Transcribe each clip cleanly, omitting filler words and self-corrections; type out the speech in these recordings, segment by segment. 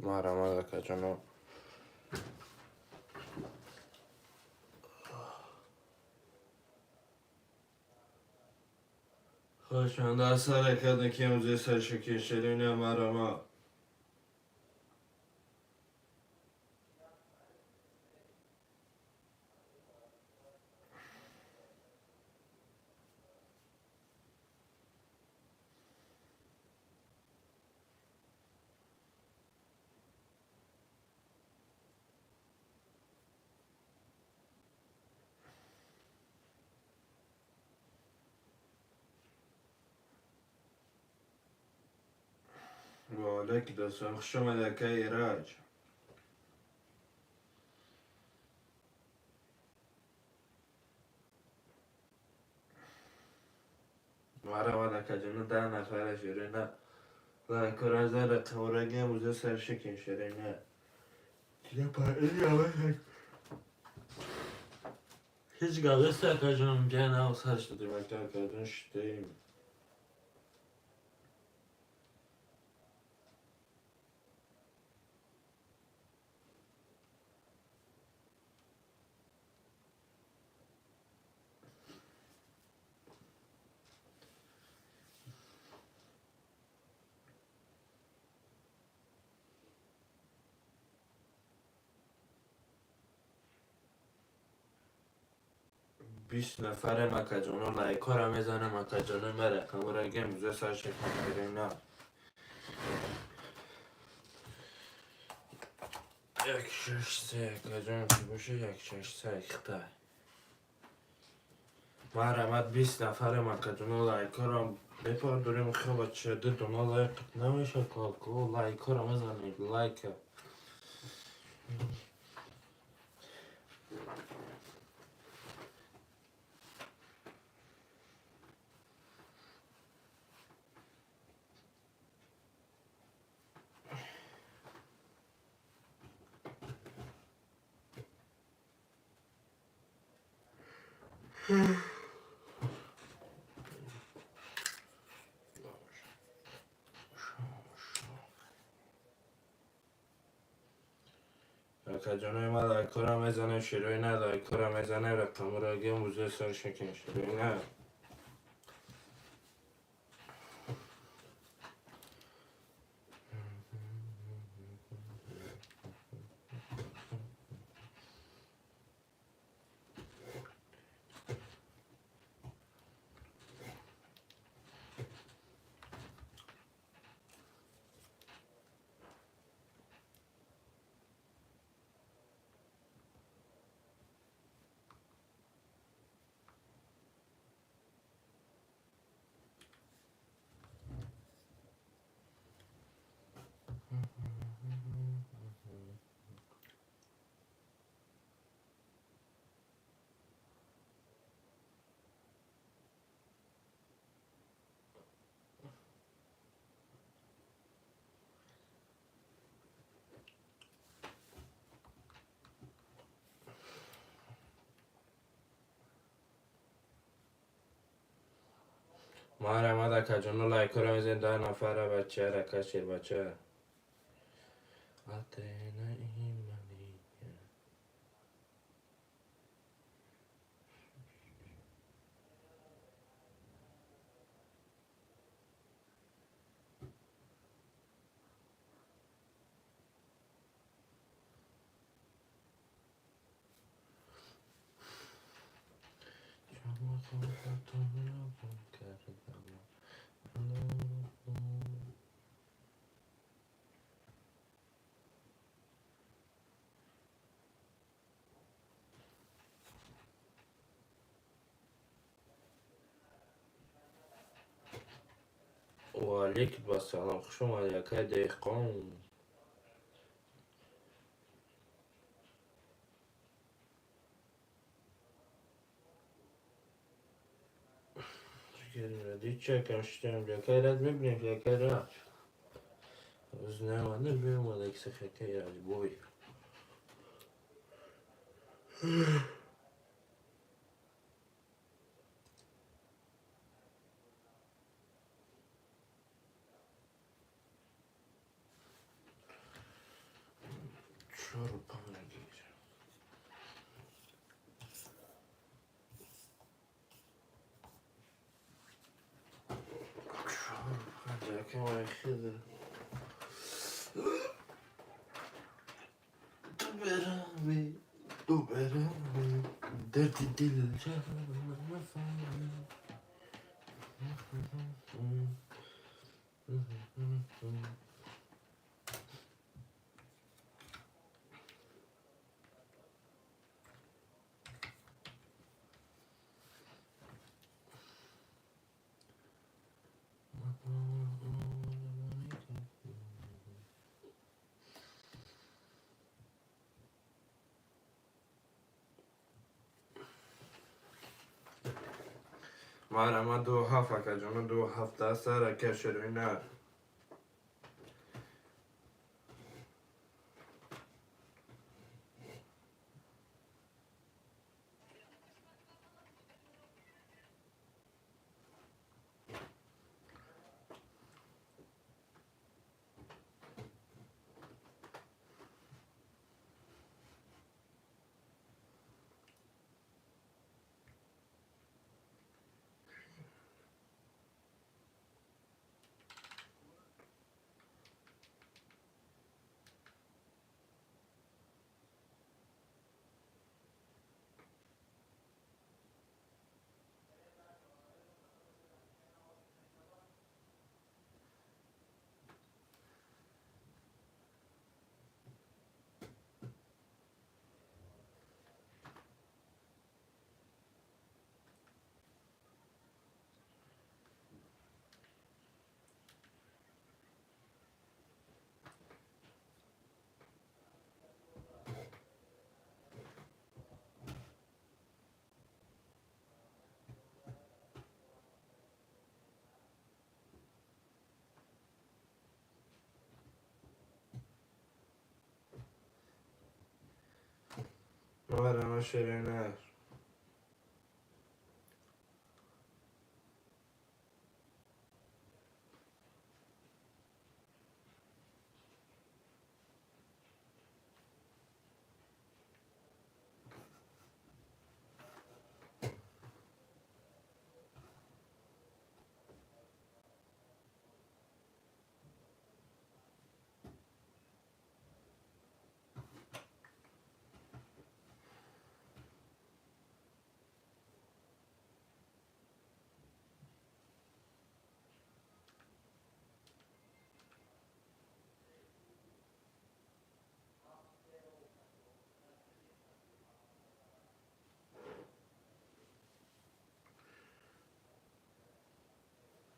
محرم کجانو خوشمند از حرکت که موزه سرشکی شیرینه محرم والك دوستان خوش اومده که ایراج محرم کجانو 10 نفر شیرینه لایکو رازه رقم رگه موزه سرشکی شیرینه دیگه پایینی همه هیچ گاوسته کجانو جنه و سرش دادی مکتر کجانو شدیم بیست نفر مکجانو لایکا را میزنه مکجانو میره کمو رگه موزه سرشکی شیرینه یک شش سه کجان چی باشه یک شش سه اخته محرمت 20 نفر مکجانو لایکا را بپار داریم خواه چرده دونا لایک نمیشه کالکو لایکا را مزنید لایک مکجانوی ما لایکا را میزنه شیرینه لایکا را میزنه رقم را گه موزه سرشکی شیرینه محرمت کجانو لایکا را میزنه 10 نفر بچه را کشیر بچه آتینا ایمانی و علیکم با سلام خوش اومدی که دهقان دید چه کم شدیم یکی رد میبینیم یکی رد از نمانده بیم و دیگه سخیقه یادی بوی که من خیلی تو برمی دردی دل مرا دو هفت که جمع دو هفته سر کشرینه مرا شیرینه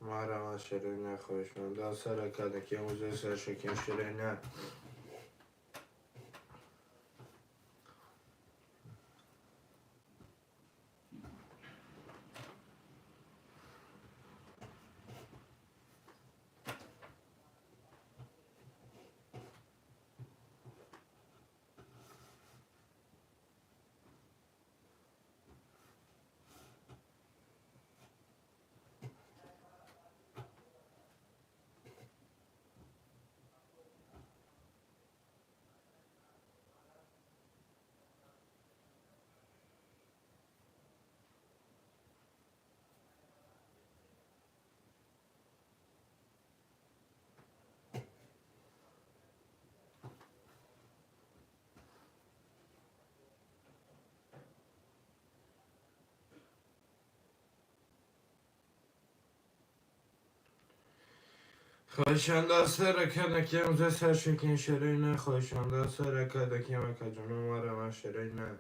مرا شیرینه خوشمنده سر کدکی موزه سر شکن شیرینه خوشنده سر کدکی موزه سر شکن شیرینه خوشنده سر کدکی مکجونه مرا شیرینه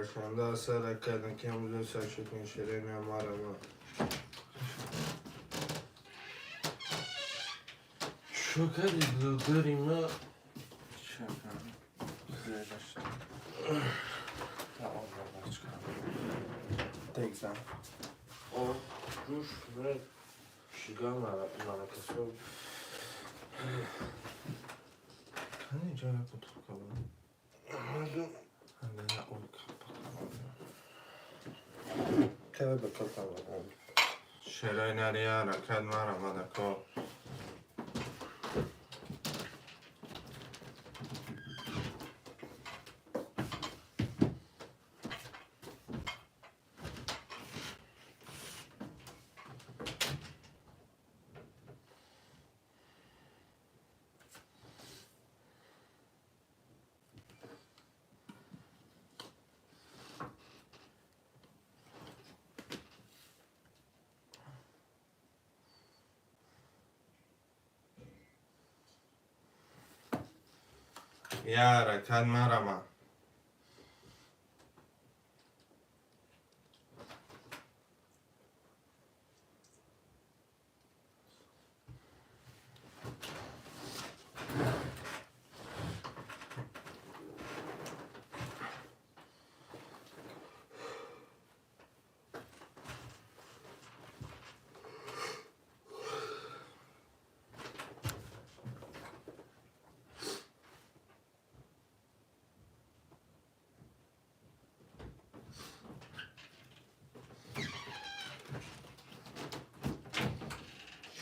Perşembe asara kadın kemuzun saçıkın şirine marama. Şoka dudurima. Şoka. Güzelleşti. Tamam başka. Tekzem. O ruş ve şigan alakası oldu. Hani cevap oturup kalalım. Hani ne oldu kapatalım. Kağıda kapatalım. Şeray nereye arakan var ama da ko. Yara kan marama.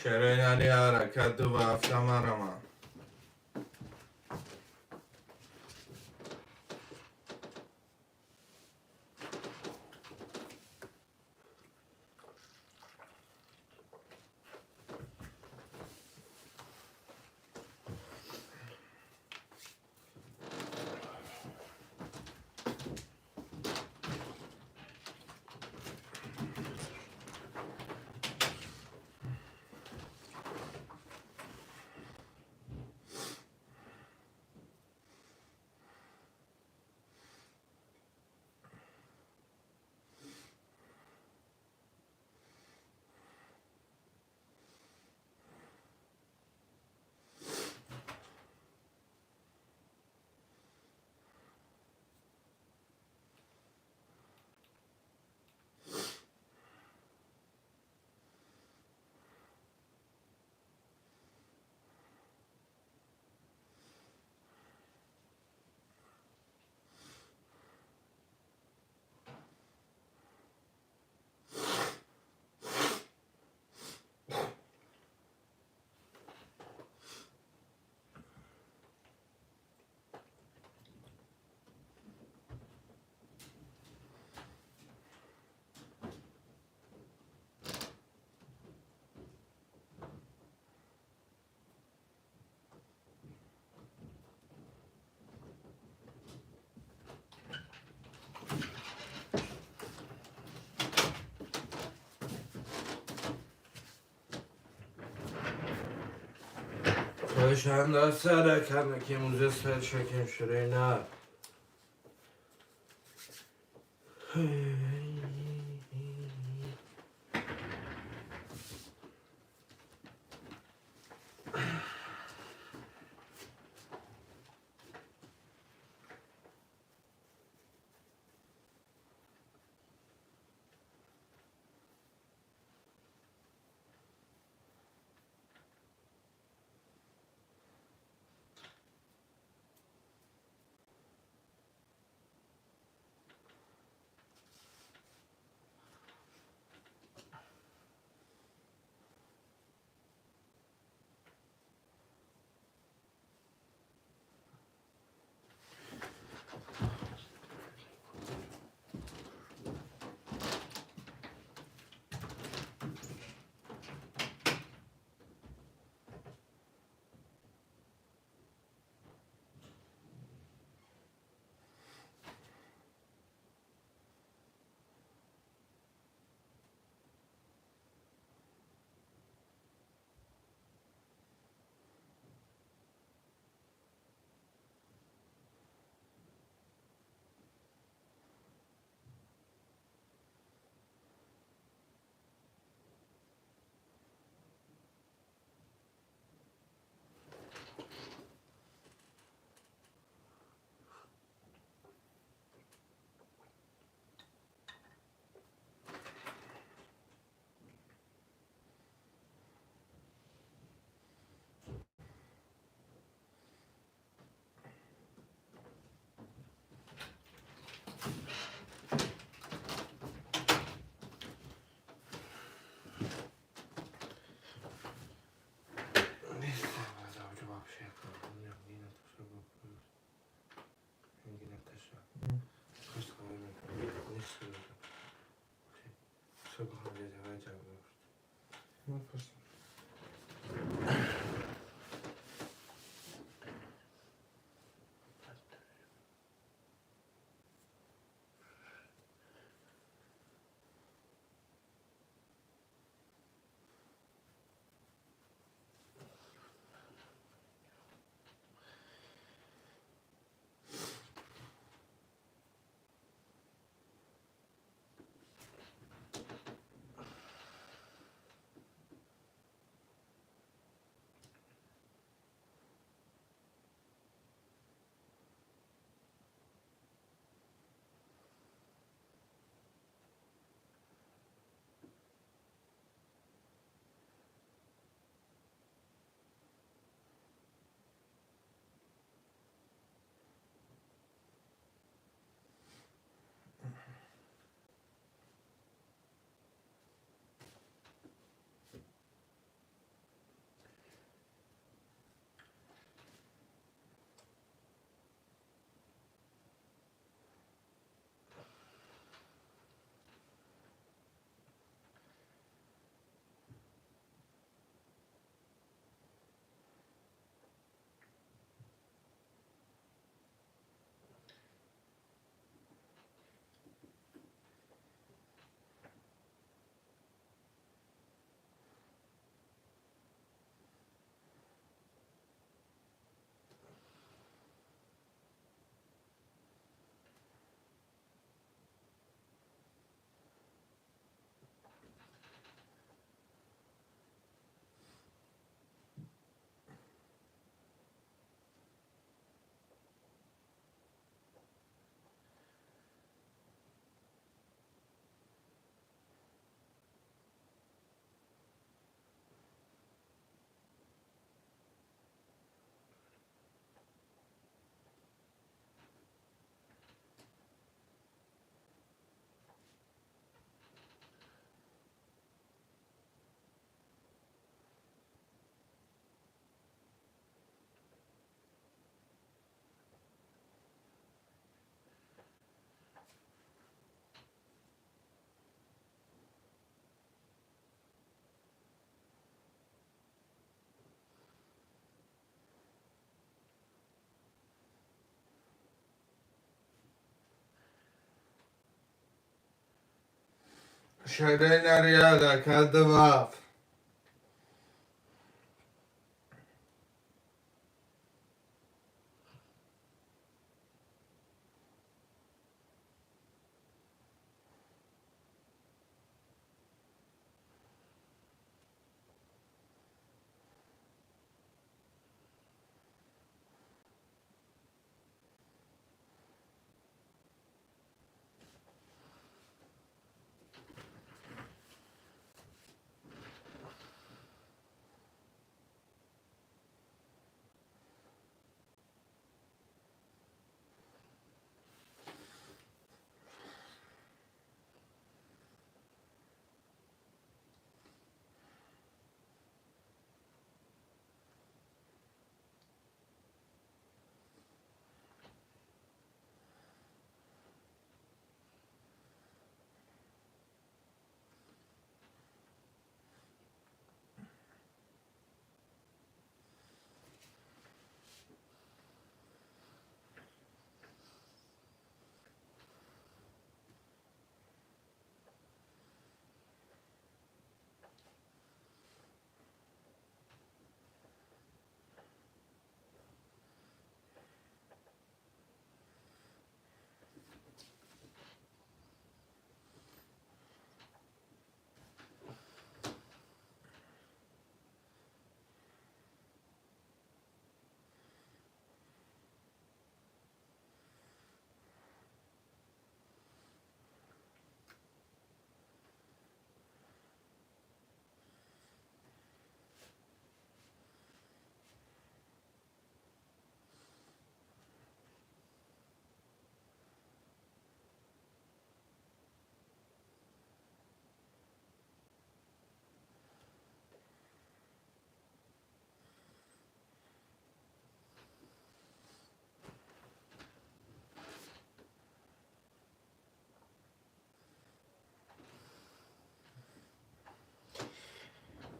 Şeray nereye arakan du vafta marama. Perşembe asara kadın kemuzun saçıkın şirine. شده نریاده کد واف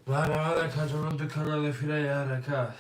مرحبا کجانم دو کانال افیره یا حرکت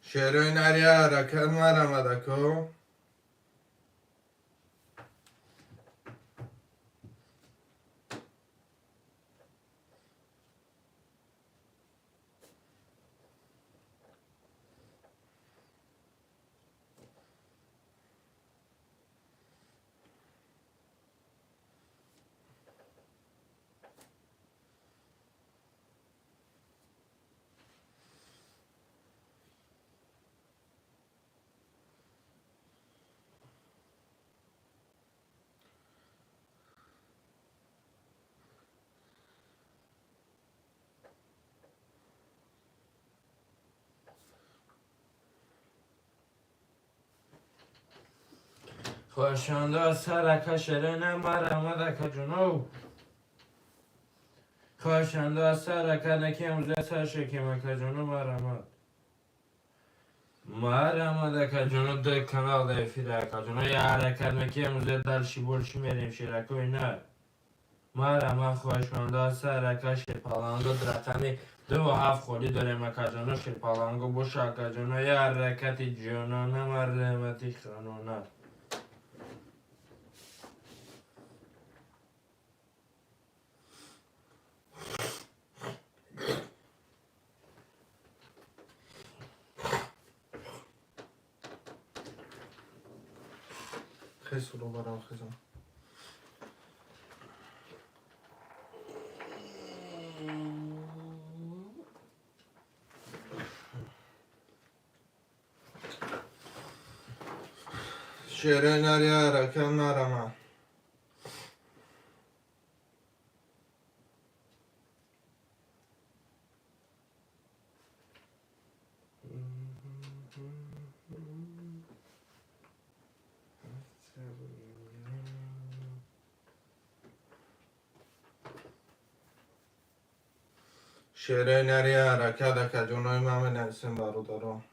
شروع نریاده کد مرمده کو خوشانده سرکه شرین مرمده کجانو خوشانده سرکه نکیم زی سرشکیم کجانو مرمده کجانو دو کانال ده افیره کجانو یا حرکت نکیم زی دلشی بولشی میریم شیرکوی نه مرمه خوشانده سرکه شرپالانگو درقنی دو و هفت خولی داریم کجانو شرپالانگو بوشا کجانو یا حرکتی جانانه مرمتی خانونه خیلی رو برام خیزم شیره نریه رکن مرمه شعرهای نری حرکت کجانای من بنویسیم برادران.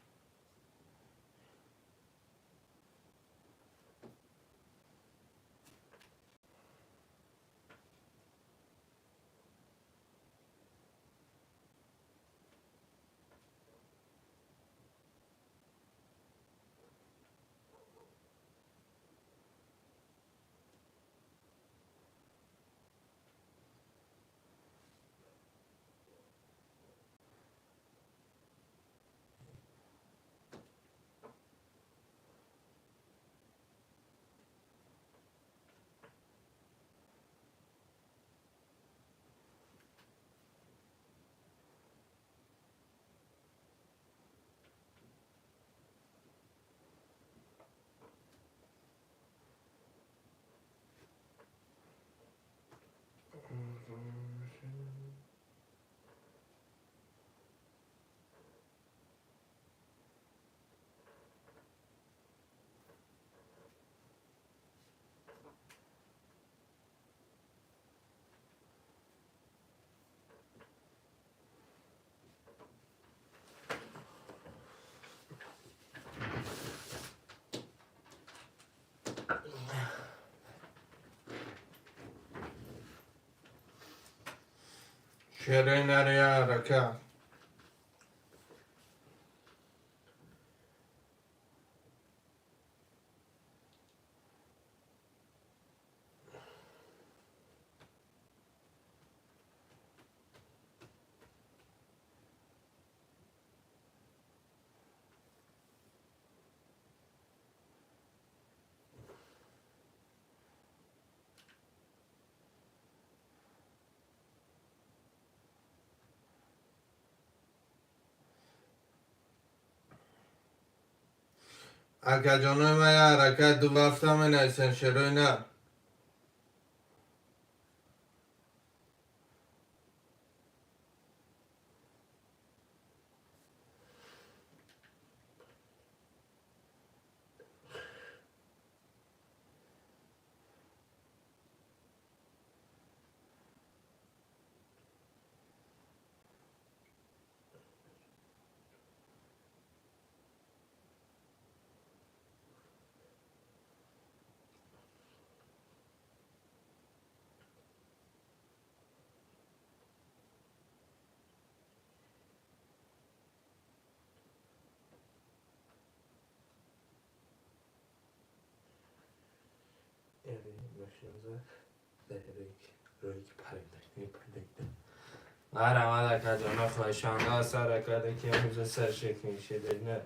شعرهای نری حرکت کجانای من یه حرکت دو وفتم بنویسیم شعرهای نر. قهرمان کجانا خواهشانده سر کرده که امروز سر شکل میشه نه.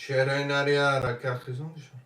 شعرهای نری حرکت خیزونشون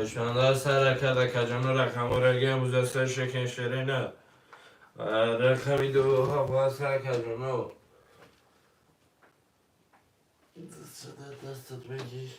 خوشمنده سر کرده که جانو رقم و رگه موزه سر شکن شرینه رقمی دو ها سر که جانو دستت بگی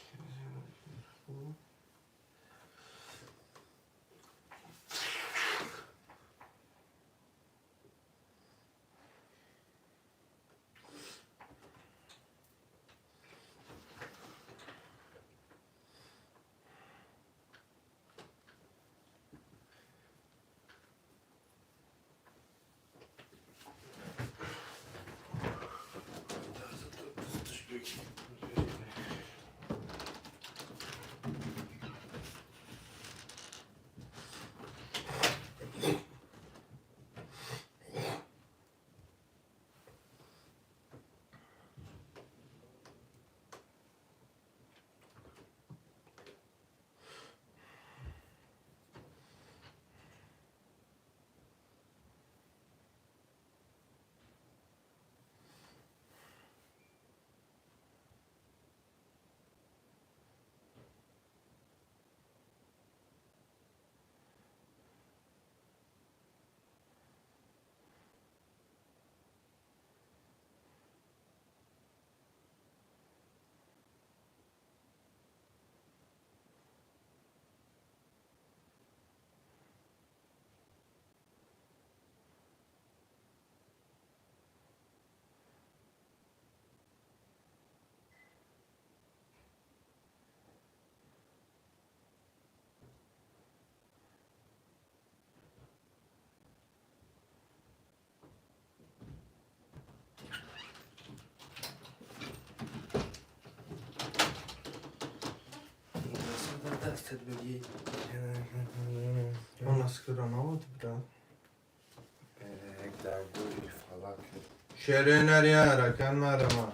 دستت بگی اون از کرانات بده یک در گوری فلاک شیره نریه رکن مرمان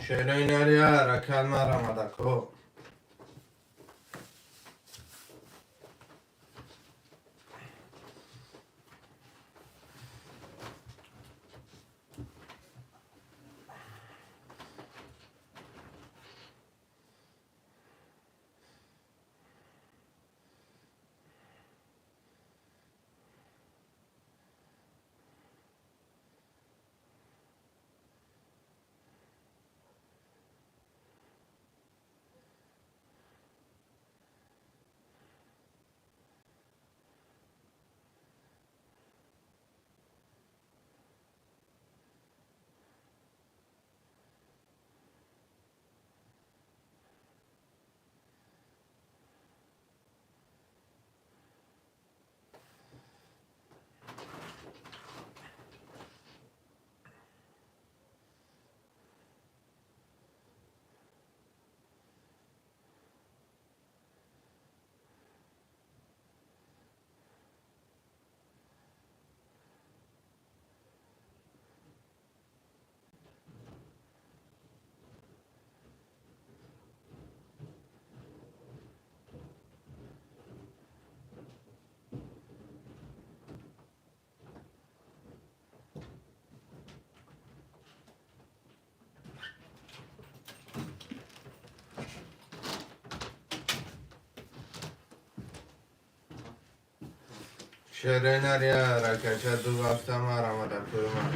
شیره نریه رکن مرمان دکو شرنریا رکچه دو وقت مرا دکورما.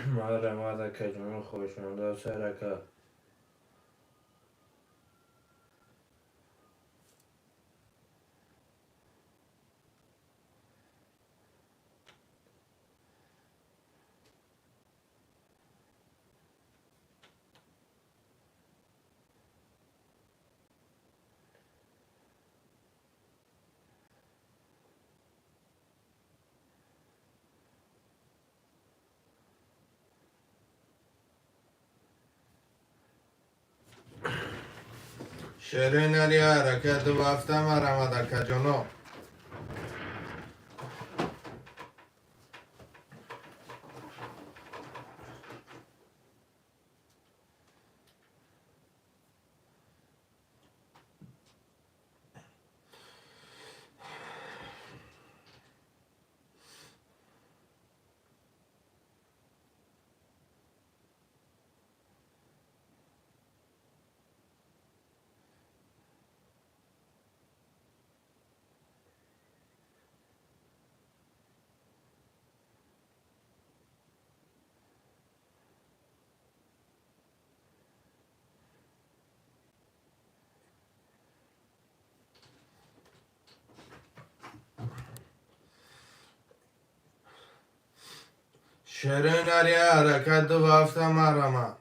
مرا که جنون خوشمنده سرکه شرنریا رکچه دو وقت مرا دکجونو. شرنریا رکچه دو وقت مرا.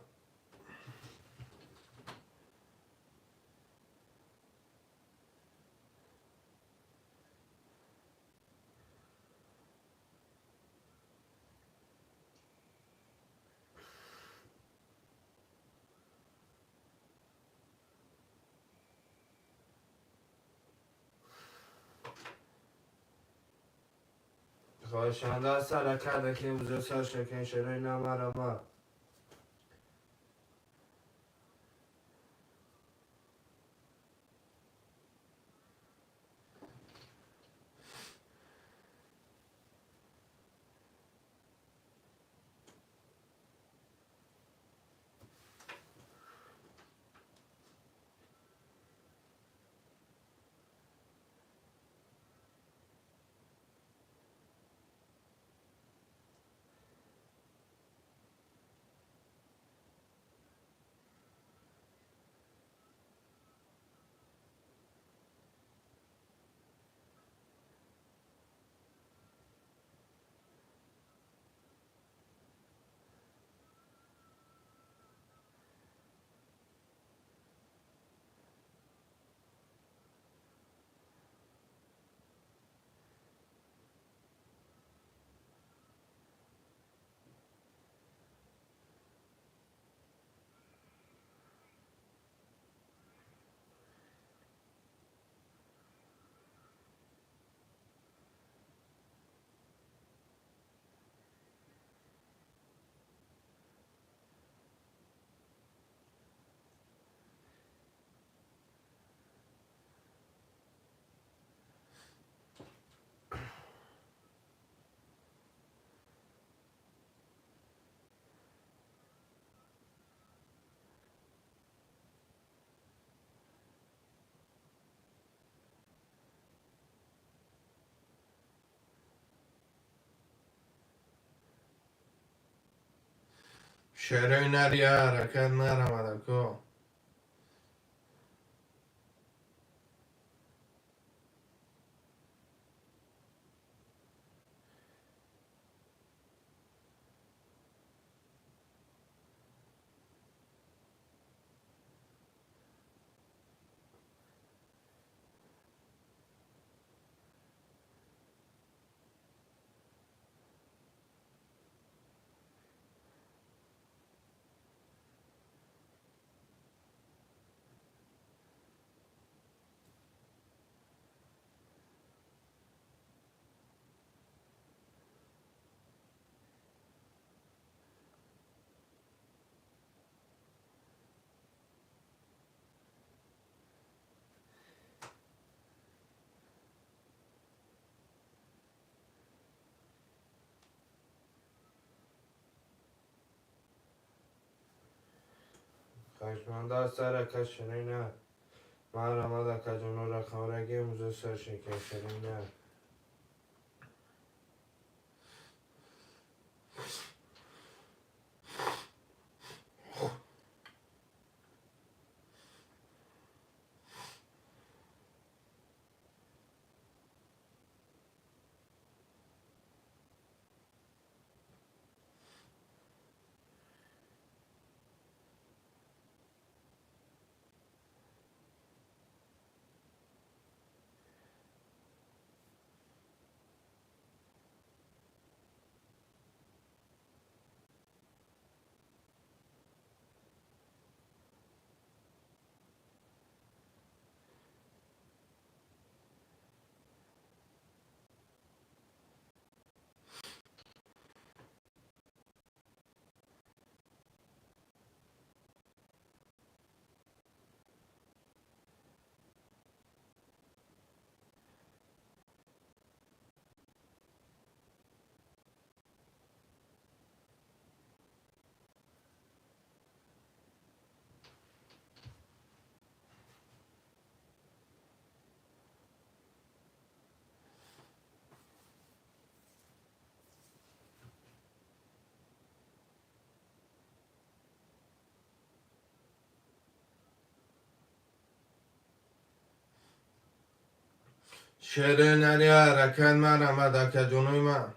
خوشمنده سرکه دکی وزه سر شکن شرای نمرا چرا نری حرکت نرمده کو. خشمنده سر کشنی نه مرمده که جنو رخورگی موزه سر شکشنی نه. چرا نری حرکت مرمده که جنوی من.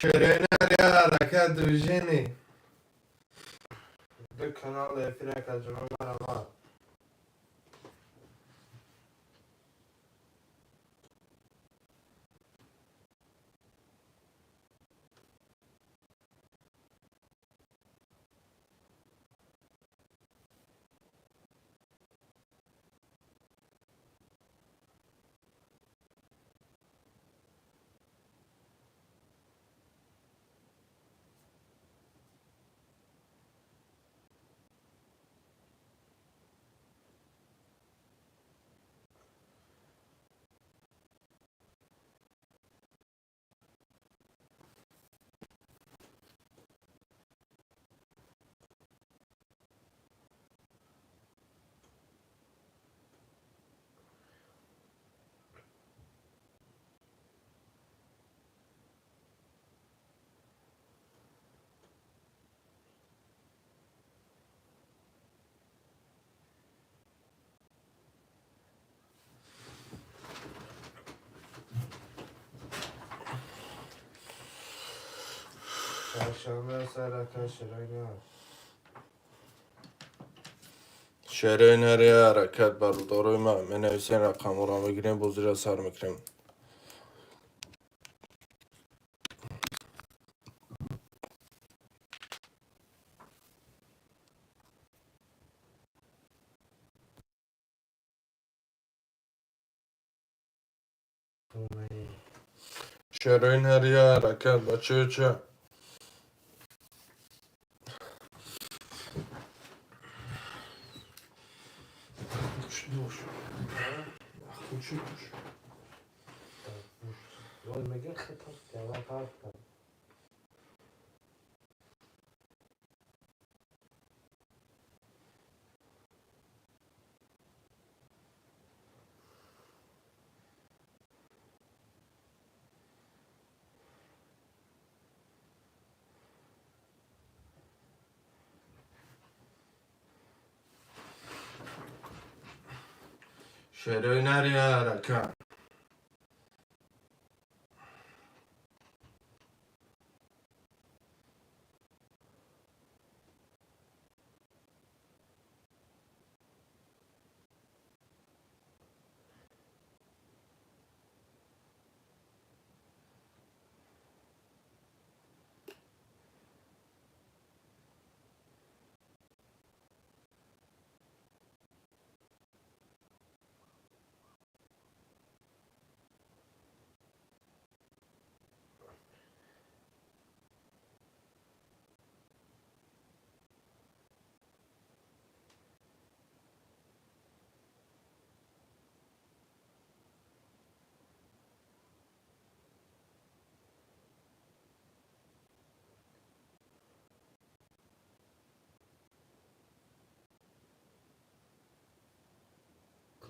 شرينا حركات وجيني ده kanal efire kaçıran var. Perşembe seraka şirayna. شعرهای نری حرکت برادرای من می نویسین رقم را میگیریم بازی را سر میکنیم. شعرهای نری حرکت بچه چه؟ Yol megin خطر جواب حرف کن. شعرهای نری حرکت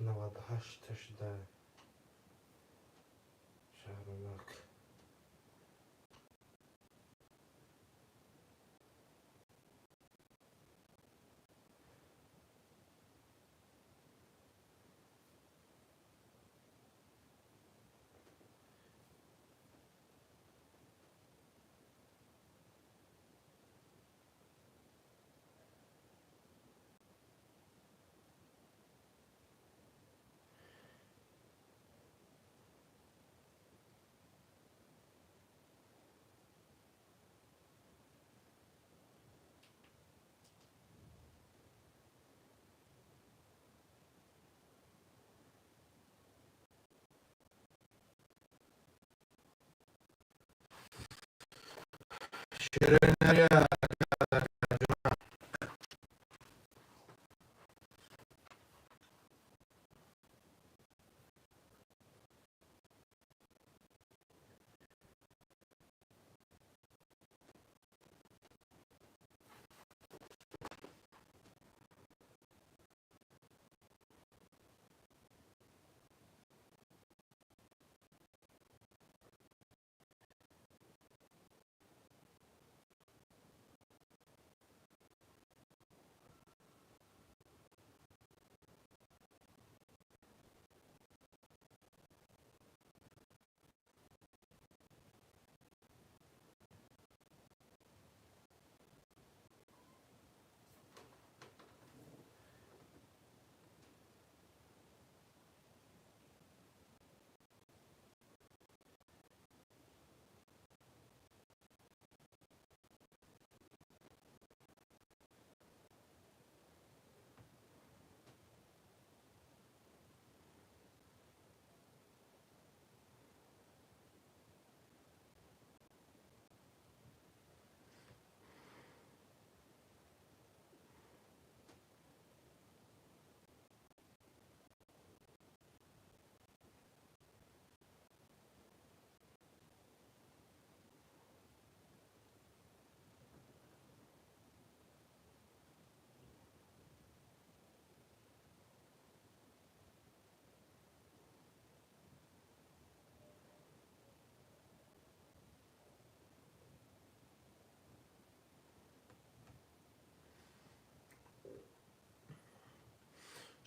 Kınava da haş taşıda. Şahrumak. شعرهای نری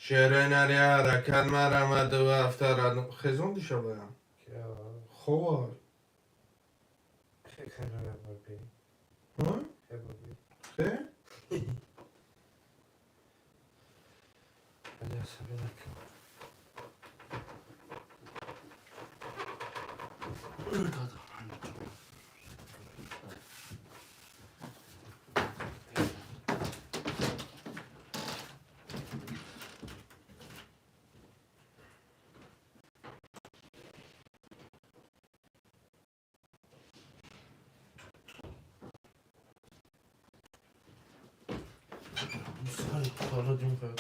شعرهای حرکت مرمد و افترد خزون دیشه بایم که خواه خیلی کنه بابی ها؟ خیلی بابی خیلی؟ ولی اصلا نکن سای کارا دیم خواهد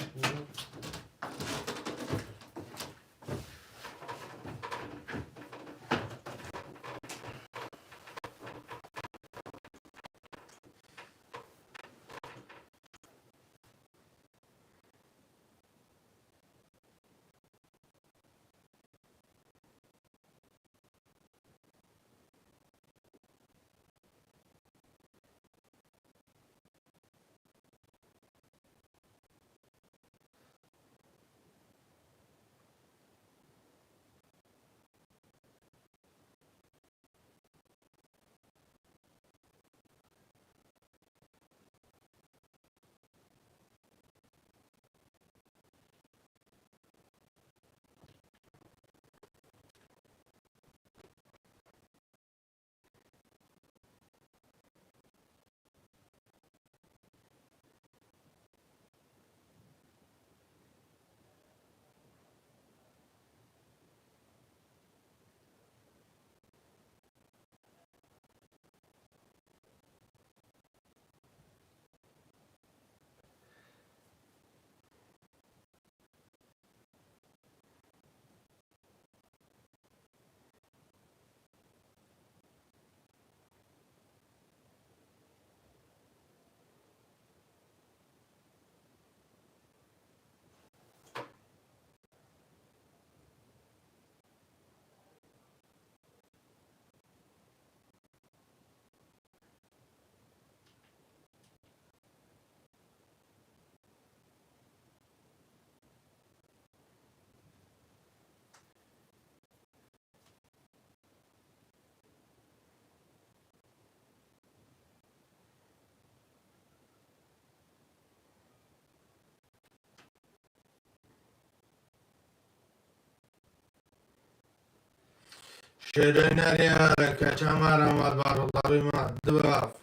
شعرهای حرکت مرمد برادری من دو اف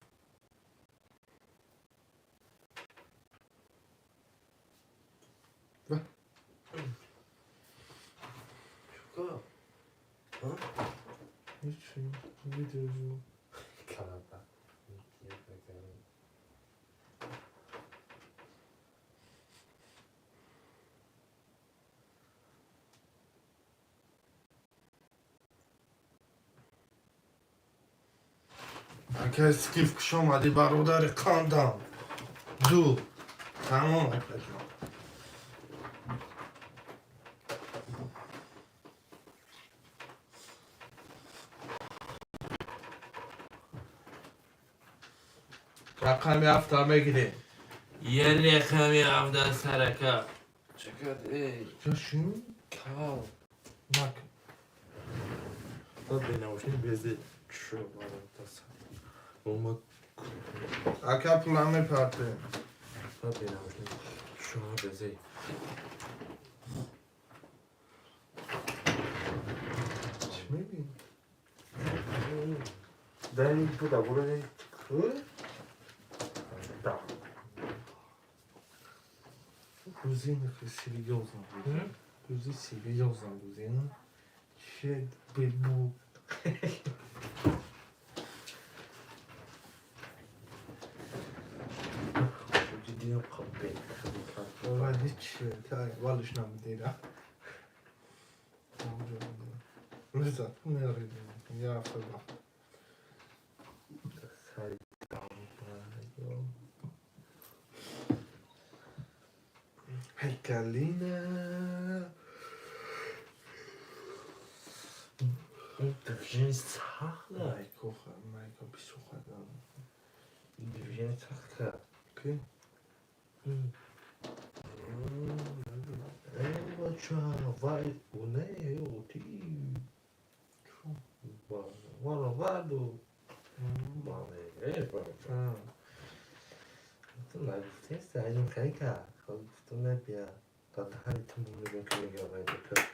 چکا ها؟ هیچی ویدیو کلابا اگه اسکیف کش آمدی برادر کاندم دو تمام اکبر رقم یفتم بگیریم یه رقمی هفته سرکه چقدر ای جاشون کال مک خب بینوشنی بزید شو بارم تصد اومد اکا پولم پرته خب بینوشنی شما بزید چی میبین؟ داری بودا برو دی دا Cozinha que seriosa, cozinha seriosa, cozinha. Cheio de pebu. جدی قبل والله هيك تاي والله شنو بدينا. لسه ما يريد يا فضح. هيكلينا devient سخته مايكو بيسوخ هذا. devient سخته اوكي. چه وای بونه اوتی والا وادو مامه گفتم نگفتی است اینو خیلی کرد خب گفتم نبیا تا دهنی تو میگم که میگم دکتر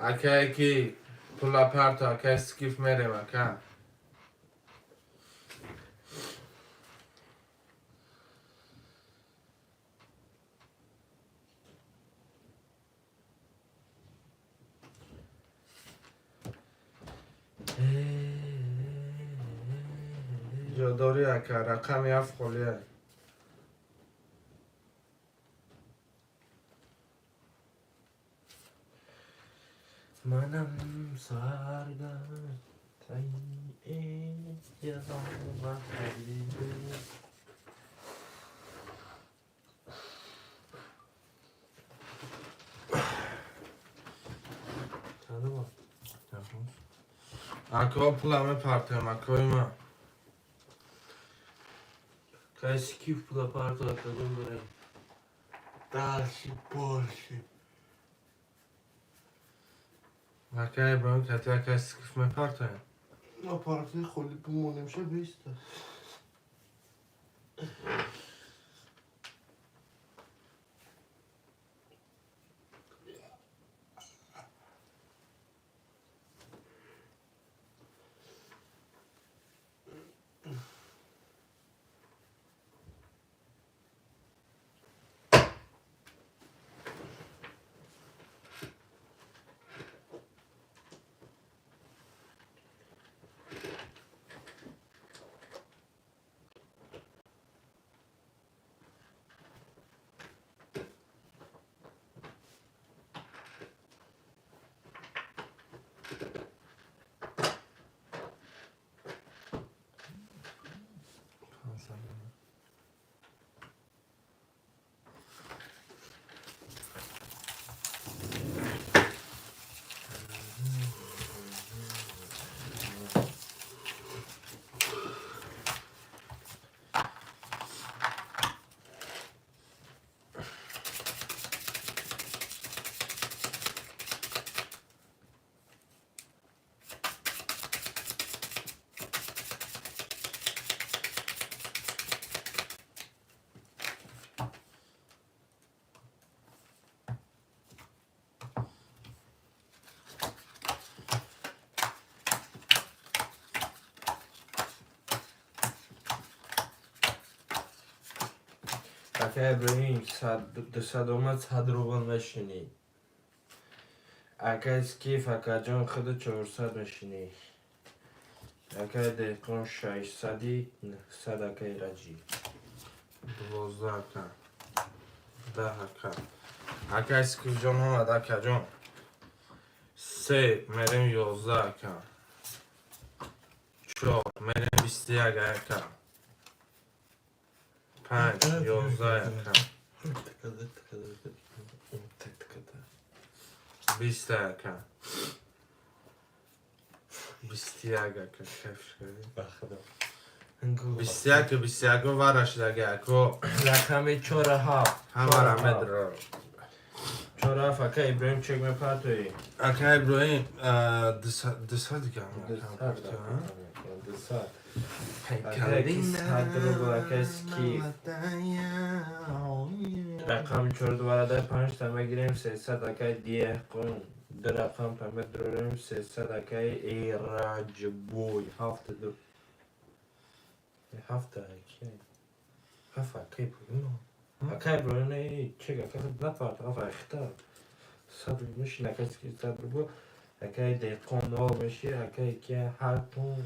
اکه کی پولا پرتا اکه سکیف میریم اکه جاداری اکه رقم یفت خولیه منم سرگرم این یادم و خریده چنده با؟ اکه پولا می پرتیم اکه ما کسی کیف پولا پرتا کدوم بره درشی باشی اکه برام کتی اکه سکیف می پرتیم ما پارتی خلی بمونیم شه بیسته اکه ابراهیم صد اومد صد رو بان بشینی اکه اسکیف اکه جان خود 400 بشینی اکه دهکن 600 صد اکه ایرجی 12 اکه 10 اکه اکه سکیف جان آمد اکه جان 3 میریم 11 اکه 4 میریم 21 اکه 5 11 اکه 20 اکه 21 اکه کفش کردی 21 ورش دیگه اکو رقم 4 ها همه را مدر 4 ها اکه ابراهیم چک میپرتوی اکه ابراهیم دسا دیگه هم دسات اکه صد رو با اکه اسکیف رقم 4 دوباره 5 تا میگیریم 300 اکه دیه کن دو رقم پمه دروریم 300 اکه ایراج بوی هفته دو هفته اکه هفته اکه بوی اکه بوی نه چه اکه نفرد هفته اختار صد رو میشین اکه اسکی صد رو بو اکه دیقان نو میشی اکه که هر تون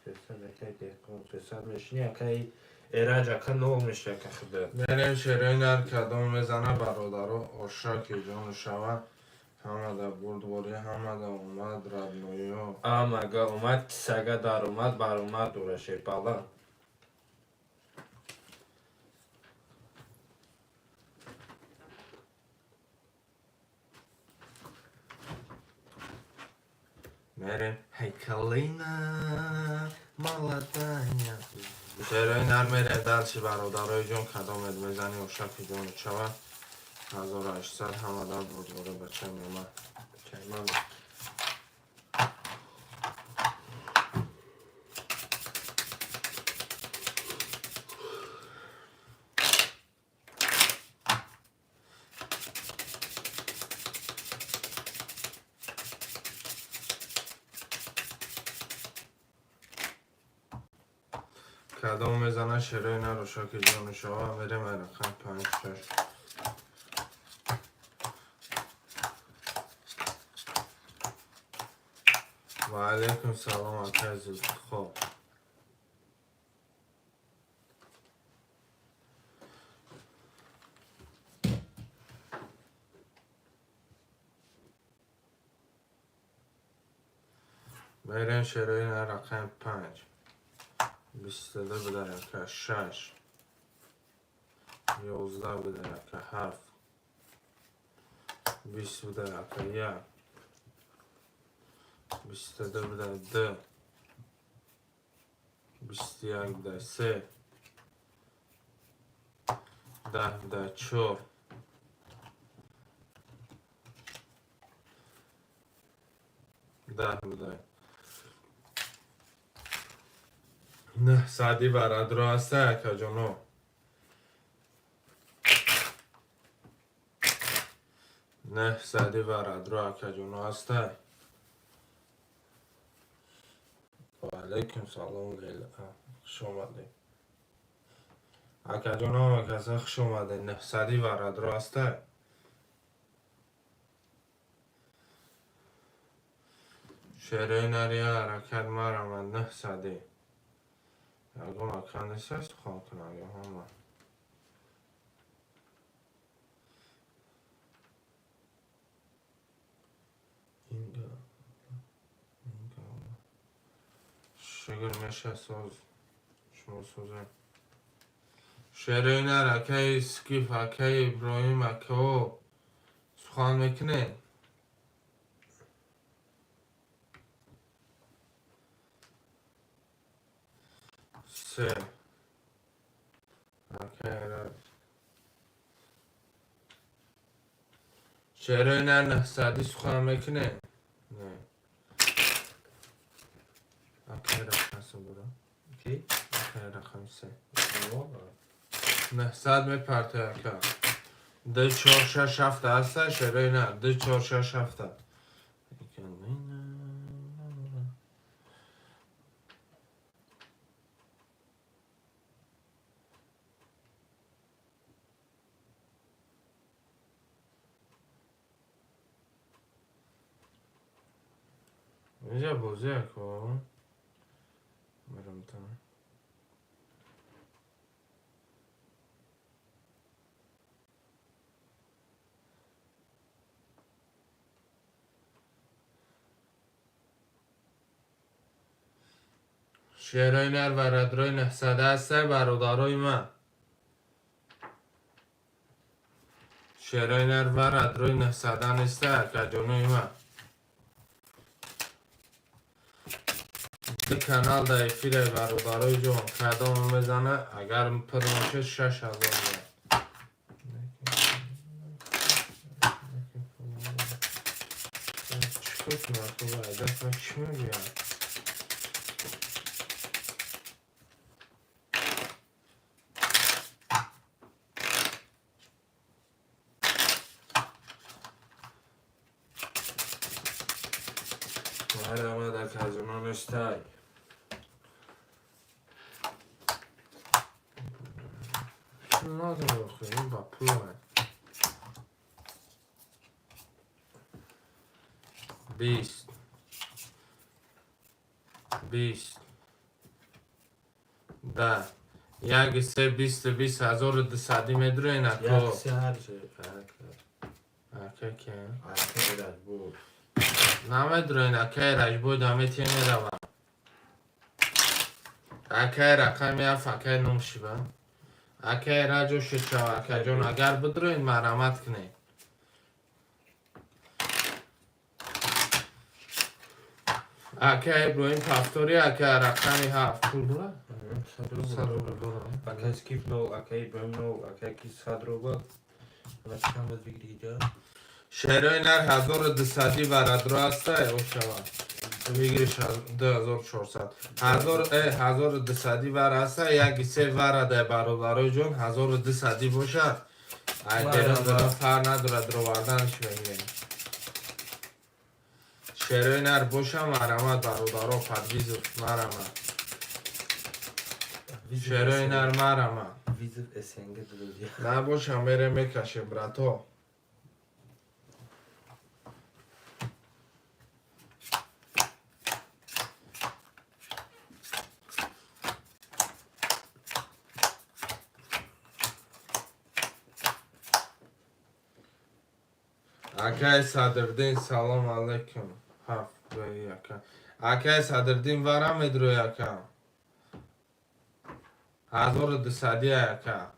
300 اکه دیقان 300 میشینی اکه ایراج اکه نو میشه اکه خدا میریم شیرین هر کدام میزنه برادرها اشاکی جان شوه همه در بردواری همه در اومد ردنویو آمگا اومد سگه در اومد بر اومد دورشه بالا میریم هیکلینا مالدانیا شیرین هر میره درشی برادرهای جان کدام میزنی اشاکی جان شوه 1800 همه بود بچه من کدام میزنه شیره نرو شاکی جان شما میره من رقم 5 6 و علیکم سلام عزیز خوب میرین شیره نه رقم 5 22 بده که 6 11 بده که 7 20 بده که 1 22 بده 2 21 بده 3 10 بده 4 10 بده نه سادی برادر هسته که جانو نه سادی برادر که جانو هسته و علیکم سلام لیلا خوش اومده اکا جانو کسی خوش اومده نه سادی برادر هسته شیره نریه حرکت مرا من نه سادی اگه ما کندیسه است خواه کنم یا همه اینگا شگر میشه ساز شما سازه شیره نر اکه سکیف اکه ابراهیم اکه او سخان میکنه سه شیره نه سادی سخن میکنه نه اکه رقم سه برو کی؟ اکه رقم سه واقعا نه ساد میپرته اکه 2 4 6 7 هسته شیره نه 2 4 6 7 اینجا بازی کن برم تا شیرای نر و ردرای نهصده هسته برادرای من شیرای نر و ردرای نهصده نیسته که جانوی من این کانال در افیره برادرای جان کدام میزنه اگر پر باشه 6000 چی کنم خوبه دست من چی میگیم هر آمده که از اونا نشتای چون نداره بخواه این با پول من 20 20 10 یک سه 20 هزار دستی میدره این اکو یک سه هر چه اکه که اکه رد بود نمیدره این اکه رج بود همه تیه میروم اکه رقم یف اکه نمشی با اکه رجو شد شو اکه جون اگر بدره این مرمت کنی اکه ابراهیم پفتوری اکه رقمی هفت پول بره؟ صد رو بره اکه سکیف نو اکه ابراهیم نو اکه کی صد رو بود و چند باید بگیری اینجا؟ شعرهای نر 1200 ورد رو هسته او شود بگیری 2400 1200 ور هسته یکی 3 ورده برادرای جون 1200 باشد اگر فر نداره درو بردنش بگیریم شعرهای نر باشه مرمت برادرها پرویز مرمت شعرهای نر مرمت ویزو اسنگ دلوزی نباشه میره میکشه براتو Akay Sadırdin salam aleyküm. Haf ve yaka. Akay Sadırdin vara medro yaka. Hazır dısadiye yaka.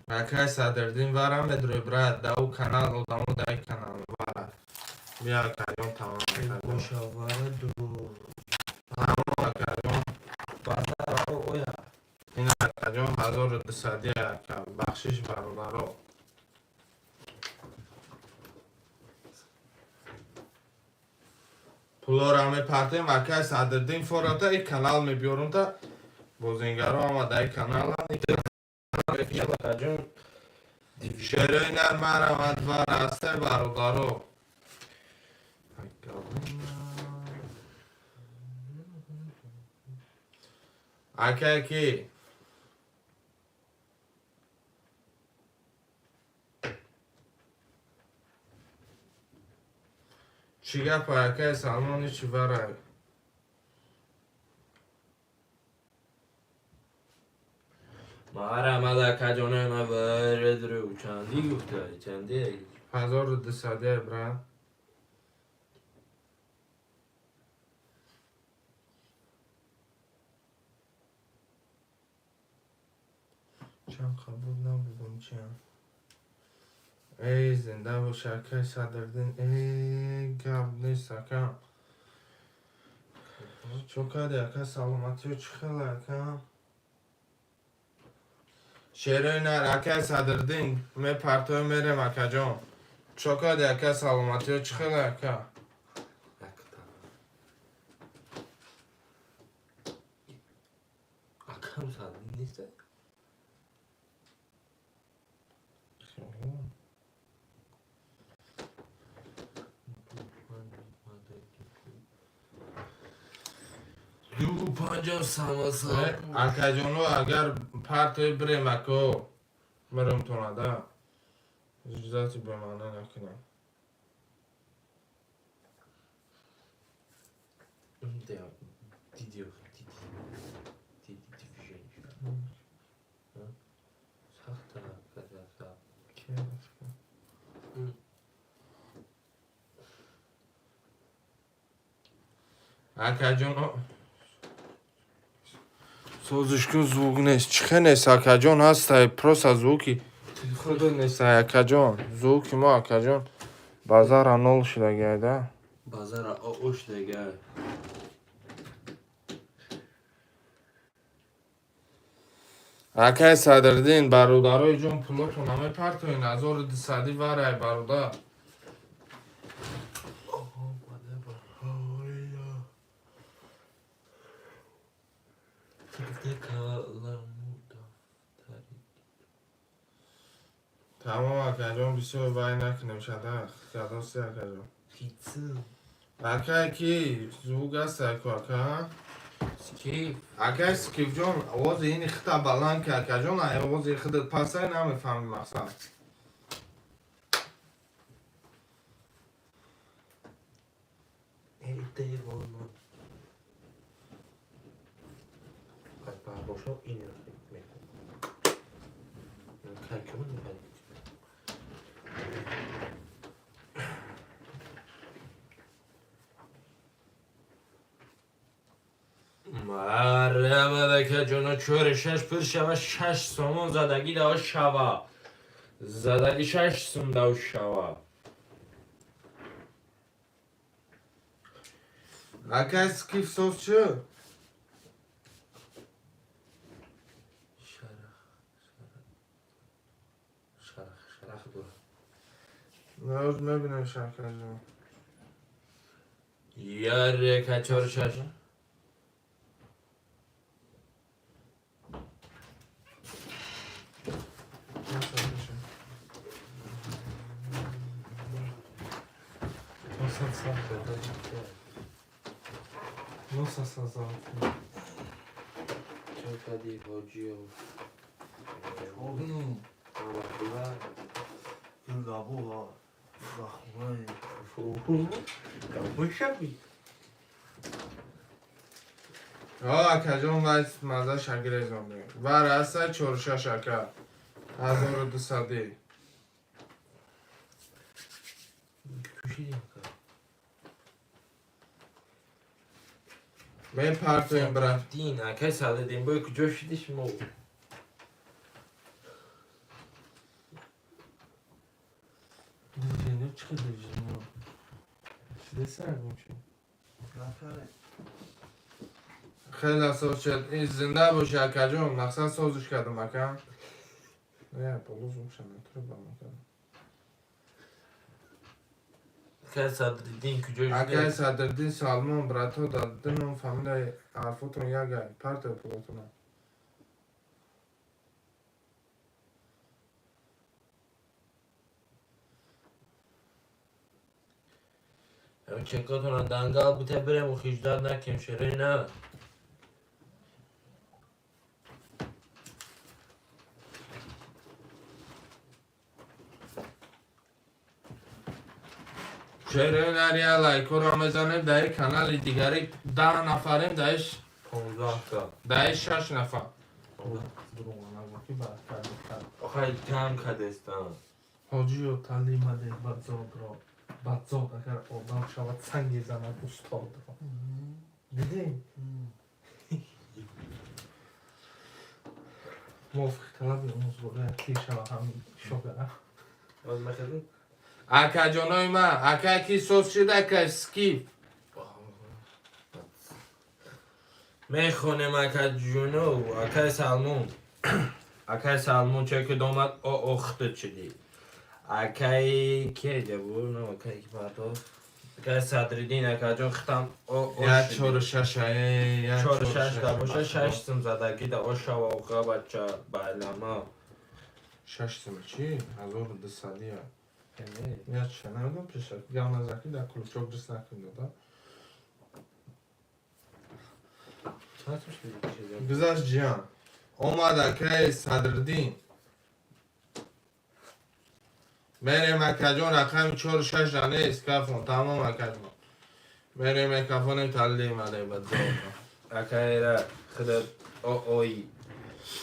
Akay Sadırdin vara medro brat dav kanal o damu day kanal vara. Bia kayon tamam. مشاوره دو Tamam kayon. بازار اویا این kayon hazır dısadiye yaka. Bakshish barodaro. پولارا میپرتیم اکای صدردین فوراتا ای کانال میبیارون تا بازینگرا آمده ای کانال هم شعرهای نرمه رمد و رسته برادارو اکای کی چی گفت اکای سلمانی چی برای محرم کجانه نبرد رو چندی گفته چندی 1200 برای چند قبول نبودم چند ای زنده باش اکای صدردین ای گب نیست اکا چوکاده اکا سلامتی و چخل اکا شعرهای نر اکای صدردین می پرتوی میرم اکا جان چوکاده اکا سلامتی و چخل اکا اکم سالمی نیست دو پنجاه سماسا اکا جانو اگر پرتوی بریم اکو مرم تونده اجازتی بمانه نکنم دیدی سخت اکا جانو سازشکو زوگ نیست چخه نیست اکا جان هسته پروسا زوگی خود نیست اکا جان زوگی ما اکا جان بازار انول شده گیده بازار اوش دیگه اکای صدردین برادرای جون پولتون همه پرتوین 1200 وره برادر تمام اکا جان بیسو بای نکنیم شده خداستی اکا جان پیتزا اکا کی زوگ است اکا سکی اکا سکیف جان آواز این خطا بلند که اکا جان آواز خطا پسه نمیفهمی مقصد ایده وانا بر باشم این رو میکنم کمون میکنم محرم که جانو چور شش پر شوه 6 سومون زدگی دا شوه زدگی 6 سوم دا شوه اکا اسکیف صوف چه؟ شرخ دور نروز میبینم شرکت جان یاره کچار شش نوسا سازا چه کدی باجی و اونو این لابو ها مشبی اکا جان وایس مزه شگیره جان بگم ورسه چورشش اکا 1200 کشیدیم من پرتویم برم دین اکای ساده دین باید کجا شدیش مو دیجینه چه دیجینه چه سر میشه نفره خیلی اصلا شد این زنده باشه اکا جان مقصد سازش کردم اکا نه بلوز میشه نتره بمکن اکای ساده دین کجا اکا شدیش صدردین سالمون براتو دادنم فامیلای عرفوتون یگه پرتو پلوتونه چکاتون دنگال بوده برم و خیجداد نکیم شره نه چهره نریه لایکو را میزنیم در کانال دیگری 10 نفریم دهش 15 تا 6 نفر آخه کم کدستان حاجی و تعلیم ده بزاد را بزاد اگر آدم شود سنگی زند استاد را دیدی؟ موفق طلبی موضوع کی شود همین شگره باز مخدون اکا جانوی من اکا کی صوف شده اکا اسکیپ میخونیم اکا جونو اکای سالمون چه که دومد او اخته چدی اکای که جبور نه اکای که پاتو اکای صدردین اکا جون ختم او یا چور ششه یا چهار شش دا باشه شش سم زدگی دا اوشا و اوقا بچه بایلما 6 سمه چی؟ 1200 یا چه نمیدونم پیشه گم نزاکی در کلوچوک جس نکن دادا چه توش دیدی گذشت جیان اومد اکای صدردین میریم اکا جون اکایم 4-6 دانه اسکافون تمام اکا جون میریم اکافون تعلیم علی بدزاق اکای را خدا اوی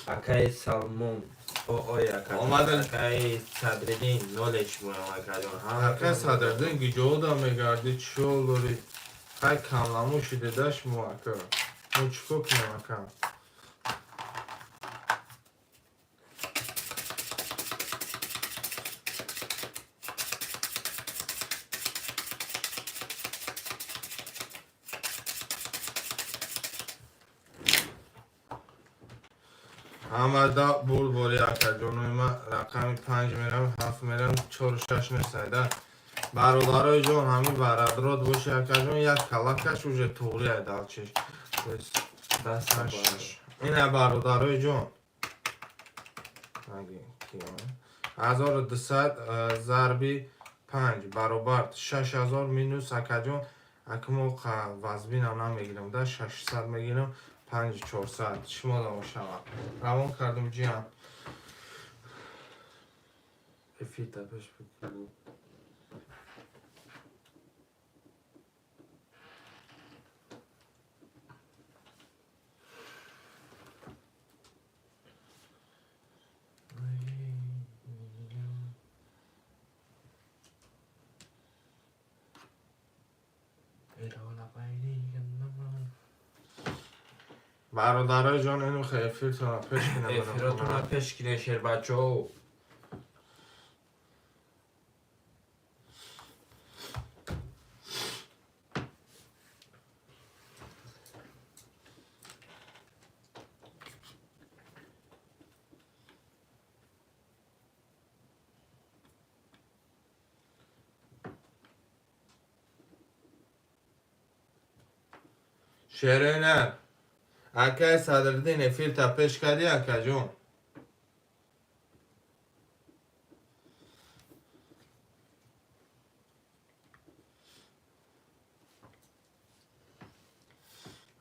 اکای سالمون اوی آمدن. اکای صدردین نولش مونم اکا جون اکای صدردین گیجو دا میگردی چول دوری خیلی کملمو شده داشت مو اکا مو چکو کنم اکا همه دا بول بولی اکا جونوی من رقم 5 میرم 7 میرم 4-6 نسایده برادرای جون همین برادرات باشه اکا جون یک کلکش اوجه توری دلچش دست اینه برادرای جون اگه کیامه 1200 ضربی 5 برابر 6000 مینوس اکا جون اکا موقع وزبین هم نمیگیرم ده 600 میگیرم 5400 شما دا شما روان کردم جیان افی تپش بکنو برادرای جان اینو خیلی فیلتون پیش کنم افیراتون ها پشکینه شیر بچه ها شیرینه اکه صدردین فیل تا پیش کردی اکه جون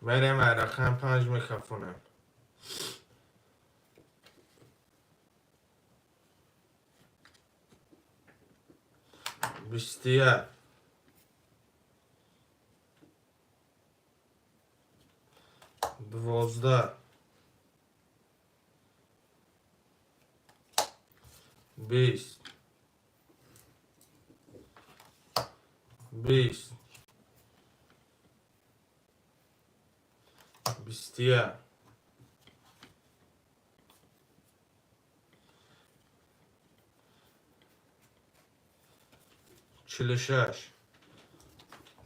میریم رقم 5 میکفونم بیستیه 12 20 بیستیه 46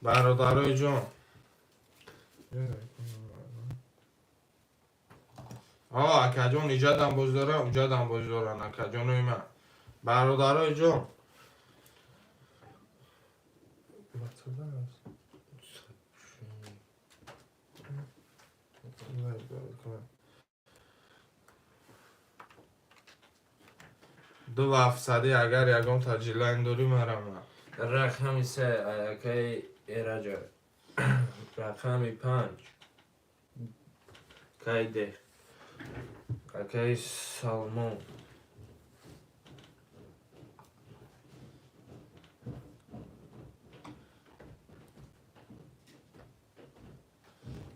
برادرای جون اکه جون اینجا دم بزداره اونجا دم بزدارن اکه جونوی من برادرای جون دو افسدی اگر یکم تجلیل این دوری مرمه رقمی 3 اکه ایراجا رقمی 5 کایده اکه سالمون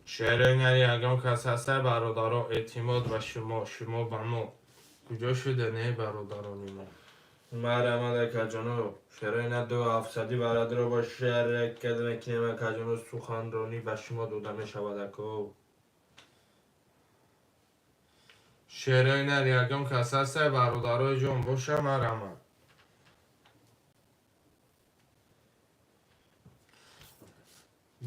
شیرینه یکم کس هسته برادرها اعتماد و شما به ما کجا شده نه برادرانی ما مرحمت کجانو شیرینه 2700 برادر با شهر کدوم کنیم کجانو سخنرانی به شما داده می شود اکو شیرینه یکم کس هسته برادرای جون باشه مرمه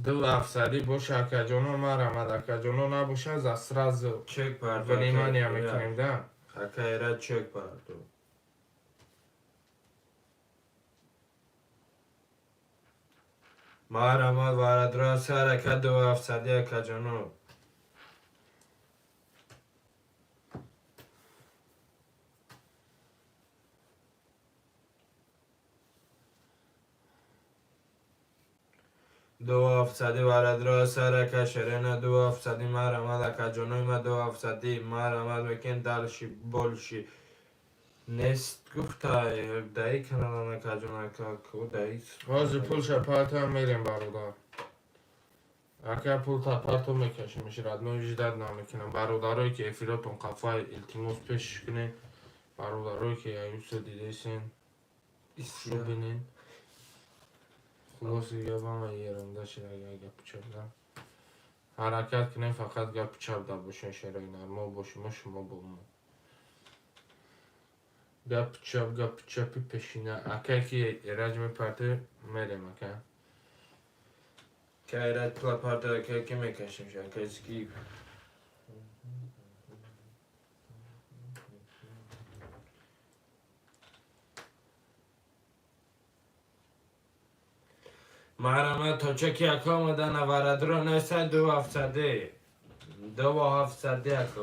2700 باشه که جانو مرمه که جانو نباشه از سراز چک پردو ولیمانی هم میکنیم ده اکه ایراد چک پردو مرحمت برادر سر اکه 2700 اکه جانو دو افصدی برادر سر که شیرینه 2700 مرحمت اکه جانوی ما 2700 مرحمت بکن دلشی بولشی نیست گفته دایی کنالان اکه جانو اکه دایی باز پول شپایت هم میریم برادر اکه پول تا پرتو میکشیم شیرد نویش داد نمیکنم برادرهایی که افیراتون قفای التماس پیش کنین برادرهایی که یوسو دیده سین شو بینین خلاص دیگه با من یه رنده شده اگه گپ چپ ده حرکت کنین فقط گپ چپ ده باشین شیرینه ما باشیم شما با ما گپ چپی پیشینه اکه که ایراج میپرده میریم اکه که ایراد پلا پرده که میکشیم شد که اسکیپ مرحمت تا چکی اکه آمده نورد رو نیسته 2700 2700 اکه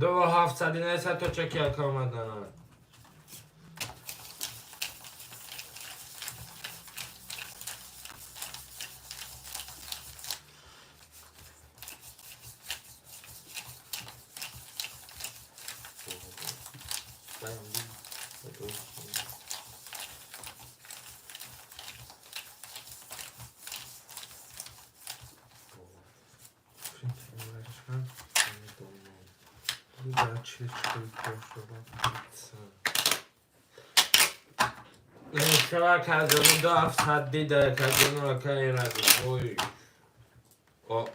2700 نیسته تا چکی اکه آمده نه شما که از اون 2700 دیده که از اون رو که ایراد اوی او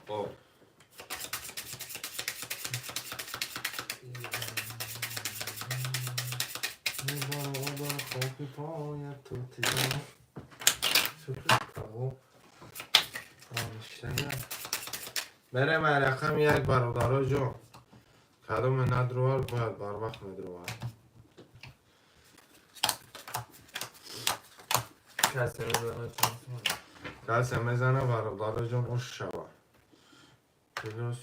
بریم رقم یک برادرها جون کدوم ندروار باید بر وقت ندروار کسی میزنه کسی میزنه برادر جان اوش شوا پلوس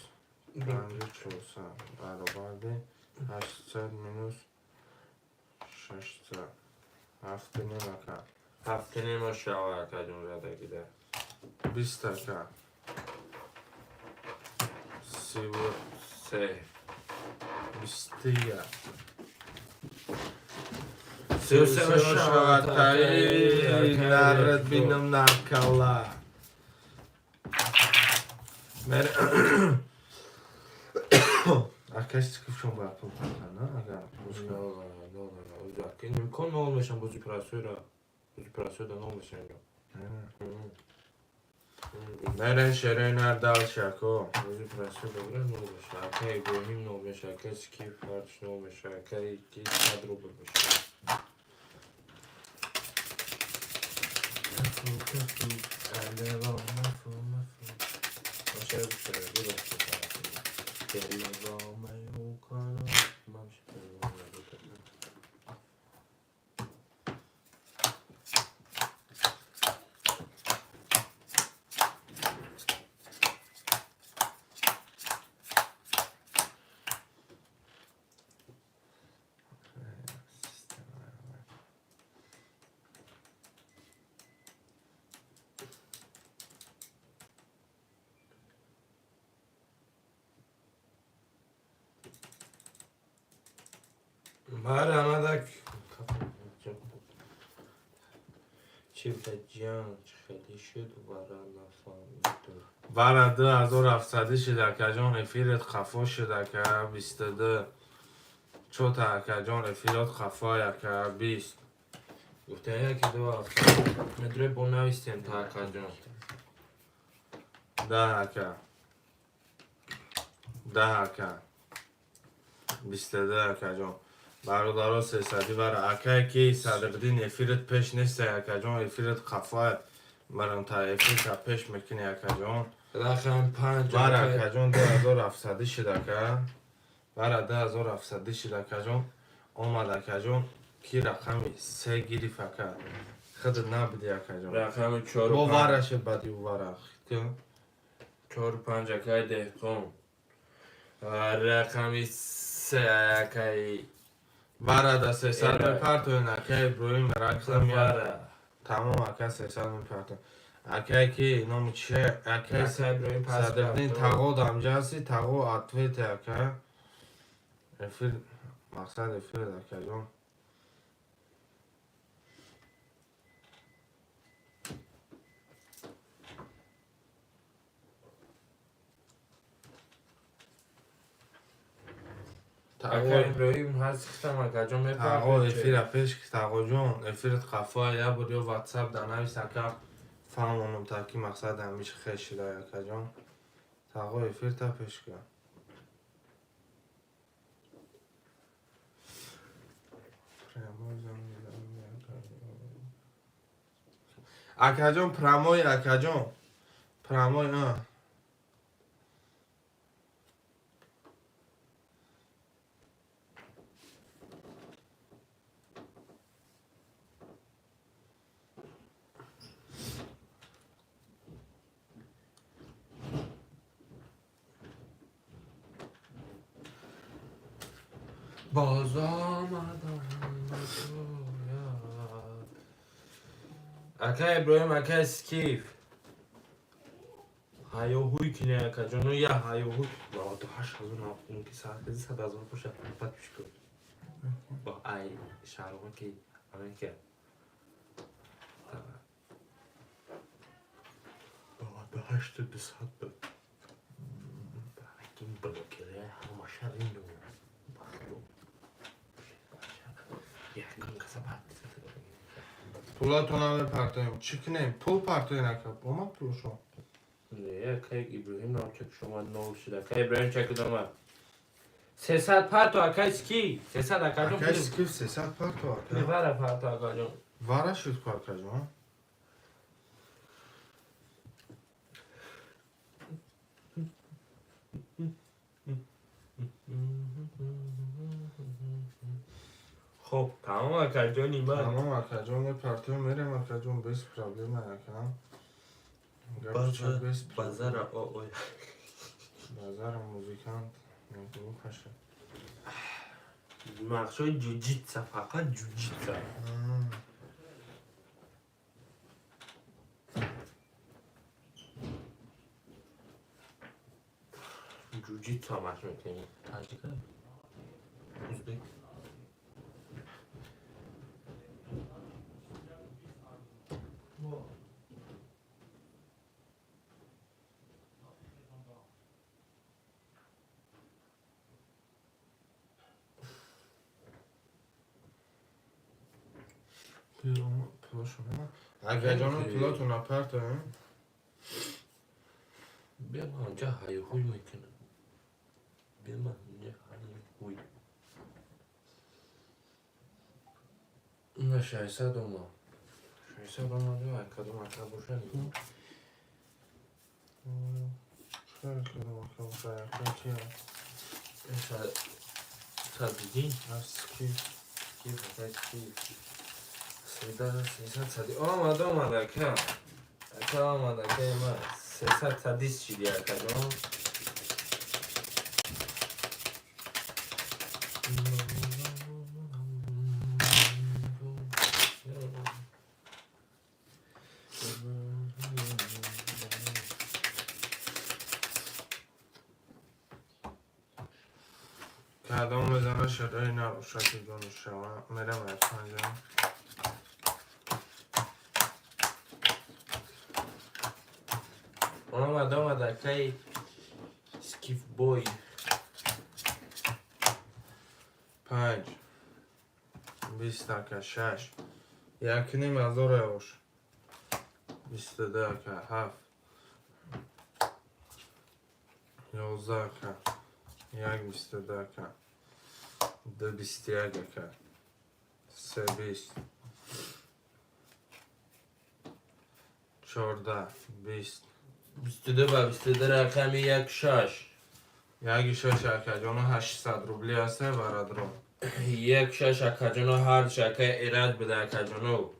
5400 برابر 800 مینوس 600 هفت نیم اکا هفته نیمه شوا اکا جون را بگیده 20 اکا 33 21 33 شوا تایی نرد بینم نرکلا مره اکش چکفشون باید پول پرکن نه اگر نه امکان نام میشن بازی پرسوی را بازی پرسوی را نام میشن مره شره نردال شکو بازی پرسوی را نام میشه اکای ابراهیم نام میشه اکای سکیف فرش نام میشه اکای کی صد رو بمیشه باشه بشه ببخشید دل را میو کنم من شکر بله آمدک چی جان خیلی شد و برای نفهم ورده 2700 شده که جان افیرت خفا شده که 22 چوتا که جان افیرت خفا که 20 گفته یکی دو هفته مدره با نویستیم تا اکا جان 10 که 10 که 22 که جان برادرها 300 برای اکه که صدقدین افیرت پیش نیست که جان افیرت خفا برام تا افیرت پیش میکنه که جان رقم 5 برای که جان 2700 شده که برای 2700 شده که جان آمده که جان کی رقمی 3 گیری فکر خودت نبودی که جان رقم 4 با و 5 ورش بدی و ورق 4 و 5 اکای دهقان رقم 3 اکای ورد 300 میپرتون اکه ابراهیم رقم وره تمام اکه 300 میپرتون اکه که نام چیه اکه ابراهیم پس صدقین تقو دمجاسی تقو عطویت اکه افیر مقصد افیر اکه جان اکای ابراهیم هست ختم اکا جان تقو میپرد افیر پیش که تقو جان افیرت خفا یا بود یا واتساپ در نویست اکه فهمونم تا که مقصد همیشه خیش شده اکه جان تقو افیر تا پیش که اکه جان پراموی اکه جان پراموی باز آمدم اکای ابراهیم اکای سکیف هایوهوی کنه اکا جانو یا هایوهوی با تو هشت هزار نفتون که ساعت کسی 100,000 پوشه پت پیش کرد با ای شهرما که همه که با هشت 200 بود این بلوکره همه شرین دو بخلو یکم کسبت پولاتون هم پرتایم چی کنیم پول پرتای نکرد با من پولشون نه که ابراهیم نام چک شما نو شده که ابراهیم چک دامه 300 پرتو اکای سکی 300 اکا جون اکه سکیف 300 پرتا میبره پرتو اکا جون واره شد پرتا جان خب تمام اکا جانی من تمام اکا جان پرتو میرم اکا جان بیس پرابلم اکا بازار او بازار موزیکانت نگو پشه مخشای جوجیتسا فقط جوجیتسا جوجیتسا مخشای کنی تاجیکه ازبک اکا جان پلاتون اپرتو بیا ما اونجا های خوی میکنه بیا ما اونجا های خوی نه 600 ما 600 ما دو اکا دو اکا باشن خیلی کنم اکا بخیر اکا چیه؟ صد دیدین؟ از کی؟ کی فقط کی سیده 300 صدی آمد اکا اکا آمد اکا ما 300 صدیست چیدی اکا جان کدام بزنه شده نروشتی جان شما میرم ارفان جان آمد اکای سکیف بوی 5 20 اکا 6 یک نیم هزار اوش 22 اکا 7 11 اکا یک 22 اکا 2 21 اکا 3 20 14 20 22 و 22 رقم یک شش یک 6 اکا جان 800 روبلی هسته برادرو یک شش اکا جانو هر شکه ایراد بده اکا جانو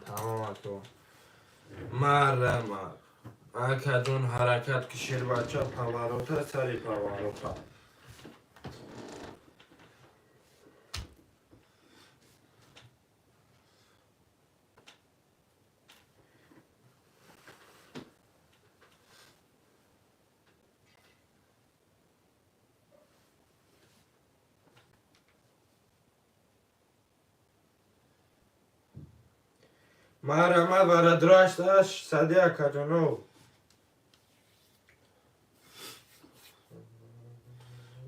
تمام اکا مر اکا جان حرکت کشیر بچه پاوروتا سری پاوروتا مر برادراش داشت صدی اکا جانو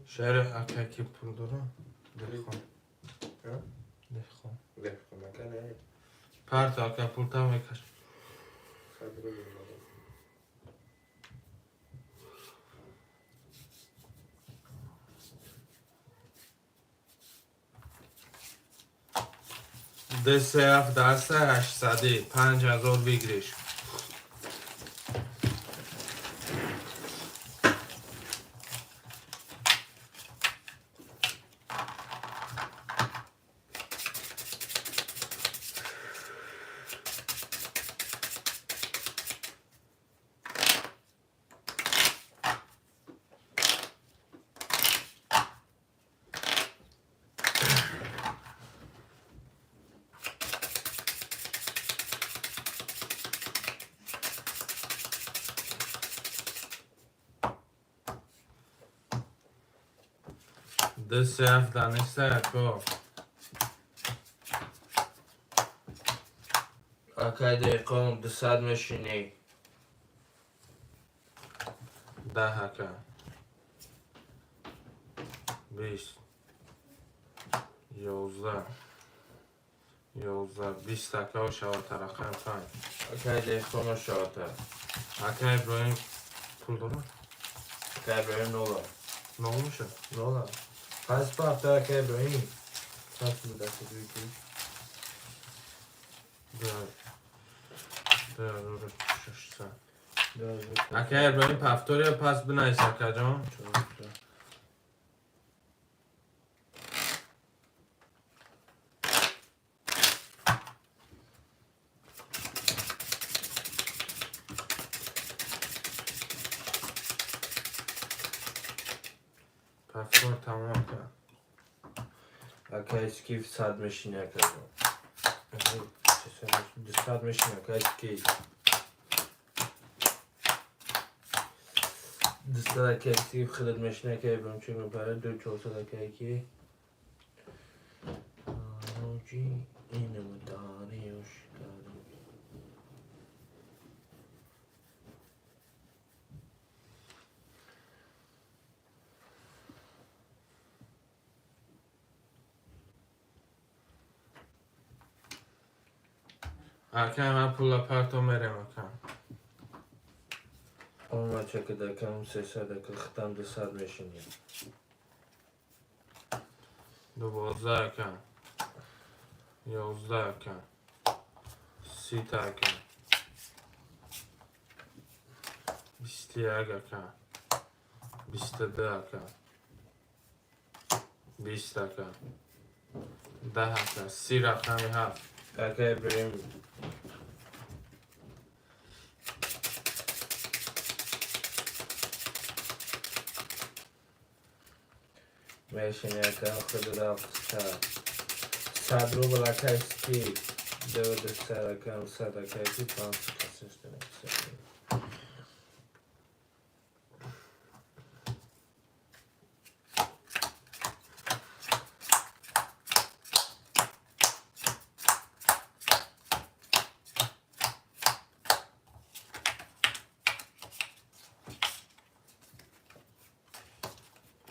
شهر اکا کی پول دارم دلخواه پرت اکا پول تا میکش ده سه هفت دسته 800 5000 بگیریش ده سه هفت دانسته اکا اکا دیقام 200 میشینی 10 اکا 20 11 20 اکا و شوات رقم 5 اکا دیقام شاته اکا ابراهیم پول دارم اکا برای نولا نه میشه نه پس با تا که ابراهیم پس بود دست دوی کنی در 600 اکه ابراهیم پفتوری پس بنای سکه جان پفتور تمام کرد اکه اسکیف صد مشینه کردم صد مشینه که اسکیف دسته که اسکیف خیلی مشینه که ابراهیم چون میپره دو چوسته که ایکی آجی اینم دانیوش کردم اکه من پولا پرتو میرم اکه اما چه که دکم 300 که ختم 200 مشینه 12 اکه 11 اکه 30 اکه 21 اکه 22 اکه 20 اکه 10 اکه 30 رقمی هفت اکه ابراهیم ماشینه که خود رفت صد رو بلا که اسکیف دو دسته که صد که ایکی 500 کسیش دنه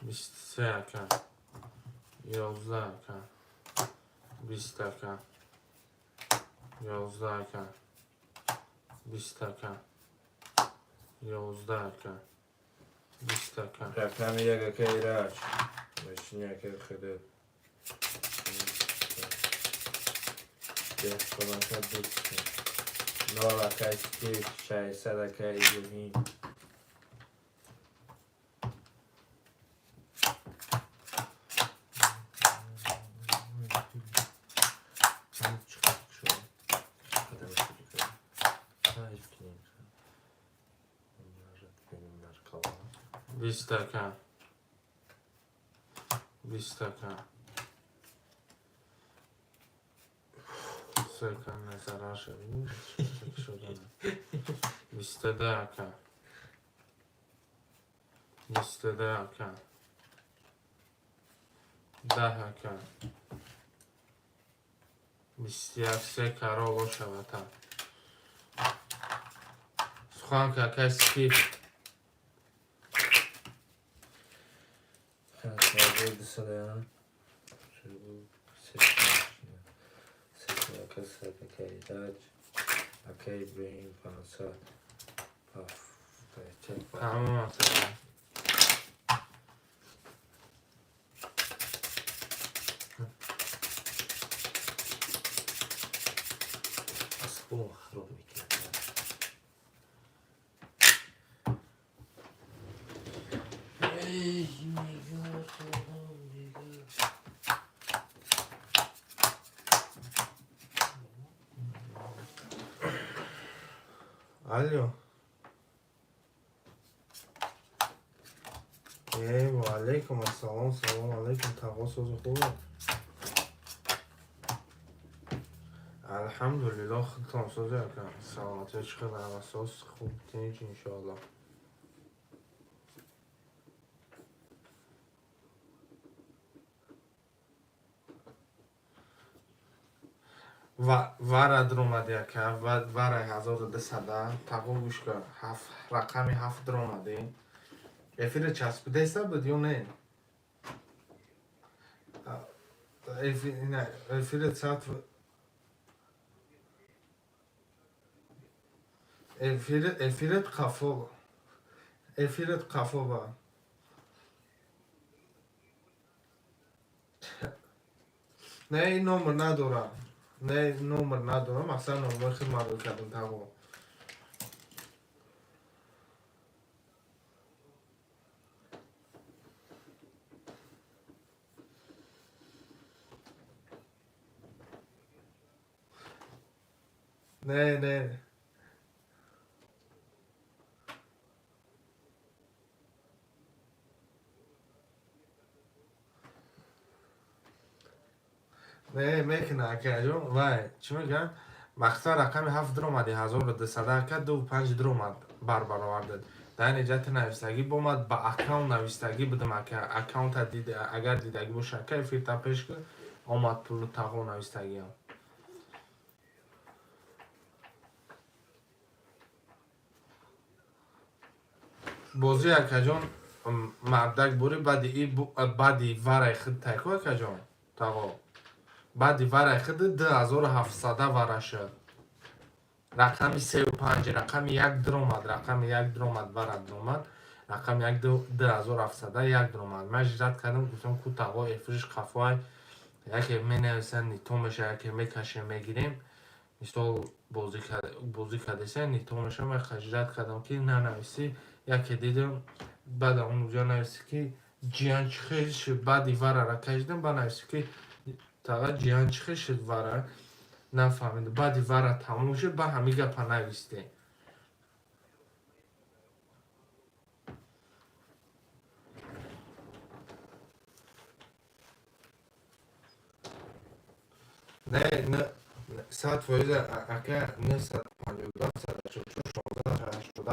بیست سه اکه 11 اکه 20 اکه 11 اکه 20 اکه 11 اکه 20 اکه رقم یک که ایراج ماشینه که خود ده کنم که دوست نالا که اسکیف 600 که ابراهیم بیست اکه 20 اکه سکن نظره شدیم 22 اکه 22 اکه 10 اکه 21 سه کرا و شوته سخوان که اکه سکیف Sağlığı dışarıya. Şöyle bu seçme akası akay ilaç. Akay İbrahim pansa. Paf. Çek bak. تمام اصلا Asıl bu mahrum bir kere. Ey الو و علیکم السلام سلام علیکم تقاصد خوبه الحمدلله خودتان سوزه کن سلامتی چقدر بر اساس خوب تینج انشاءالله ورد اومده که ور 1200 تقویش که رقمی 7 اومده افیر چسبیده است بود یا نه افیر چسب افیرت قفو با نه این نمر ندارم. نه نمر ندارم. اصلا نمر خیلی مرد کردم تقو. نه نه نه میکنه که جون وای چی میگم مقطع رقم 7 درآمدی 1200 که 25 درآمد برآورد در نجات نویستگی بومد با اکانت نویستگی بدم که اکانت دیده اگر دیدگی باشه که فیلتر پیش که آمد پول تاغو نویستگی هم بازی که جون مردک بوری بعدی ورای خود تکوه که جون تاغو بعدی ورای خود 2700 ورای شد رقم 35 رقم 1 درآمد رقم 1 درآمد ورد درآمد رقم 1 2700 1 درآمد من جرات کردم گفتم کو تاغو افریش قفای یکی می نویسن نیتو میشه یکی میکشیم میگیریم مثال بازی کردیسه نیتو میشه من خجالت کردم که نه نویسی یکی دیدم بعد اونجا نویسی که جیان چخیز شد بعدی وره را کشیدم با نویسی که تاقا جیان چخیز شد وره نفهمیده بعدی وره تموم شد با همی گپا نویسته نه نه ساعت فایده اکه نه ساعت 52 ساعت شد 16 شده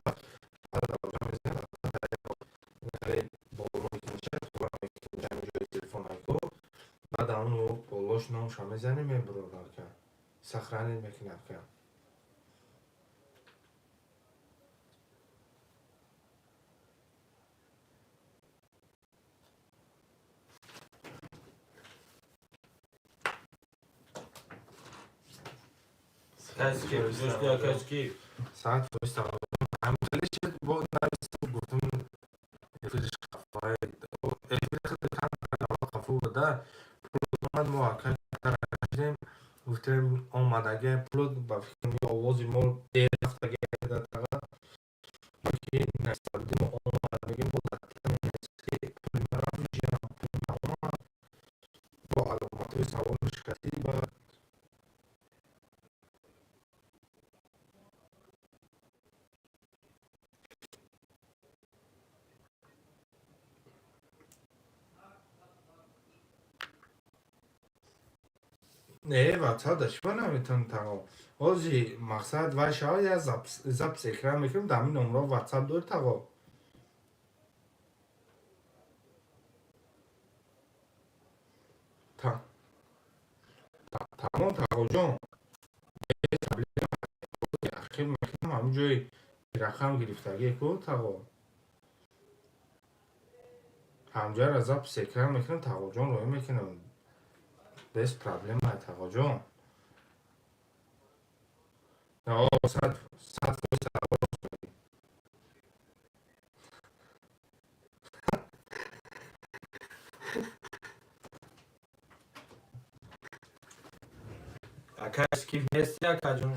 بعد اونو بالاش نامش هم میزنیم میبرو که سخرانی میکنم که Kaçki, Coşkuya kaçki. ساعت فرستم همکلی شد با نویستم گفتم افیلش خفای افیل خیلی کم خفو بوده اومد موقع کردیم گفتم آمدگه پلود با فکرمی آوازی ما دیر رفتگه در تقا که نستردیم آمدگه بود که پلیمرا ویژه پلیمرا با علامت سوال شکستی و نه واتساپ داشته نمیتونم تمام اوزی مقصد و شاید از زب سکرم میکنم دمی نمره واتساپ دور تقا تمام تقا جان اخیر میکنم همونجوی رقم گرفتگی کو تقا همونجا را زب سکرم میکنم تقا جان روی میکنم بس پرابلم های تقا جان نه ساعت Kaçki nesti ya kacun.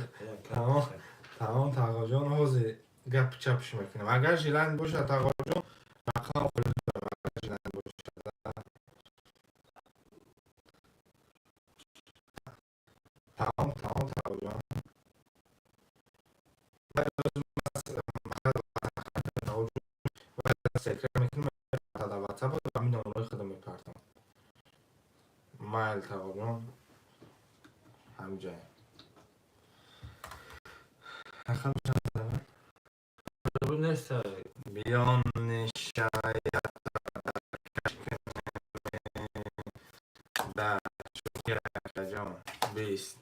تمام تقا جان حوزی گپ چپش میکنم اگر جیلند باشه تقا جان رقم خود جیلند باشه تمام تقا جان سکر میکنم تا در واتساپ و همین نمره خودم میپرتم مایل تقا جان همجای رقم چند Bu nesti? بیان شاید در شکر جان 20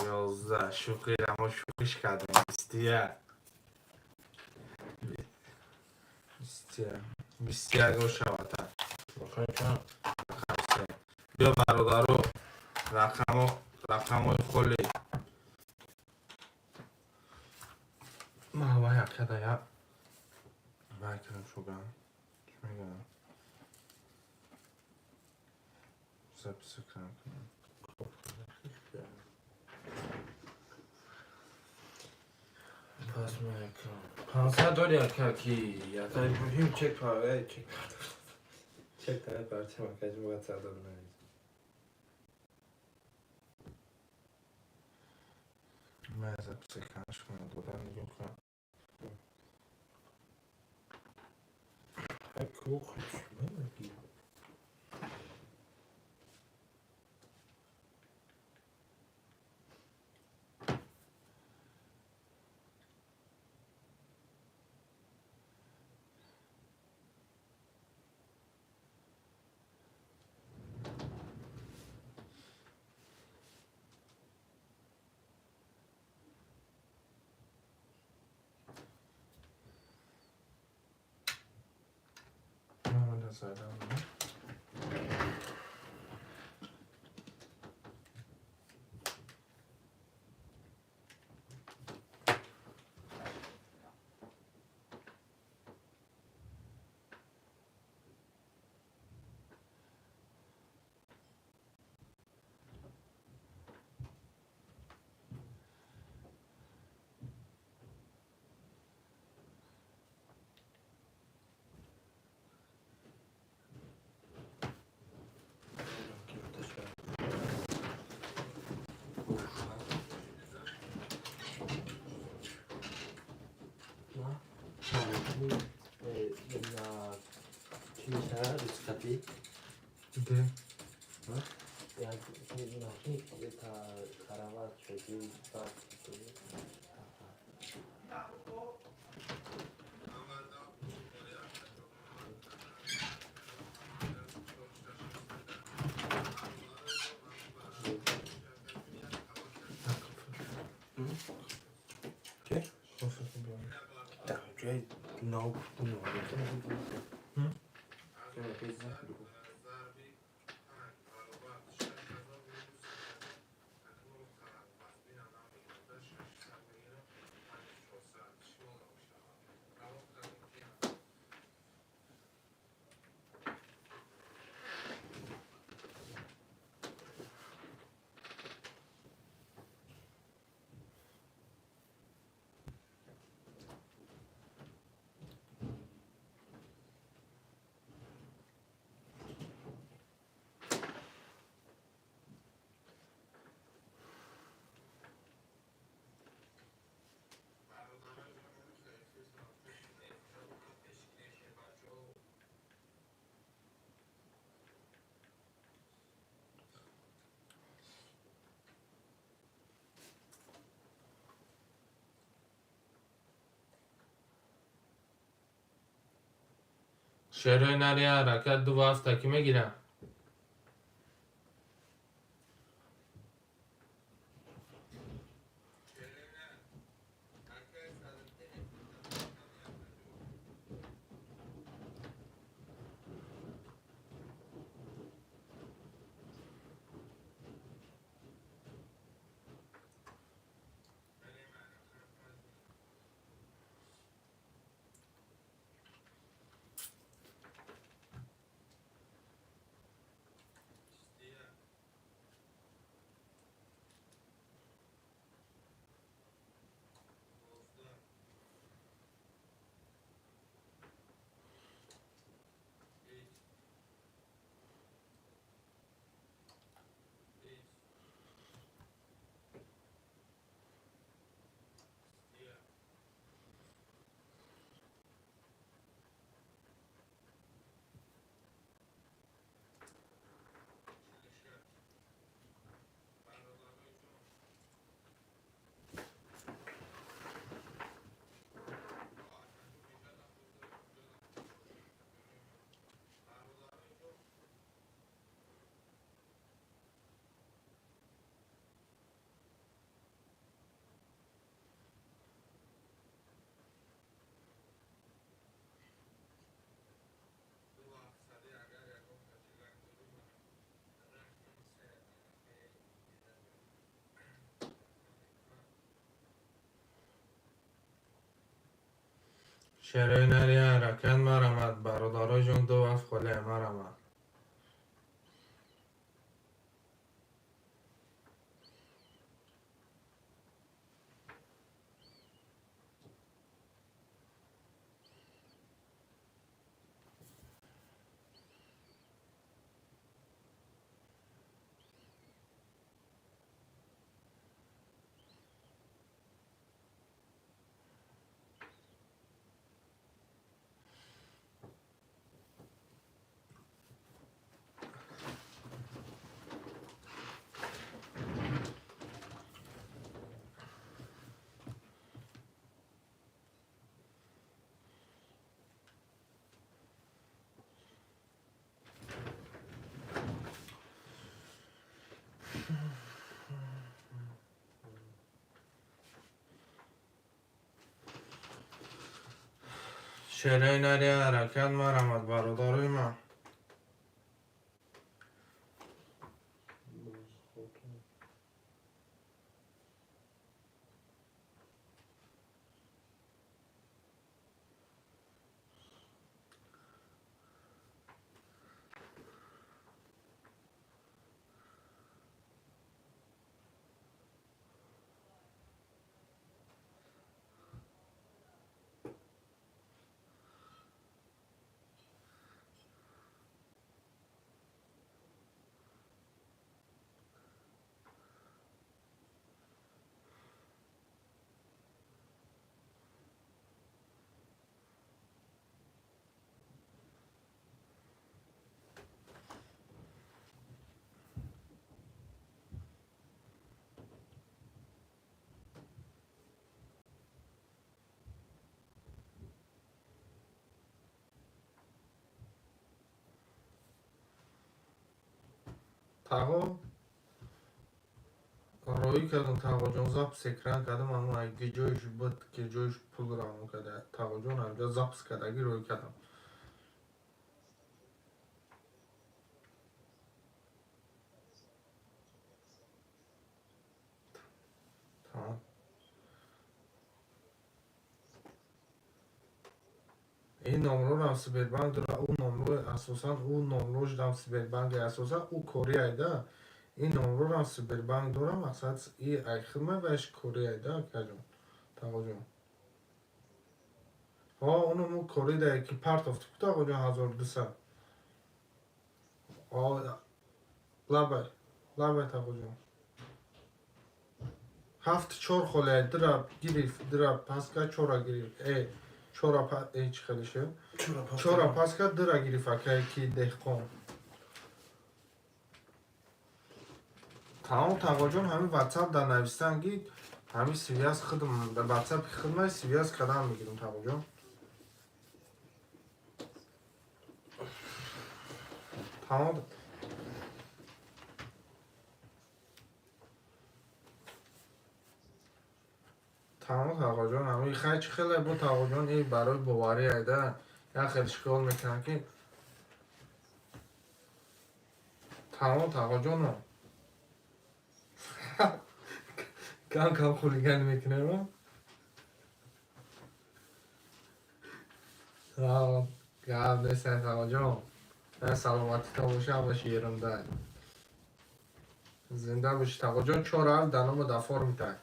11 شکر اما شکرش کردم 20 رو شود Bakın بیا برادرو رقم خلی ما هوا یک کده یا باید کنم شو گم چی میگم مذهب سکران کنم. پس میکنم $500 که یا تا این چک پاره چک تا پارچه مکاج موقع $100 نمیز. مذهب سکرانش کنم دادن نگیم کنم. Cool. Maybe. من زدم ده Okay. خوفه که بیام Okay. No. شعرهای نری حرکت دو هفته که میگیرم شعرهای نری حرکت مرمد برادرای جون دو هفت خله مرمد شعرهای نری حرکت مرمت برادرای من. تقا روی کردم تقا جان زبس اکران کردم اما اگه جایش بود که جایش پول رامون کرده تقا جان همجا زبس کرده اگه روی کردم تمام. این نمرو رم سبیل داره اون نمرو اساسا اون نمروش رم سبیل بانک اساسا او کوری ایده این نمرو رم سبیل بانک داره مقصد ای اخمه بهش کوری ایده کجون تقا جان ها اونو مو کوری ده که پارت افت تقا جان 1200 لابه تقا جان هفت چور خله دراب گریف دراب پاسکا چورا گریف چورا پا چی خلیشه چورا پاسکا درا گریف اکای کی دهقان تمام تقا جان همین واتساپ در نویستن گید همین سویاس خودم در واتساپ خدمت سویاس قدم میگیرم تقا جان تمام تمام تقا جان همین خیلی خیلی بود تقا جان این برای باوری ایده یا خیلی شکل میکنن که تمام تقا جان کم خولیگن میکنه رو گم نیستن تقا جان نه سلامتی تا باشه همه شیرم ده زنده باشی تقا جان 4 هفت دنم دفار میتن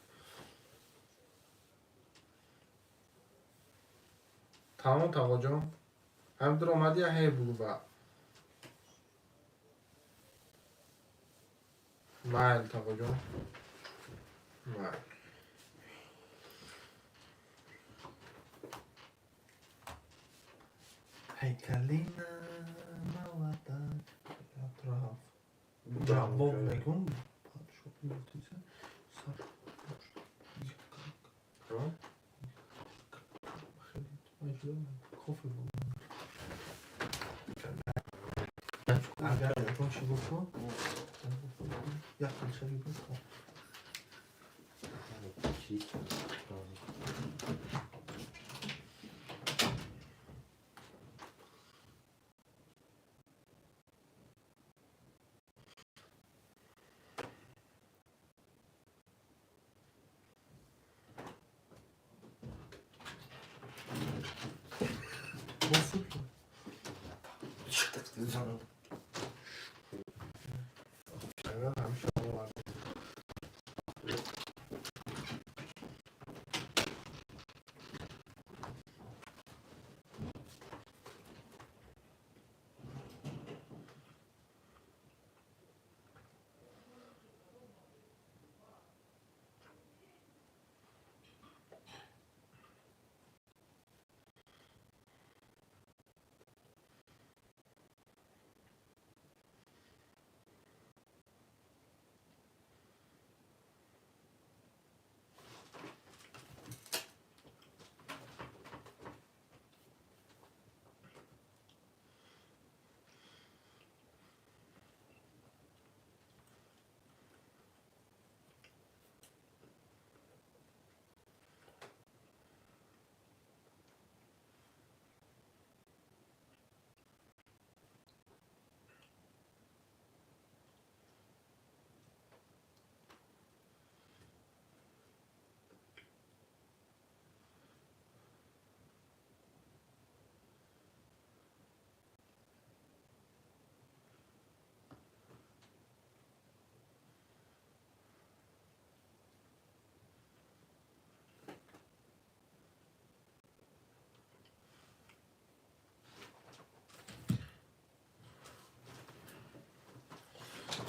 تمام تقا جان هم در آمدی یا هی بگو با مایل تقا جان مایل هیکلینا موادن اطراف جواب نگم شو میتونی سر رو خیلی کافی بود اگر اون چی بکن یک کلشوی بکن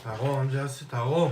تقو آنجا هستی تقو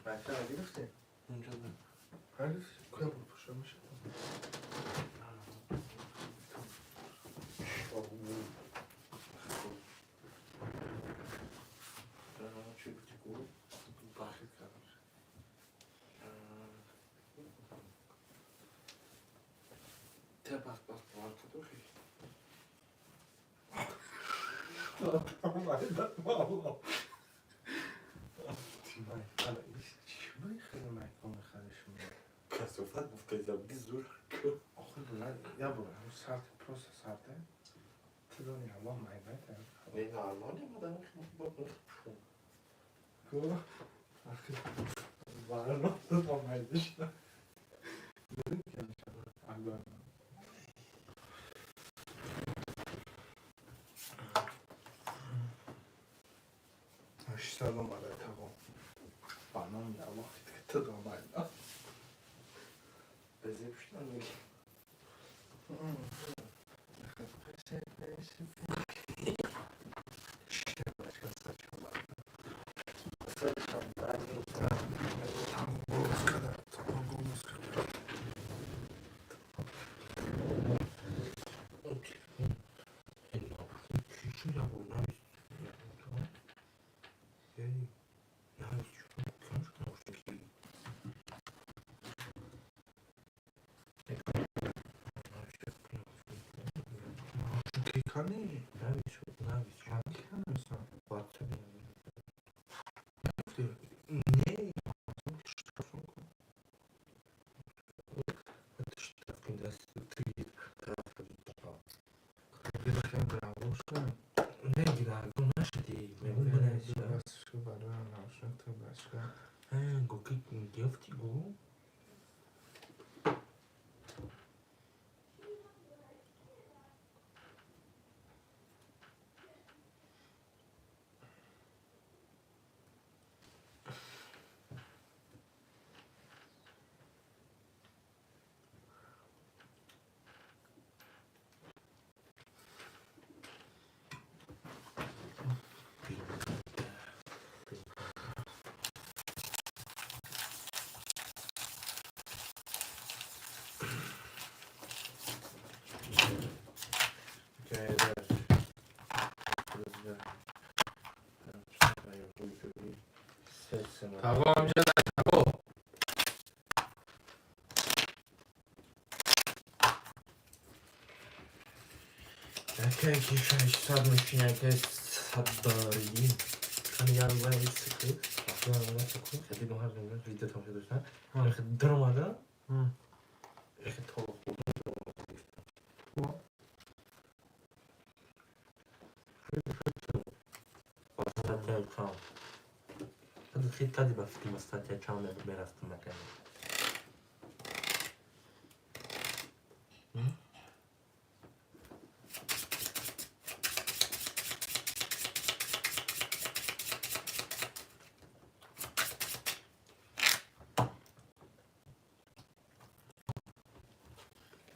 بچه ها گرفته؟ اونجا ده هرگز کجا بود پشت میشه؟ چی بودی گفت؟ باخت کردم تا بس بار کدو خیلی چی خیلی مکان خرش میده کسافت مفتیزم بی زور کن آخه بلند یا برو همون سرد پروسه سرده تدانی الله مایبته نه آلمانی بودن با بخشون گو آخه بارا نفت با مایدش نه نیم که نشده اگر اشتاد اومده تقام بانام یا وقتی که تدام اینا بزیبشتن میگی Kani? نویس Kani مثلا واتساپ نه این دست توی طرف بخیم براوش کن نگیره گو نشدی میمون بنویسی بس شو برای ناشن تو بشکن گو که گفتی گو تقو آنجا ده تقو Яка кишай садмышын яка саддарин. Hani yarın bana ilk sıkı. Aklına bana sıkı. Hadi bu her gün video tamam ediyorsan. Hani durmadan. Eki tavuk. خیلی کدی با فکر مستطیع چانه برفتم مکنه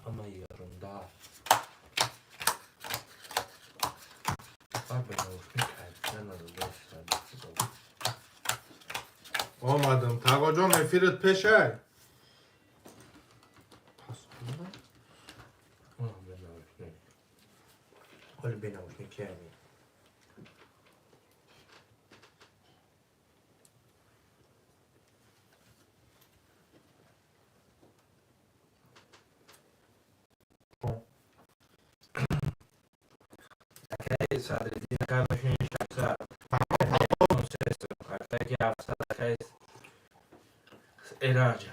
ama yarında abi ben hoşuma kalpten arkadaşlar آمدم تقا جان افیرت پشه حالا به نوشنی کردی اگه ساده دیگه کار باشین شخصا اگه افسر اگه اراجه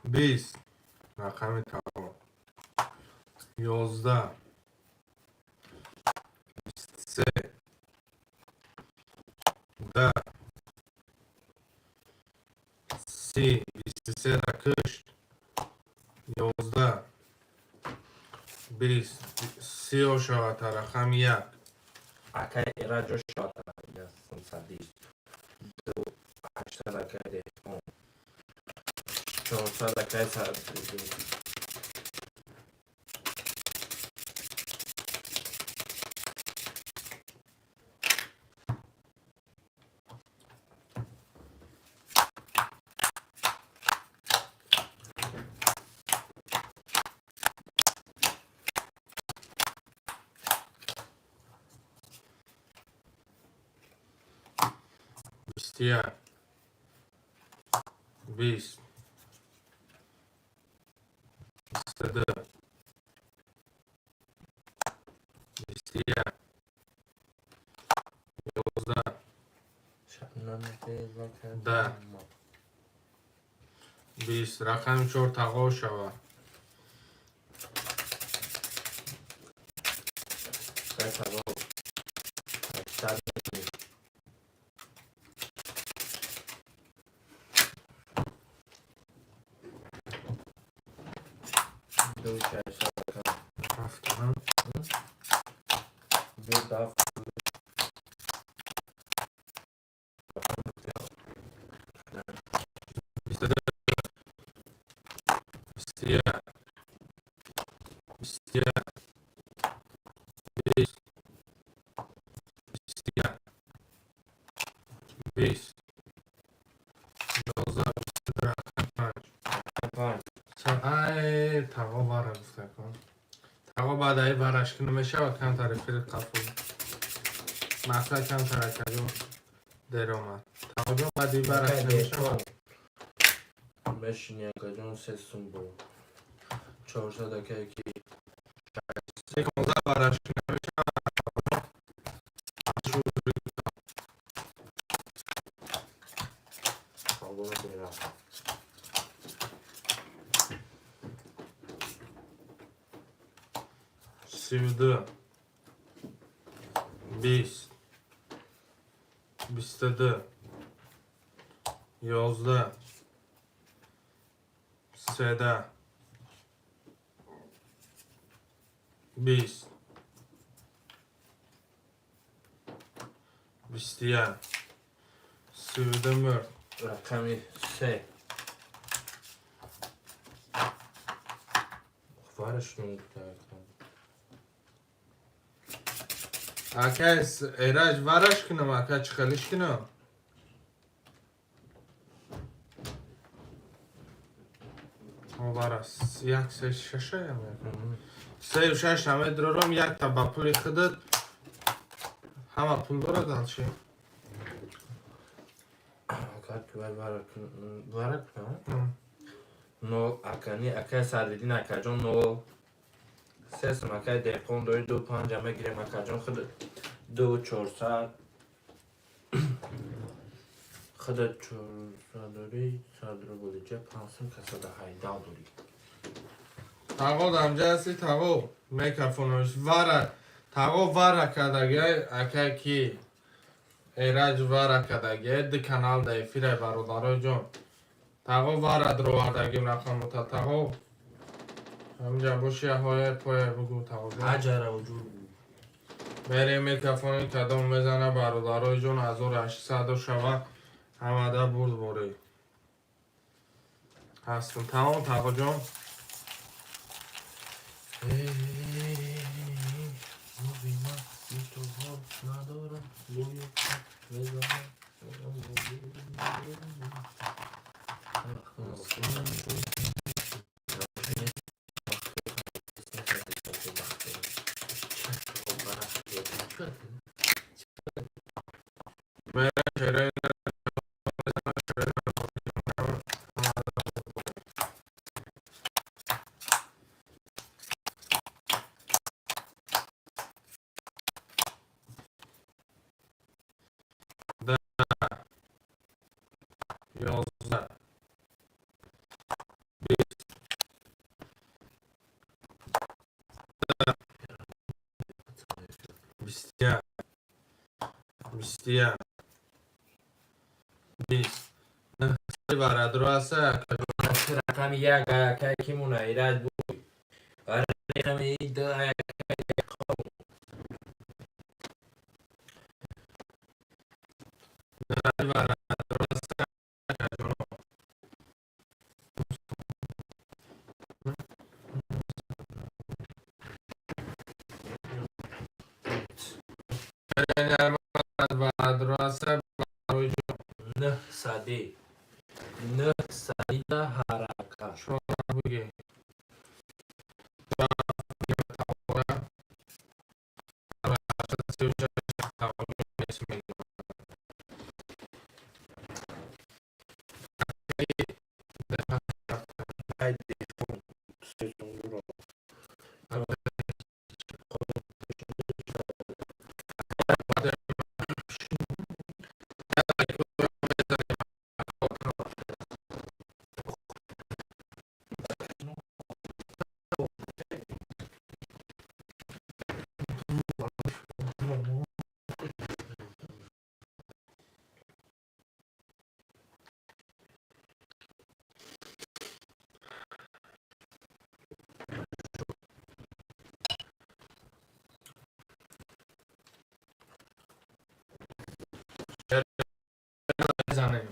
20 رقم تمام 11 23 10 30 23 را کشت 11 20 30 شود رقم 1 اگه اراجه شد یا سنسادی دو 800 اگه دیگه 400 اگه ساده بسیار 20 22 بسیار 11 ده 20 رقم 4 تقا شود هفتم بسیار بسیار 20 بسیار 20 11 23 رقم 5 تقا باره گفته کن تقا بعد ای برش کنه میشه و کم ترفیر قفل مثلا کم ترکه جو در آمد تقا جون بعد ای برش نمیشه بشین یک جون سستون برو 400 اگه کی 15 برش کنه میشه خواهر برم 32 20 22 11 13 20 21 34 رقمی 3 خواهرش نمود اکیس ایراج ورش کنم اکا چخلیش کنم ورس یک سه ششه هم یکم 3 و 6 همه درارم یک تا با پولی خودت همه پول داره دلچی اکا تو ورک کنم نو اکانی اکا سردین اکا جون نو سیستم اکا دیکون دوی 2 5 همه گیریم اکا جون خود 2 400 خودت 400 داری 100 رو بولی جه 500 کسا ده هایده دوری تقو دمجه هستی تقو میکرفونش وره تاقو وارا کدگه اکه کی ایراج وارا کدگه دی کانال دا افیره برادرای جان تاقو وارا درو واردگیم رفتم تا تاقو همینجا باشی های پای بگو تاقو جان عجر وجود بریم میکرفونی کدام میزنه برادرای جان 1800 شوه همه برد بوری هستم تمام تاقو جان بریم شیره یازده بیستیم بیستیم بیست نه سری برادر هسته رقم یک که کیمونه ایراد بود رقم دو سری برادر هسته برادر هسته برای نه سادی نه سادی دا حرکت شما بگی بزنیم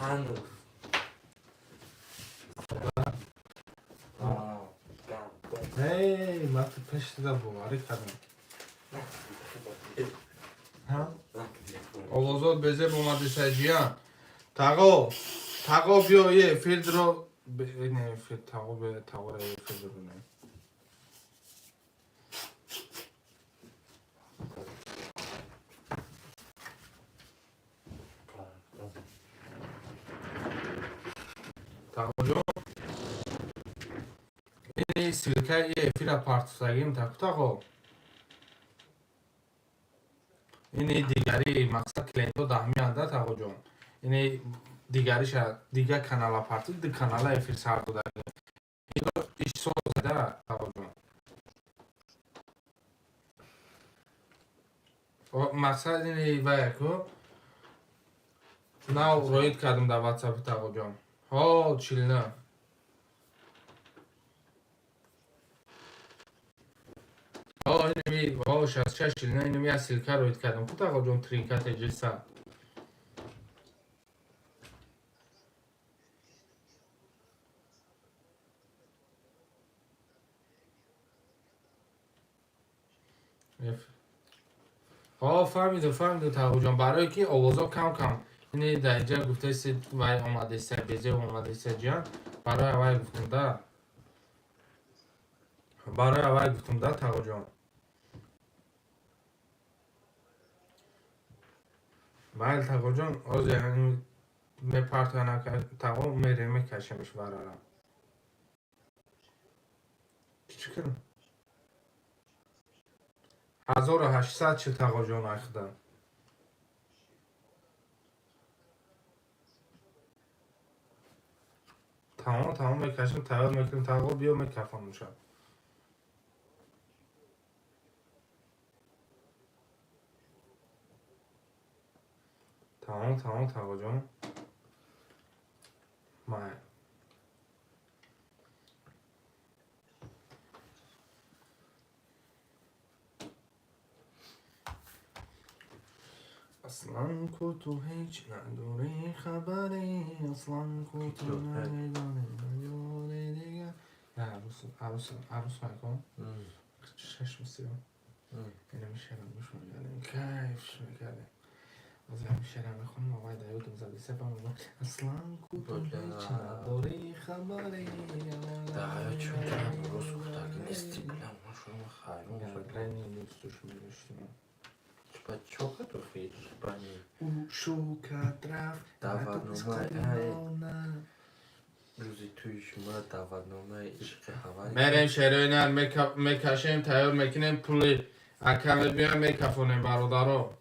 هنو هی من تو پشت دا بواری کردم آوازات بزه بومدی سجیان تاقو بیا یه فیلد رو نه فیلد تاقو به تاقو رو یه فیلد رو نه تاقو جان این سیلکه یه فیلد پارتوسگیم تاقو این دیگری مقصد کلینتو دهمی انده تاقو جان این دیگریش دیگه کانال پارتی دی کانال افیر سردو داره این ایش سوز ده تاقو جان مقصد اینه و یکو ناو روید کردم در واتساپ تاقو جان ها چیل نه اینمی شست چیل نه اینمی از سیلکه روید کردم کو تاقو جان ترینکا تجلسه فهمیدو تاقو جان برای که آوازا کم اینه در اینجا گفته سید وای آمده سه بیزه آمده سه جان برای اوای گفتم ده تاقو جان بله تاقو جان از یعنی میپرتانه که تاقو میره میکشمش برارم چی کنم 1800 چه تاقو جان اخدم تمام میکشیم تغییر میکنیم تغییر بیا میکفانم شد تمام تغییر جان مای اصلا کو تو هیچ نداری خبری اصلا کو تو نداری دیگه عروس مکن شش بسیار اینو میشنم گوش میکنیم کیفش میکردیم از همین شعرم بخونیم آقای دیوتم زدی سپم بگم اصلا کو تو هیچ نداری خبری دعایا چون کنم درست گفتن که نیستی بلم ما شما خیلی رنی نیستوش میرشتیم بچه ها تو خیلی بانی او شوکت رفت دعوتنامه روزی توی شما دعوتنامه عشق هوایی بریم شعرهای میکشیم تیار میکنیم پولی اکمه بیان میکفونیم برادرها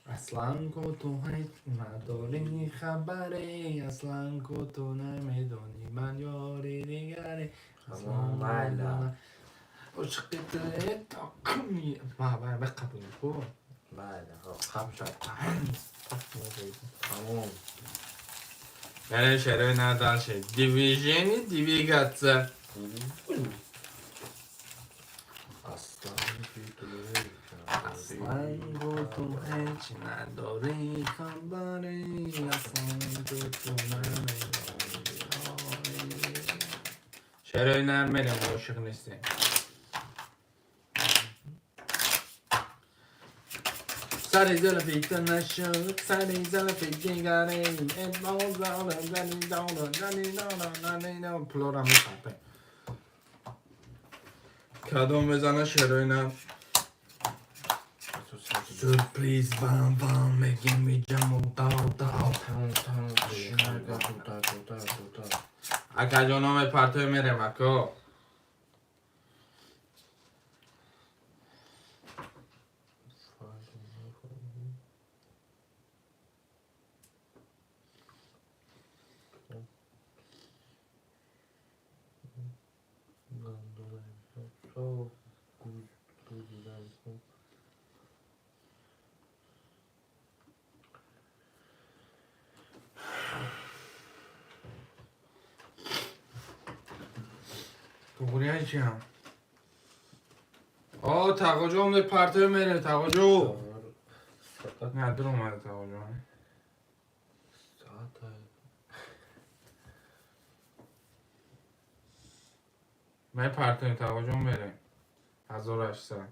اصلا کو تو هیچ نداری خبری اصلا کو تو نمیدونی من یاری دیگری اصلا مالا عشق دلت تا کنی ما باید بقبولیم کو مالا خم شد تمام بریم شعرهای نداشت دیویژنی دیویگتسه اصلا اصلا تو هیچ نداری خبری اصلا تو نمیدونی شعرهای نرمه عاشق نیستیم سری زلفی نشد سری زلفی دیگری پلورم میخوابه کدوم بزنه شعرهای نرم سورپریز بام میگیم میجم و داو اکا جانو پرتوی میرم اکا تو بوری چی هم آه تقاجو هم پرتوی میره تقاجو نه در اومده تقاجو من پرتوی تقاجو میره 1800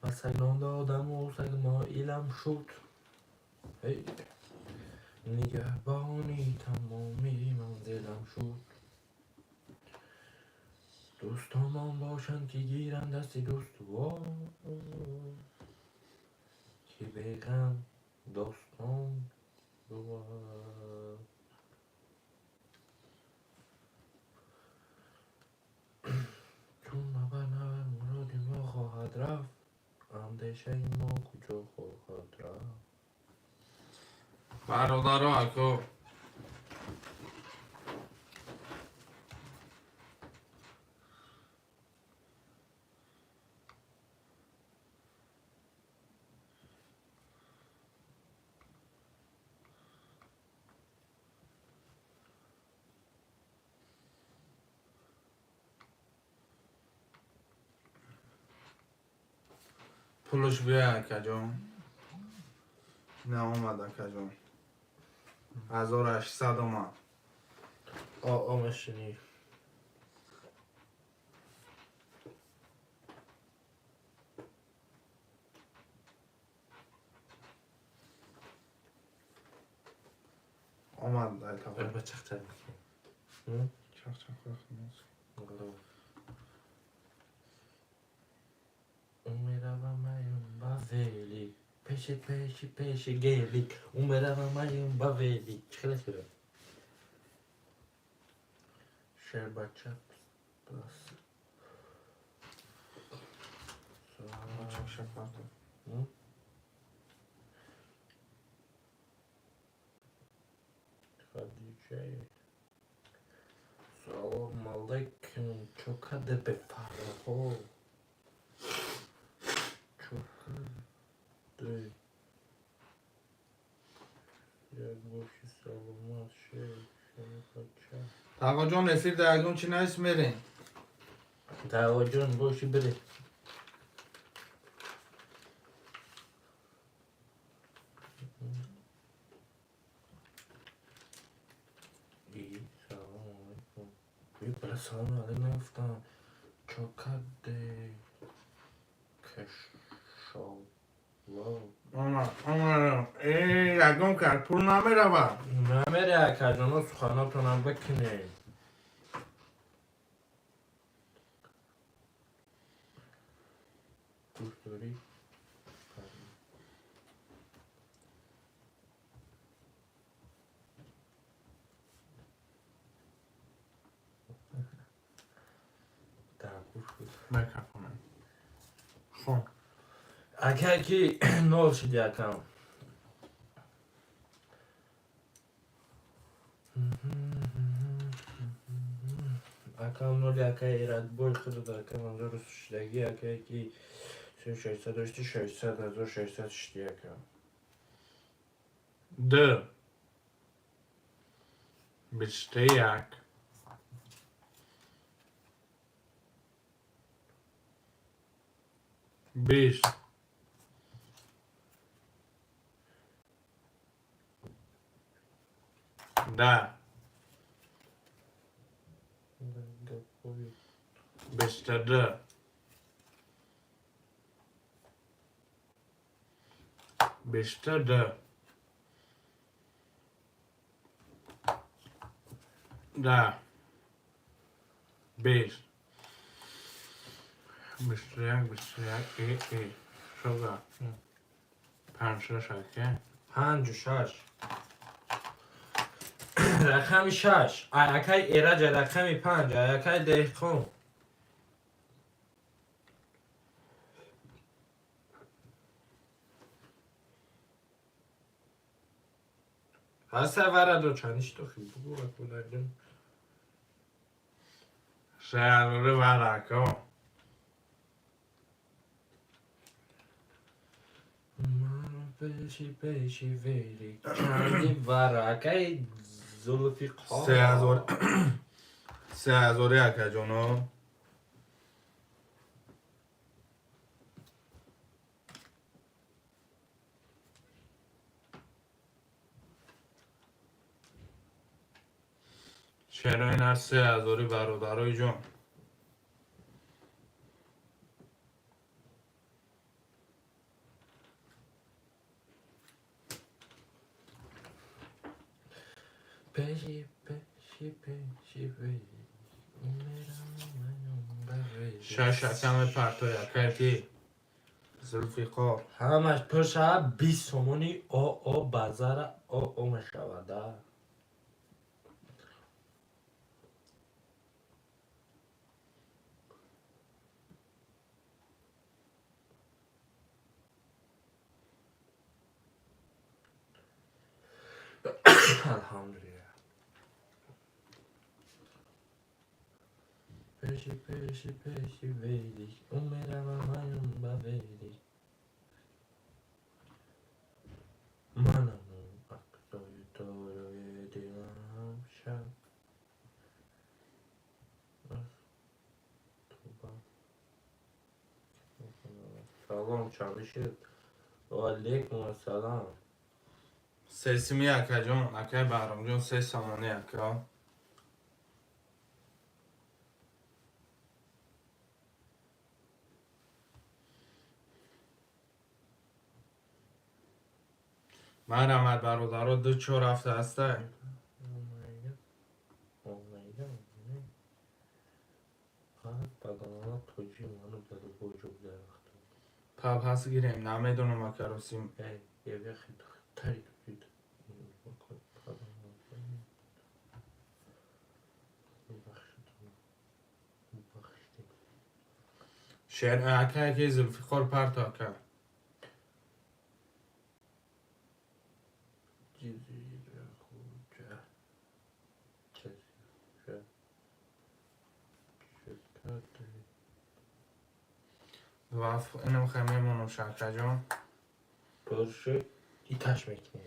من سگنان دادم و سگمایلم شد نگهبانی تمامی منزلم شد دوستان باشن که گیرن دستی دوست وا که بگم داستان بود چون نبر مراد ما خواهد رفت اندیشه ما کجا خواهد رفت برادرها اکو پولش بیا اکا جان نه اومد اکا جان 1800 اومد آمشنی اومد اکا بچه تر میکنی میروم باولی پیش گلی میروم باولی چقدر شده شعر بچه بس خدیجه سلام علیکم چوکده به فرهو چوکده یک گوشی سلامت شیر بچه آقا جان افیر درگون چی نیست میرین دعوا جان باشی بره سلام علیکم بله سلام علیکم نگفتم چوکده کشالا این یکم کرد پول نمیره نمیره اکر جانا سخناتونم بکنه دوست داری؟ بکنم خب اکر کی نول شدی اکم اکم نولی اکر ایراد بول خود دا اکم اندار شدگی اکر کی 600 داشتی 600 1600 شدی اکم ده بیشتر یک بیست ده بیشتر ده بیشتر ده ده بیست بیشتر یک ای شده پنج شش اکه 5 و 6 رقم 6 اکر ایراد رقم 5 اکر دهخون هسته ورد و چندیش تو خیلی بگو بکنم سیاره ورکا پیشی ویری چندی ورقه زلفی خواه 3000 اکه جانو چرا این هر 3000 برادرای جان پیشی ویری 6 اکم پرتو یکه کی زلفیقار همش پشه 20 تومانی او بازار او مشوده الحمدلله پیشی ویری میرم با ویری منم اقصای دارای دلم شب سلام چندشید و علیکم السلام سیسیمی اکه جان اکه برام جان 3 سامانه اکه من برادرها 2-4 هفته هسته Oh my god. بودیم منو داده بوجود در وقت پا پس گیریم نمیدونم اکراسیم یه وقت تایی بید شعر اکه که زلفقار پرتا که جزیره خوجه جزیره شکرده واف اینم خمیمونو شاکه جان پرشه ایتش میکنه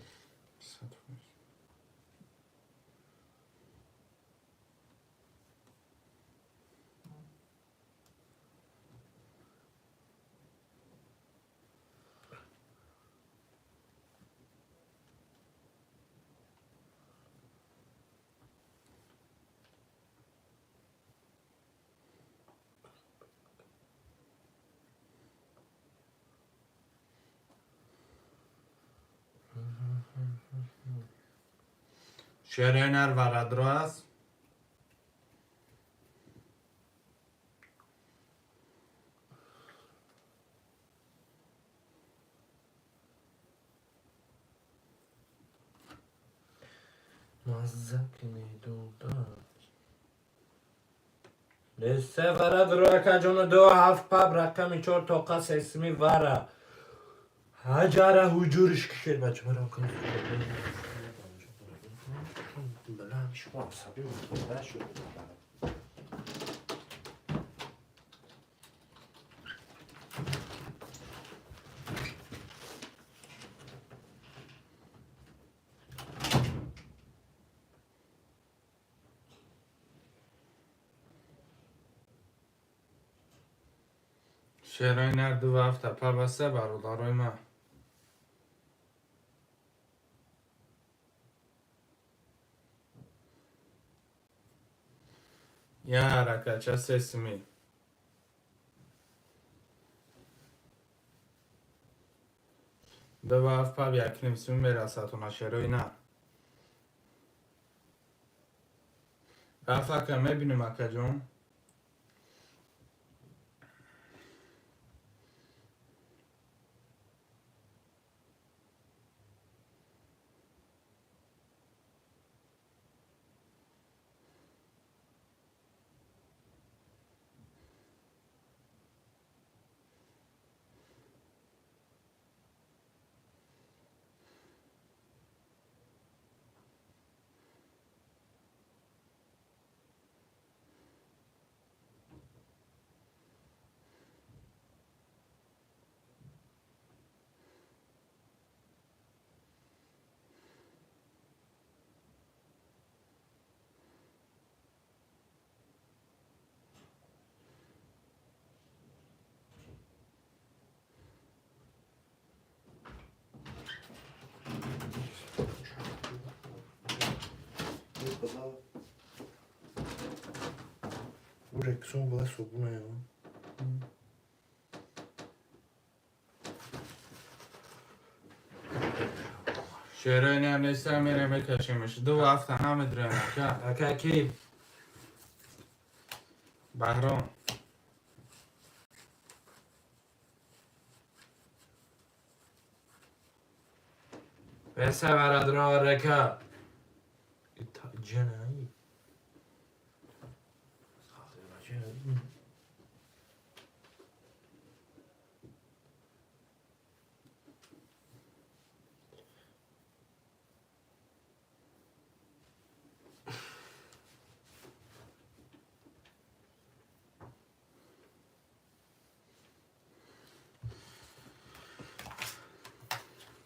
شعر اینر ورد رو است مزک میدونم نسه ورد رو که جون دو هفت پب رقمی چور توقع اسمی وره هجره حجورش کشید بچه برام کنید بله شما عصبی مطمئن شده شعر اینر دو هفته پا بسته برادرای من یه حرکت چه اسمی دو هفت پا یک نمسون میرسد و شعر اینر رفت که میبینیم اکه جون او رکسون باید صبونه یا شعر اینر نیسته میره میکشیمش دو هفته همه درنه که اکه کی بهرام بسه ورد رو رکه جنایی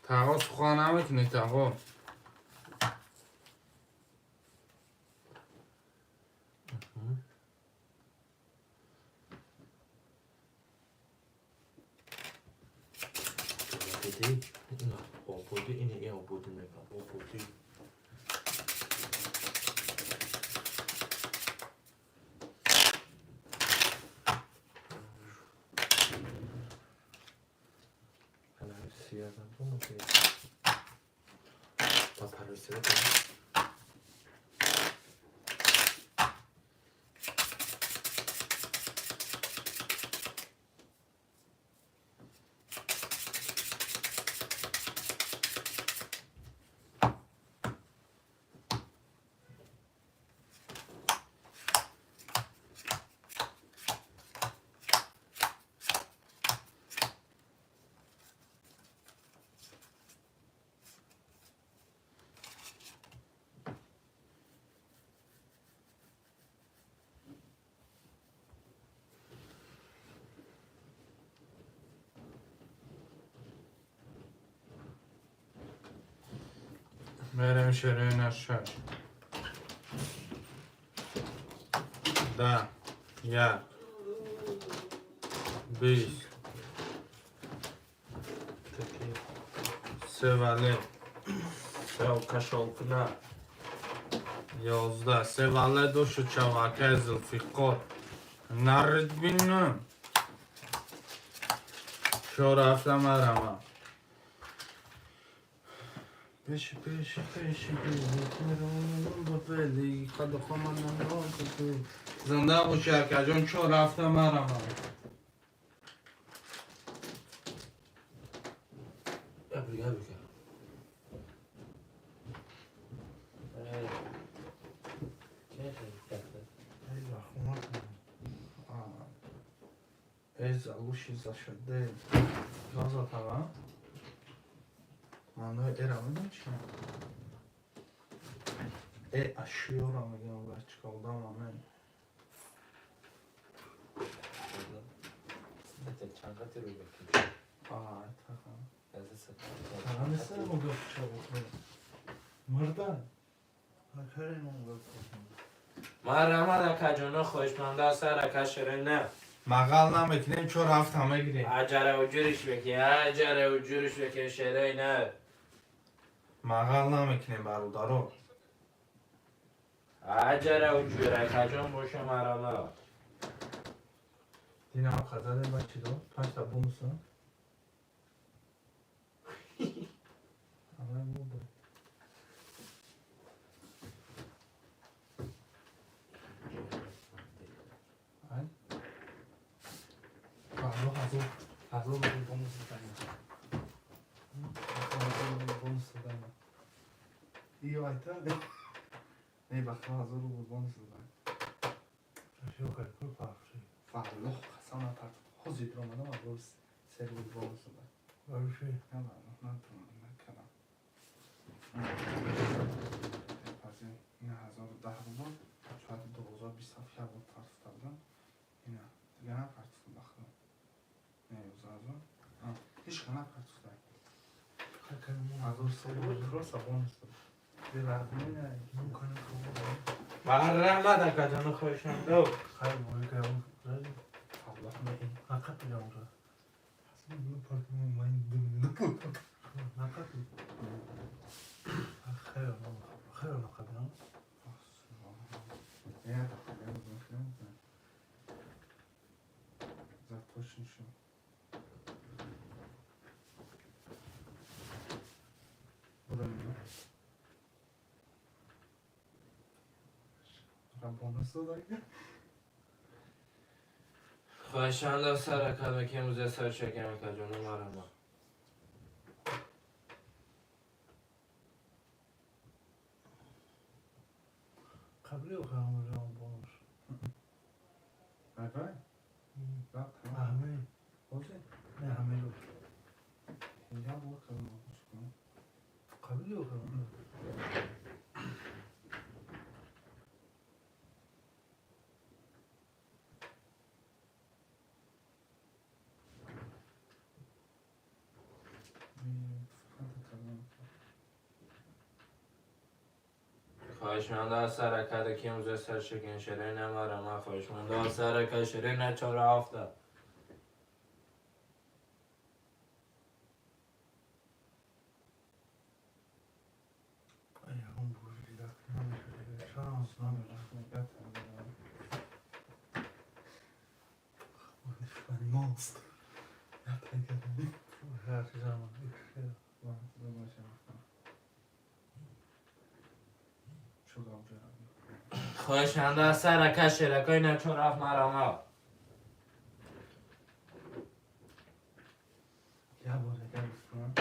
تقا سخواه نمیکنی تقا دیدی؟ نه آبودی اینه این آبودی نگم آبودی سیادم بونو که با پروسی رو کنم بریم شیرین 6 10 1 20 سه ولی سو کشالتنا 11 سه ولی دو شو چواکه زلفیقار نرد بینم شو رفتم ارما پیش بلی خدا خواهد زنده باشی اکا جان چو رفتم ارما ابریگه بکن ایزا لوشی زشده گازا تمام مانو ایرامه نمیشه ای اشیورا میگم بچه کالدام همه چنقاتی روی بکن تاقا از تاقا نیسته مو گفت چه بکنه مردن اکره مو گفت مرحمت اکا جانو خوشمنده سر اکا شیرینه مقال نمیکنیم چو رفت همه گیریم عجره و جورش بکی عجره و جورش بکی شیرینه مقال نمیکنیم برادرو عجره و جور اکا جان باشه مرحمت دینا هم خزده بچی دو 5 تا بونسا همه مو بود ای هزار رو بونس داریم بونس داریم ایو ایتا ای بخوا هزار رو بونس داریم شو که کل پاکشی فعلا خسانه پرت خوزی درامده ما روز سر بود بونس داریم باشی نه نه نکنم پس این 1010 بود شاید 2027 بود پرت دادم اینا دیگه نه پرت دادم نه یوزازو هیچ کنه پرت دادم هزار سال بود رو سبون است بی‌رحمی نه میکنه مرحمت اکا جانو خوشمنده خیلی موقعی که اون رازی الله می نکت بیام را اصلا من پاک من دنیا نکت خیلی نکت بیام نه تقریبا میکنم زرتوش نشو بریم بونس دادیم خوشمنده سر اکا بکی موزه سر شکم اکا جانو مرحمت قبلی و خواهم جان بونس بای همه بوده نه همه رو اینجا بود کنم قبلی و خواهم خوشمنده سر اکا بکی موزه سر شکم شیرینه مرحمت خوشمنده سر اکا شیرینه چهار هفته هم بوجی دست نمیشه شانس نمیشه خودش ماست نتیگه هر زمان ایشه شدم جرمی خوشمنده سر اکا شیرینه چهار هفته مرحمت یه باره گرفتم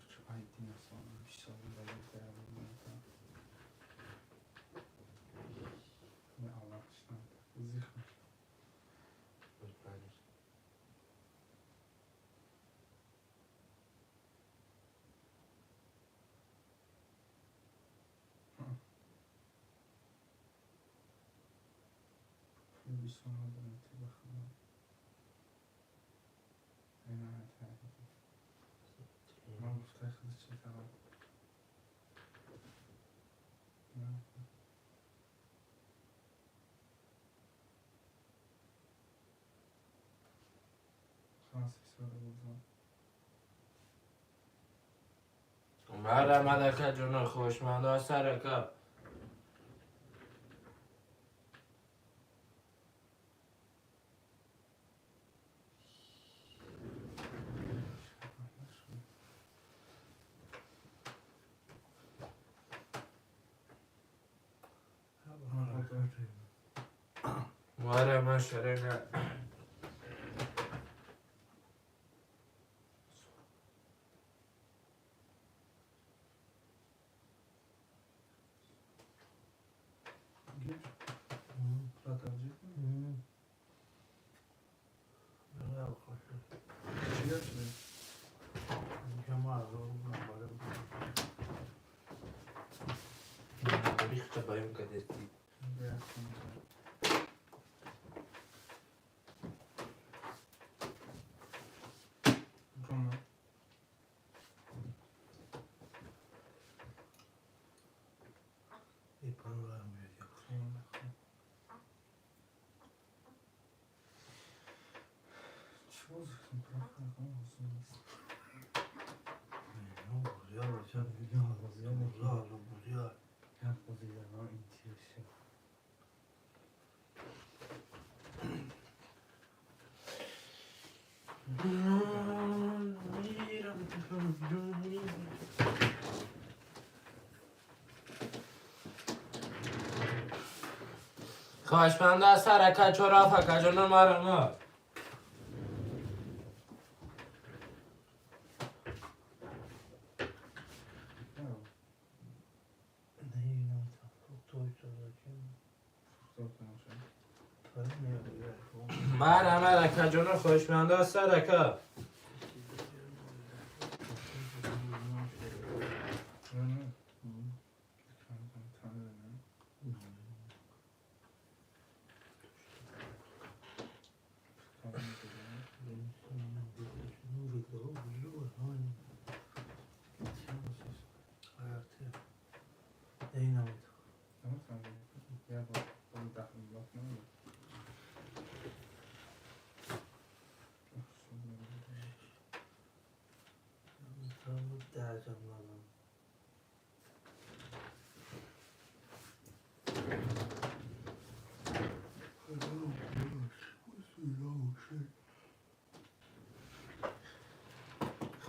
چه باید دین اصلا بیشتر بگیم درم نه الله شدم زیخم بیشتر ندارم تی بخونم اینا هتایی من گفته مرا ملکه جون خوشمند سر کار مرا من شرینه ریخت بایم کدستی ای پنوار میاد خوشمند سر کار چرا فکر جون مرا ما مرا ملکه جون خوشمند سر کار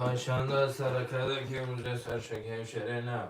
خوشمند سر کار که موزه سر شکم شرینه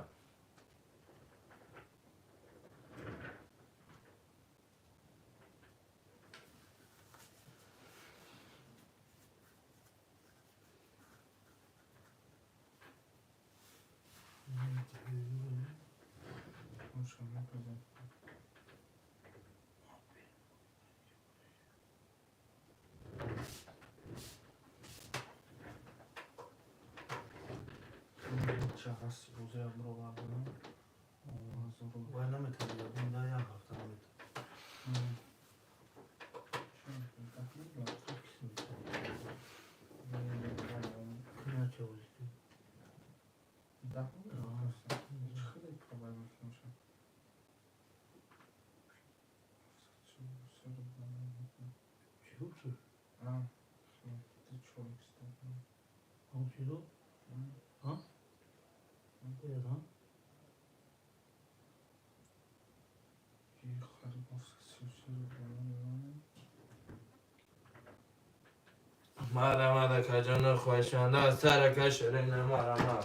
مرا ملکه جون خوشمند سر کار شرینه مرا ما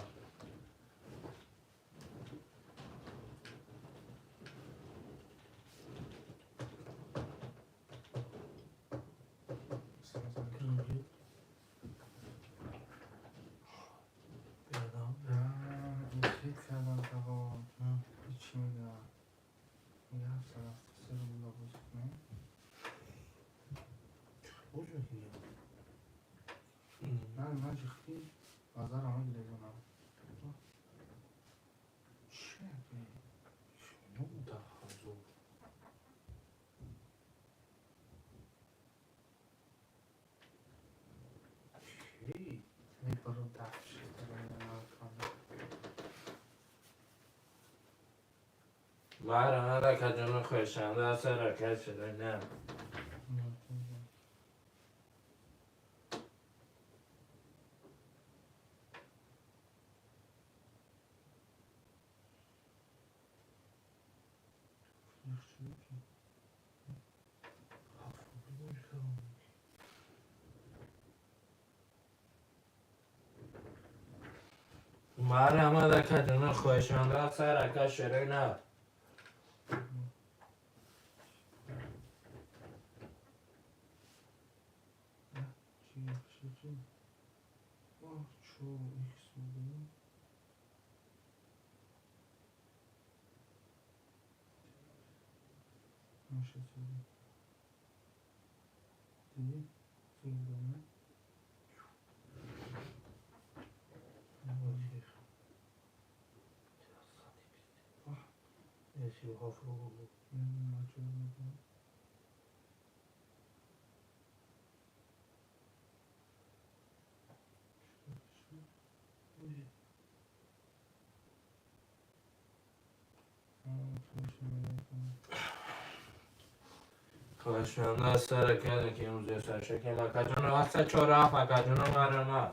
مرا ملکه جون خوشمند سر کار شرینه مرحمت کجان خوشان را سر که شروع نه خوشان را سر که موزه سر شکل کجان را هسته چرا کجان را مرحمت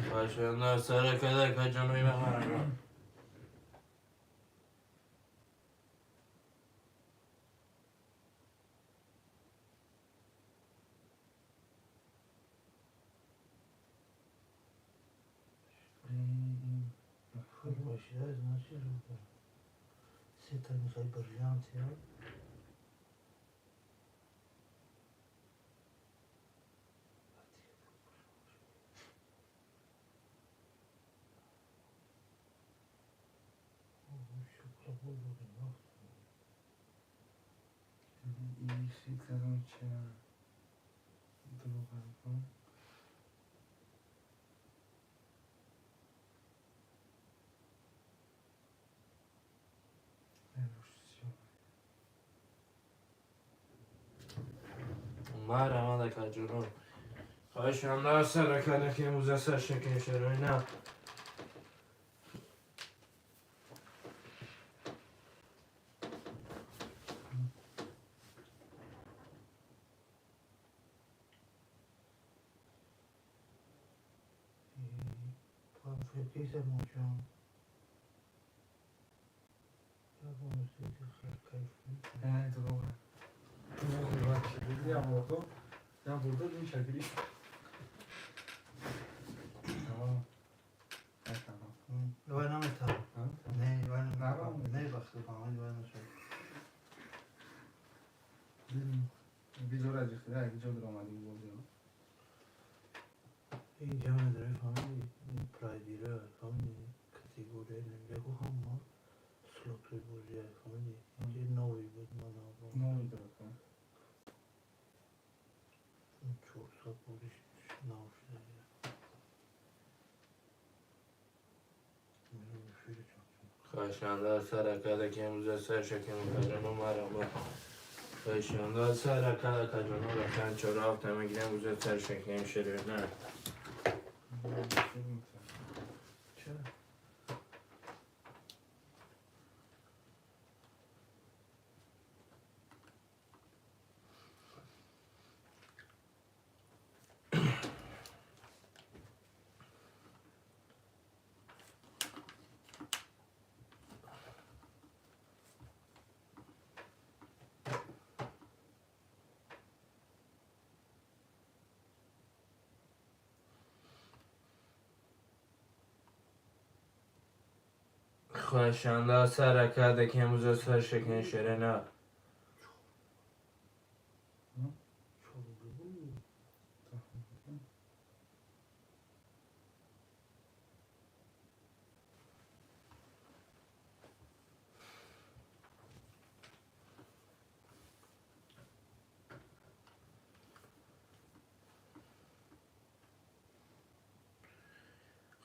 خوشان را سر کجان را مرحمت مرحمت کجان را خوشان را سر که موزه سر شکل شروع نه اینجا مداره فهمیدی پرایدیره فهمیدی کتیگوره نمیگه هم سلوکی بوده فهمیدی اینجا نوی بود من اون 400 بودش نو شده خوشان را سر که موزه سر شکل کجان را مرحمت خوشان را سر کجان را کن چرا تمگیره موزه سر شکل شروع نه خواهشانده سر کرده که امروز سر شکن شده نه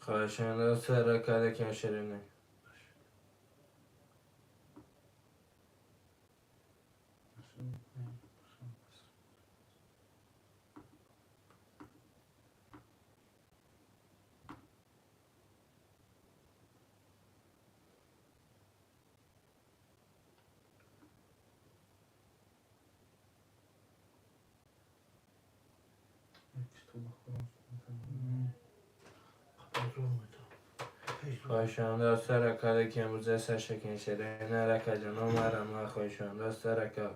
خواهشانده سر کرده که شده نه خواهشانده سر کرده که امروز سر شکن شده نه رکه جنو مرم خواهشانده سر کرده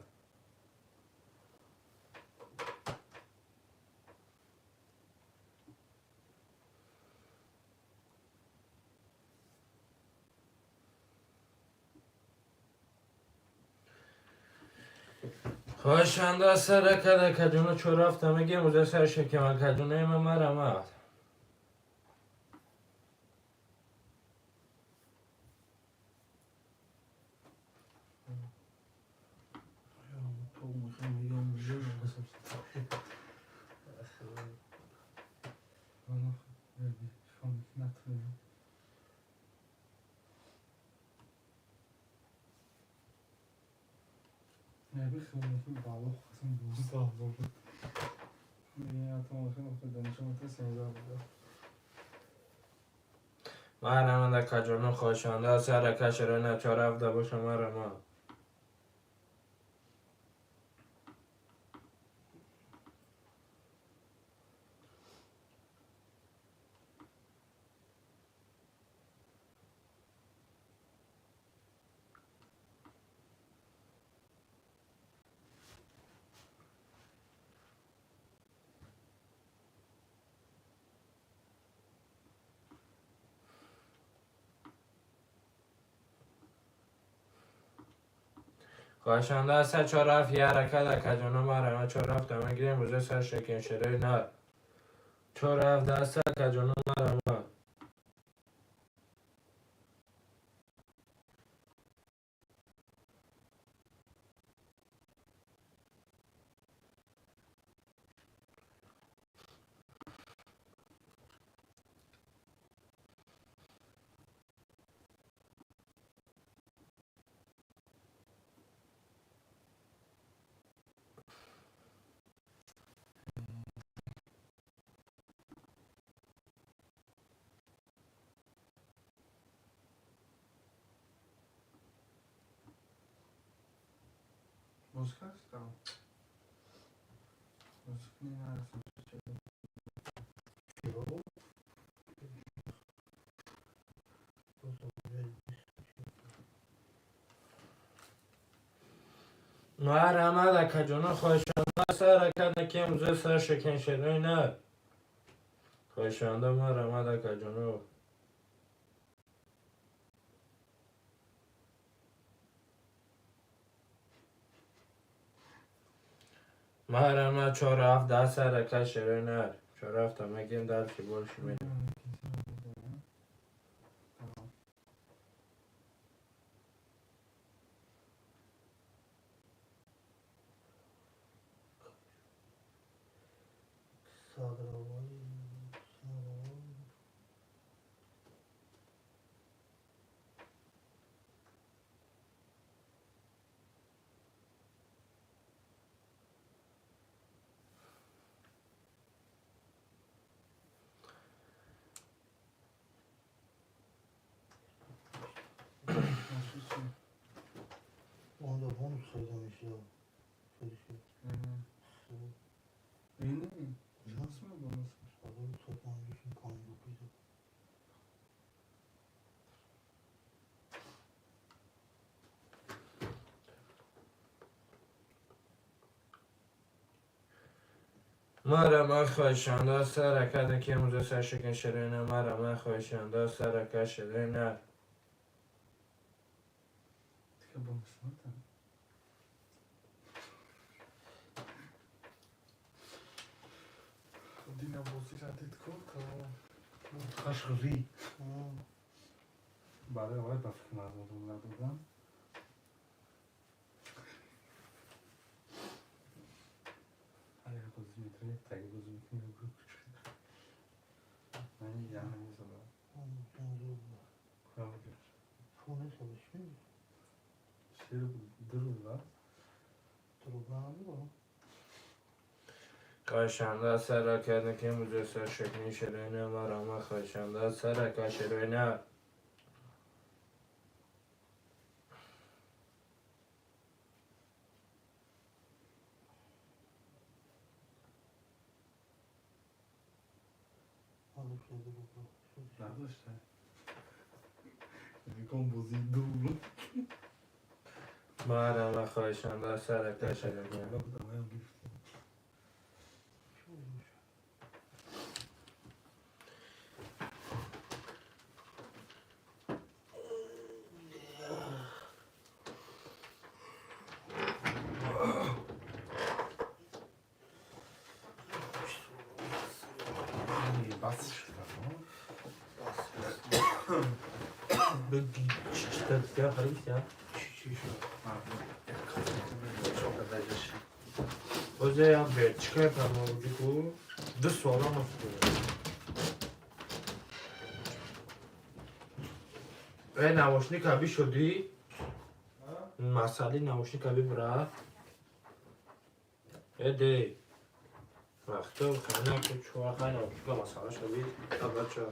خواهشانده سر کرده که جنو چو رفتم میگه امروز سر شکن که جنو مرم مرم که جنو خواهشانده سر که شده نه چو رفته باشه مرم خواهشانده سر چو رفت یه حرکت که جنو مرم چو رفتم میگه امروز سر شکن شده نه چو رفت دست که جنو مرم مرم که جنو خواهشانده سر کرده که امروز سر شکن شده نه خواهشانده مرم که جنو مرم چو رفت دست سر که شده نه چو رفتم میگیم در چی بولشی میده Onda bunu söylemiş ya. Çocuk. Nasıl mı bu? Adamı toplanmış için kan dokuydu. مرم خواهشانده سر کرده که امروز سر شکن شده نه مرم خواهشانده سر که شده نه که با مسمتم دینا بازی ردیت کن تا خشخزی برای آقای با فکر مردم ندادم اگر بازی میتونی تایی بازی میکنی رو برو من یه همه میزدم کار بگرد خونه سبش میگه شیر درو و کاشنده سر کردن که موزه سر شکنی شروینه مرامه کاشنده سر که شروینه نداشته میگم بازی درو مرامه کاشنده سر که شروینه بودم هم گرفتم بس شد بگی چی تدفیه خریف یا چی شد اوزه هم به چکای فرما وجود کو دو سوالا مفته ای نواشنی کبی شدی؟ مسئله نواشنی کبی برا؟ ای دی وقتا خیلی نکن چوها خیلی نواشنی که مسئله شدی؟ اول چه؟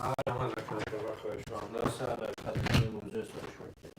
مرامه لکنه برا خوشمانده سر کدنی موزه سر شد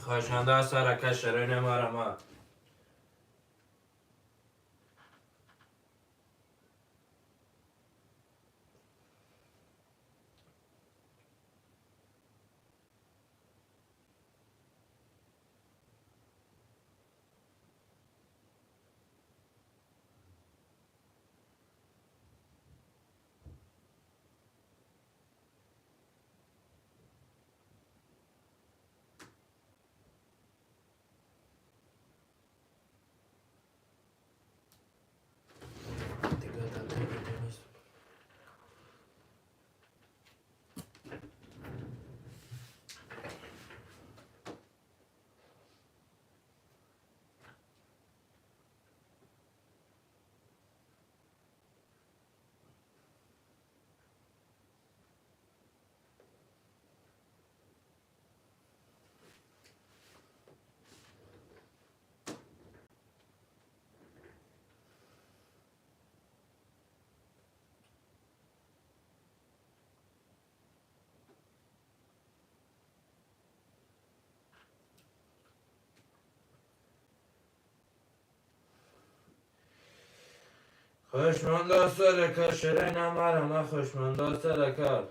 خوشمانده سرکش شرین ما خوشمانده سرکش شرین ما خوشمانده سرکش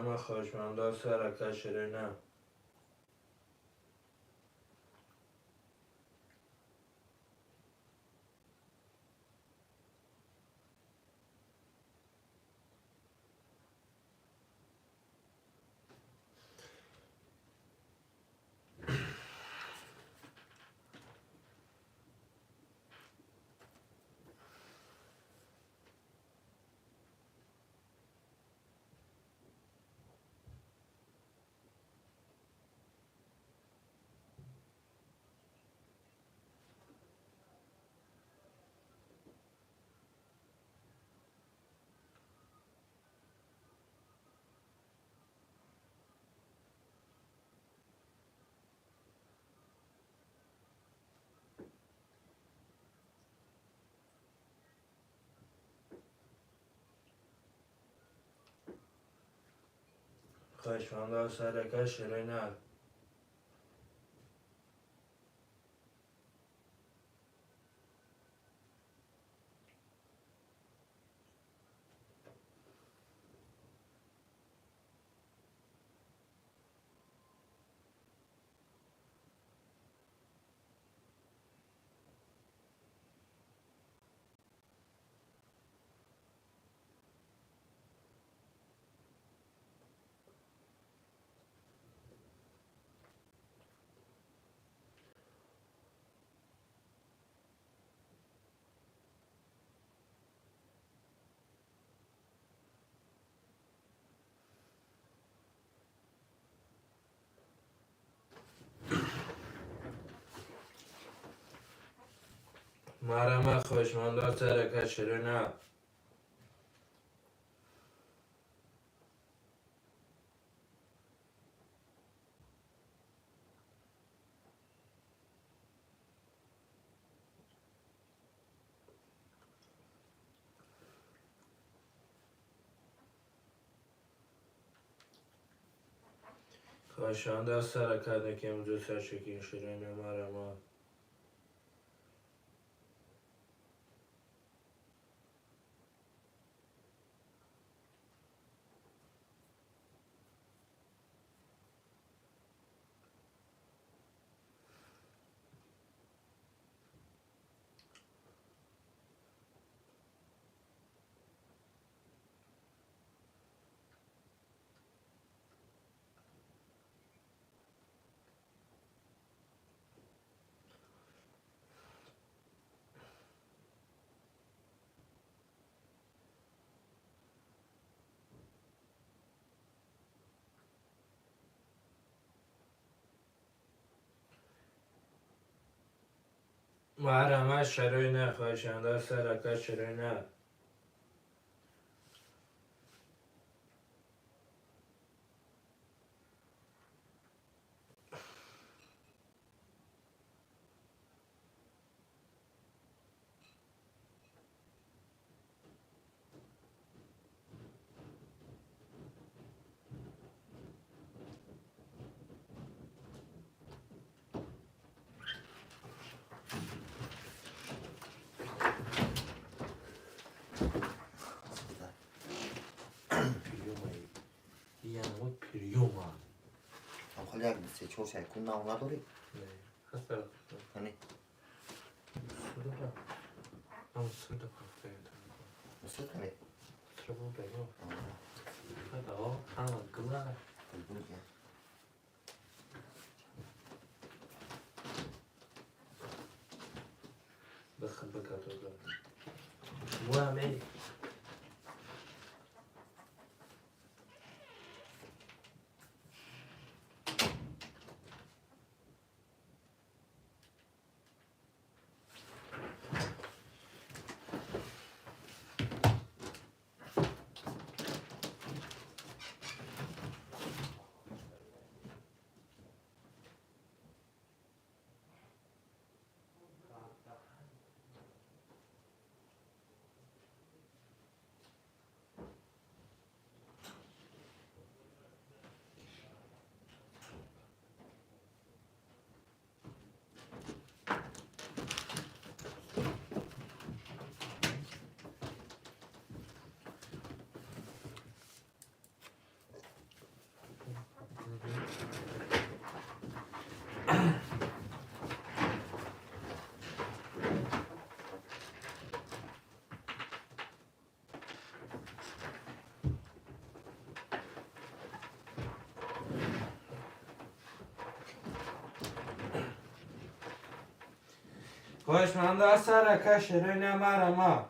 ما خوشمانده سرکش شرین خوشمانده سرکش شرین مرمه خوشمندار سرکه شیرینه. خوشمندار سرکه نکیم دو سرشکین شیرینه مرمه. مرمه شیرینه خوشمندار سرکه شیرینه. یعنی اون پریوم ها. هم خیلی یک سه چهار سه کن نام نداری؟ نه هست برای یعنی سودا برای هم سودا برای مثل کنی؟ سودا برای هذا هو أنا قلنا دخل بكاتو وامي خوشمندار سرکه شیرینه مرمه.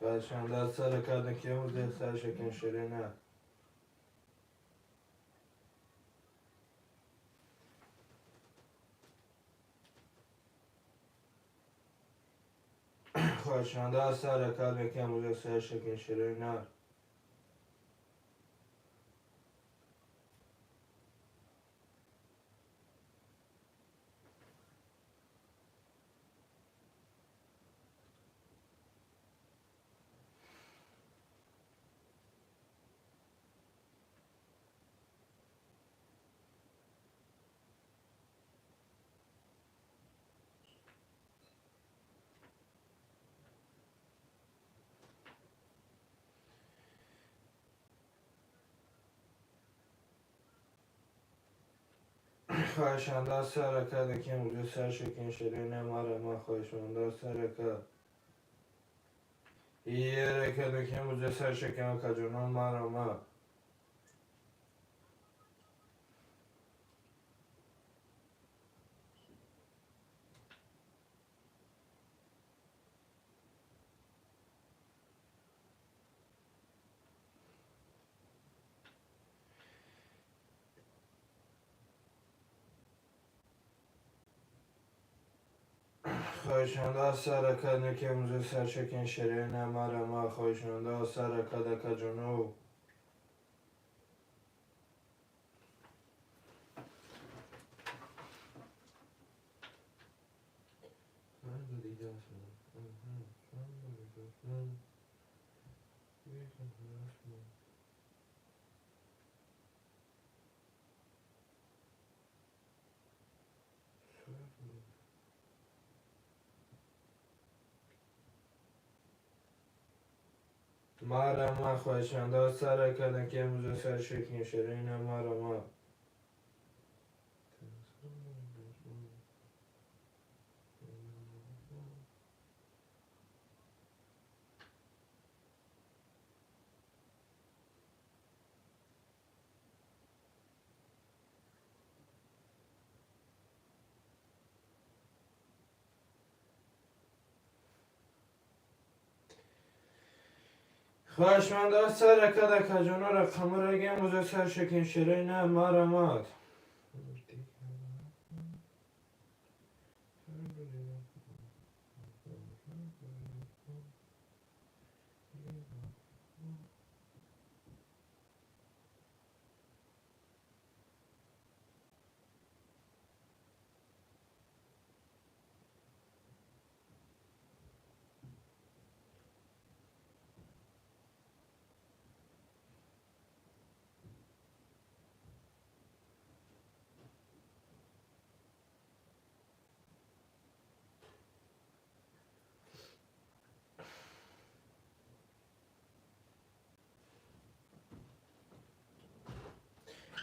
خوشمندار سرکه نکیم دو سرشکین شیرینه. خواهشمنده از سر کل که موزه سر شکل شروع نر خواهشمنده از سر کل که موزه سر شکل شروع نر ما خواهشمنده از سر کل یه کل که موزه سر شکل کجانان ما خواهشمنده از سر کل که موزه سر شکل شروع نر ما خواهشمنده از سر کل کجانو ما خواهشمنده از سر کل که موزه سر شکل شروع نر ما خواهشمنده از سر کل کجانو رقم را گه موزه سر شکل شروع نر ما ما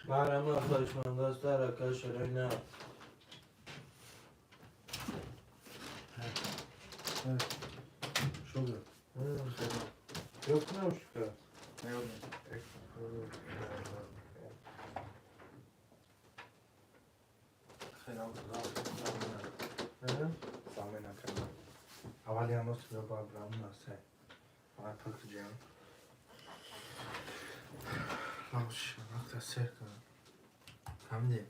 خواهشمنده از سر کل شروع نر شده yok ne uçka نه خیلی سامه نکنم اولی هم راست بیا باید برامون نسته باید پاک جیم باش وقت از سر کنم همده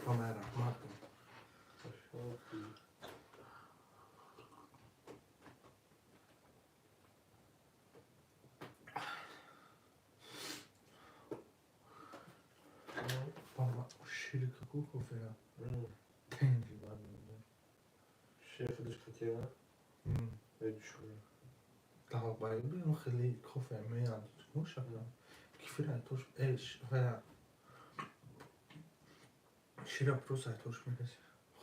با من رحمت کن بابا شیری که کوکو فیرم تنجی باید میده شیخ دشکتی ها بگی شوی دقیق باید بیام خیلی کافه میاد مشکلم کفیره توش ایش و شیره پروسه توش میرسی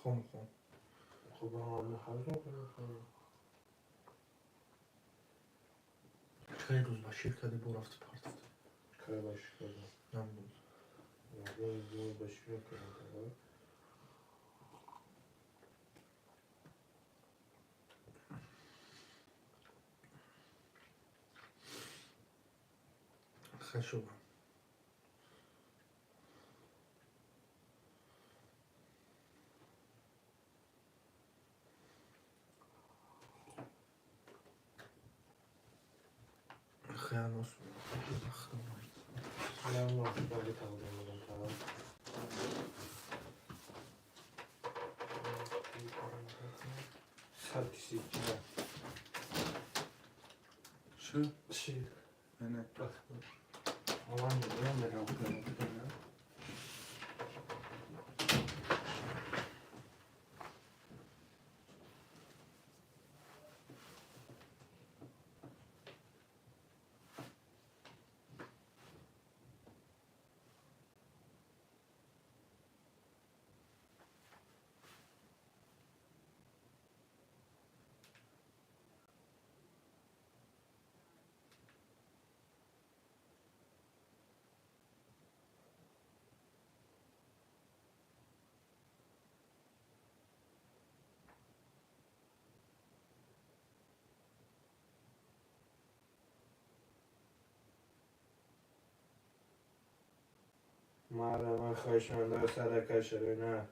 خون خب هم نخواهش نکنم خیلی روز با شیر کردی بو رفت پارت که باش کردم نمود زور باشی نکنم خشوبم خیلی ناس نه موافق باقی تمام بودم تمام سر کسی چیه چه؟ چی؟ نه آمان میدونم برم کنم من خواهشمنده سرکه شده نه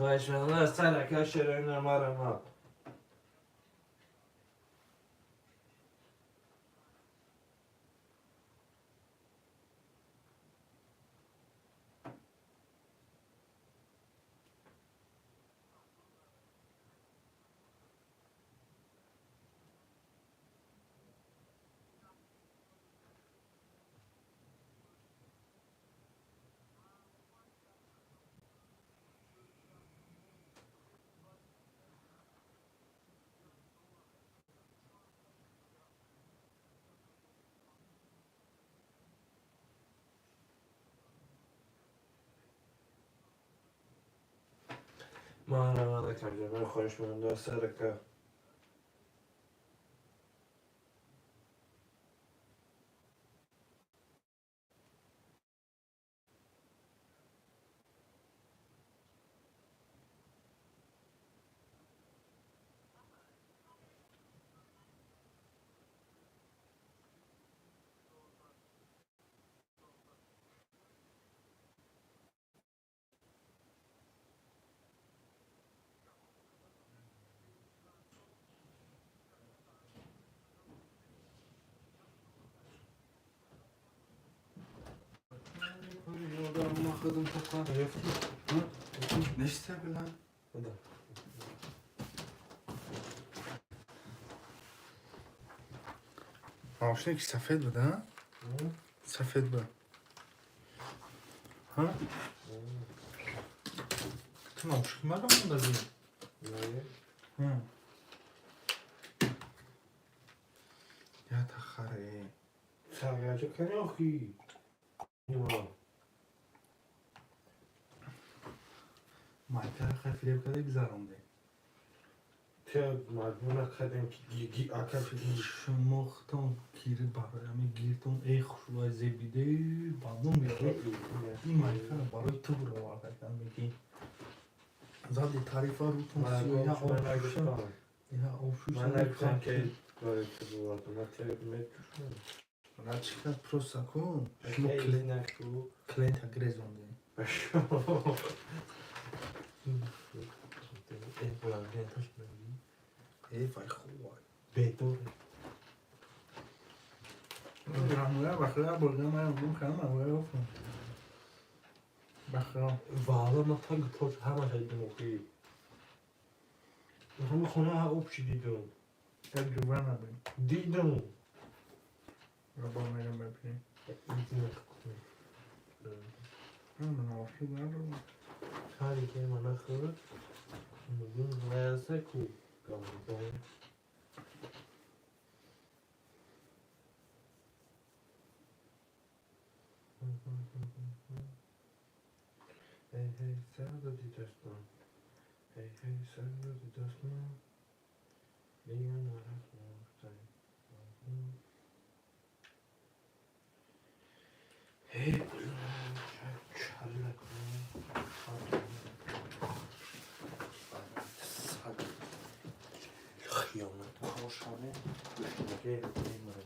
خواهشمنده سرکه شده نه ما من کمجمه خواهشمنده سرکه ما خودم تو کار نشته بلند بده ماشینه که سفید بوده ها؟ سفید بود ها؟ تو ماشین من هم دادی نه یا تخره سرگرچه کنی آخی مایتر خیلی بکده بگذارونده چه مجموعه کردیم که گیگی آکل شدیم شما ختم گیری برای همه گیرتون ای خوشوای زبیده بادون میگه این مایتر برای تو برو واقعا میگی زادی تعریف ها روتون سیو یا آفشون یا آفشون من نگفتم که برای تو بود من ترک میتوشم را چیکار پروسا کن شما خیلی نکو کلینت ها گریزونده بشو این بلنده تاش بگی ای فای خواه بدوره رامویا بخیر بردم من بگم خیلی موایا گفتم بخیر والا ما تا گتاش همه هایده موقعی همه خونه ها اوبشی دیدم تجربه نبیم دیدم را با میرم ببینیم ایدی من آفی ندارم کاری که من خود میگیم ویسه کو گمون Hey hey sen de didastan. Hey hey sen de didastan. Ligan arasında. Hey çarlak. آشخانه غیر میمونه.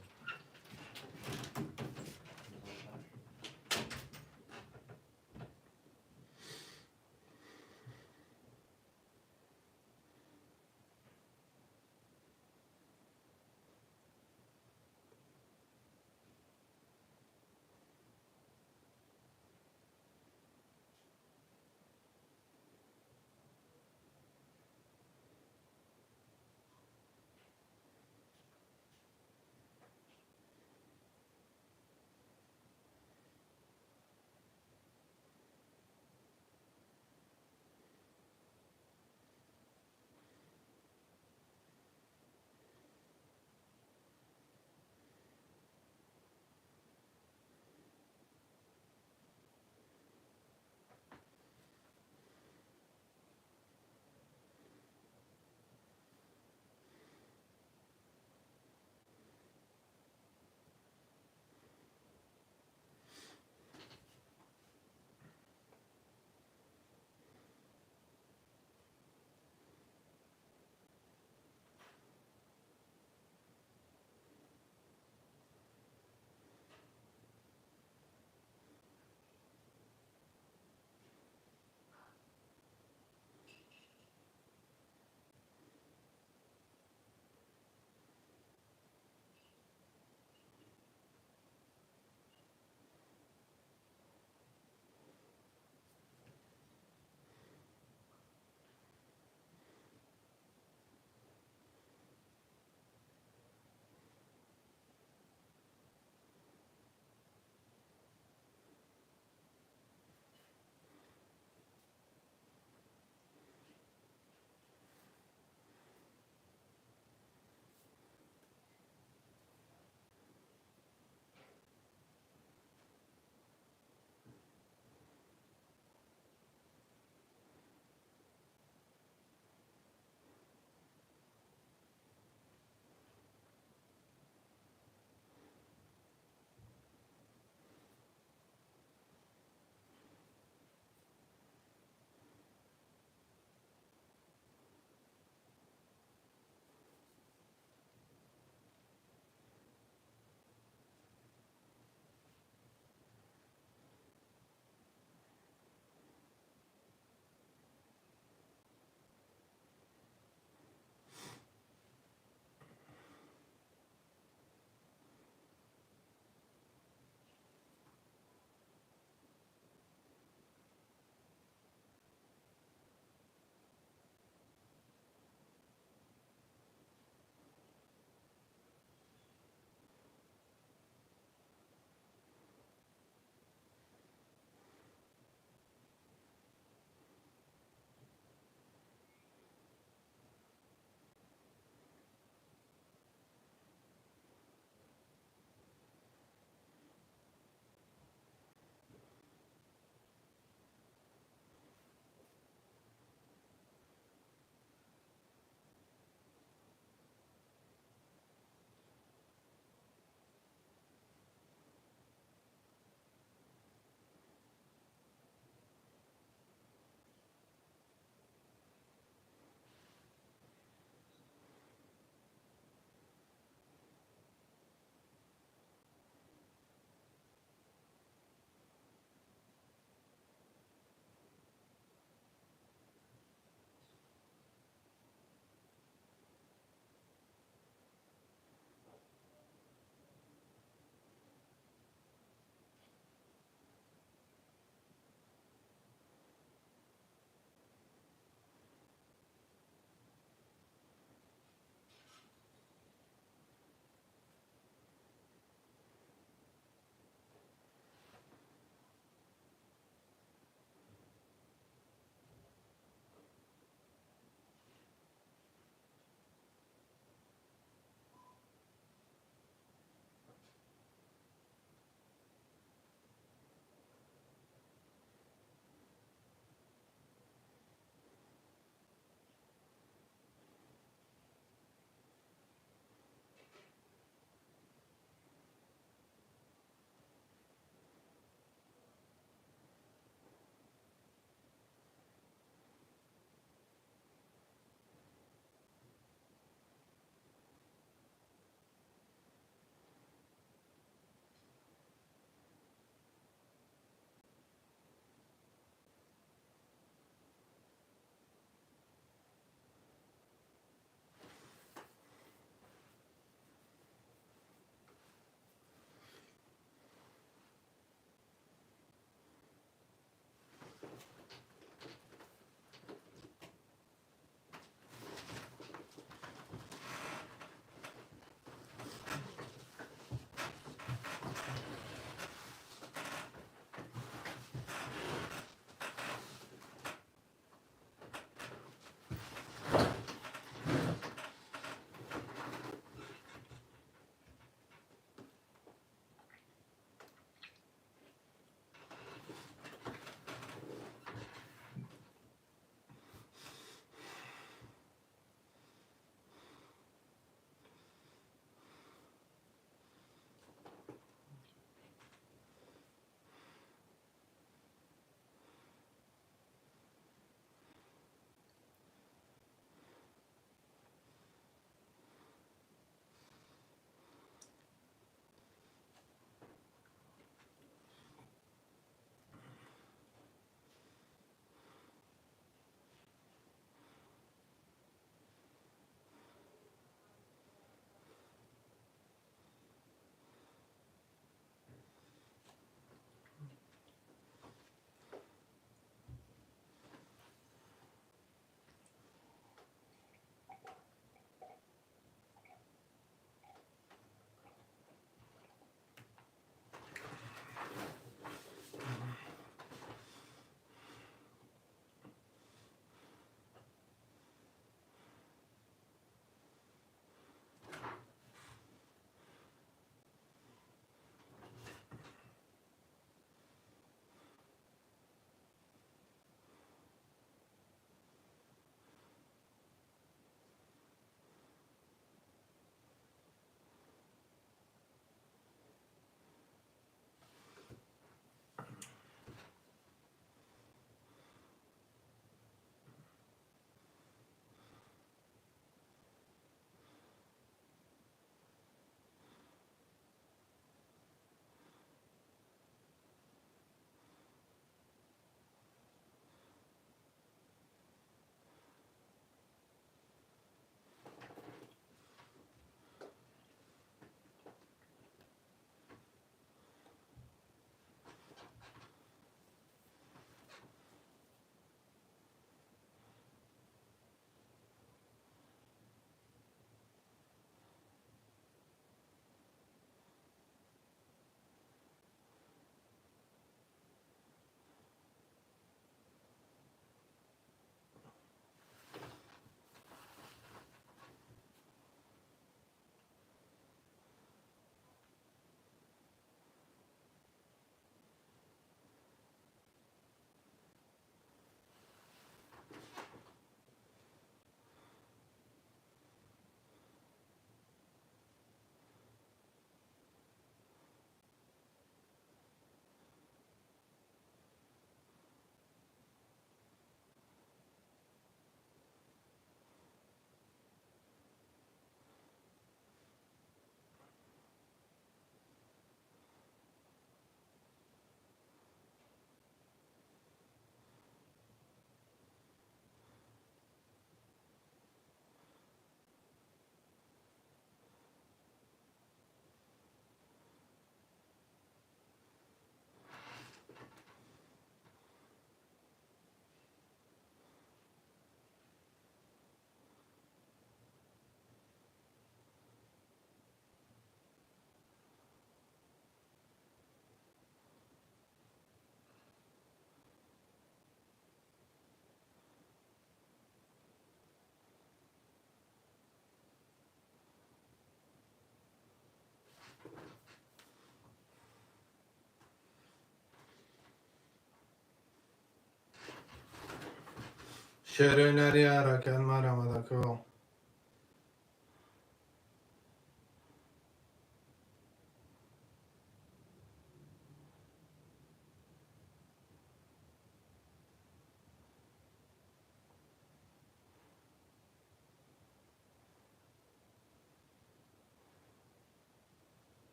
Şeröneri araken maramadako.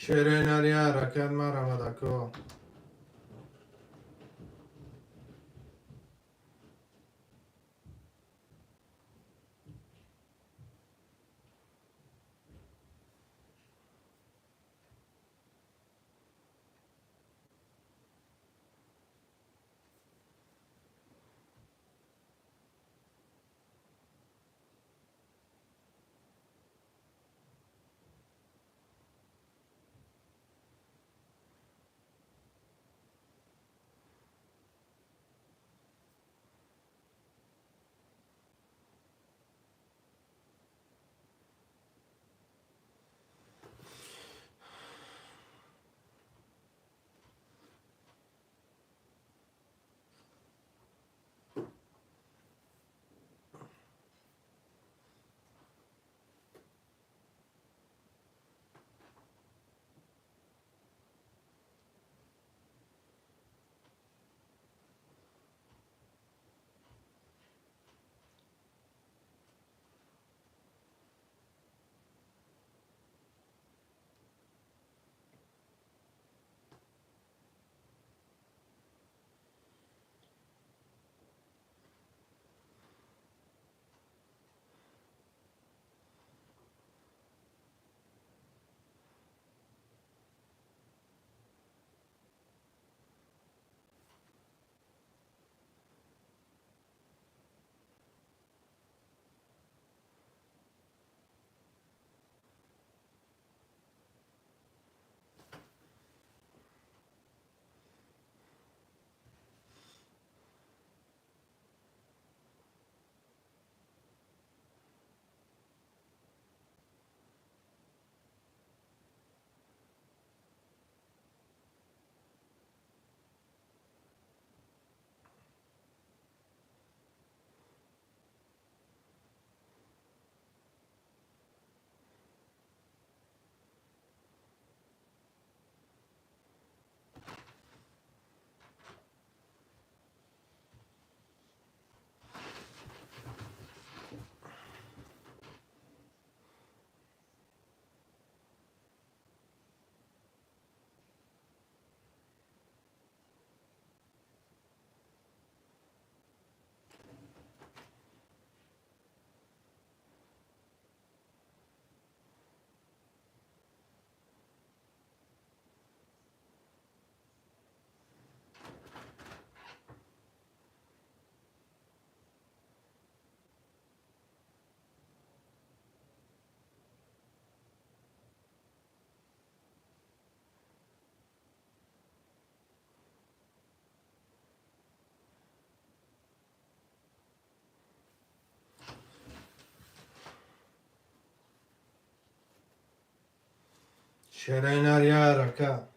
Şeröneri araken maramadako. شرينا يا ركا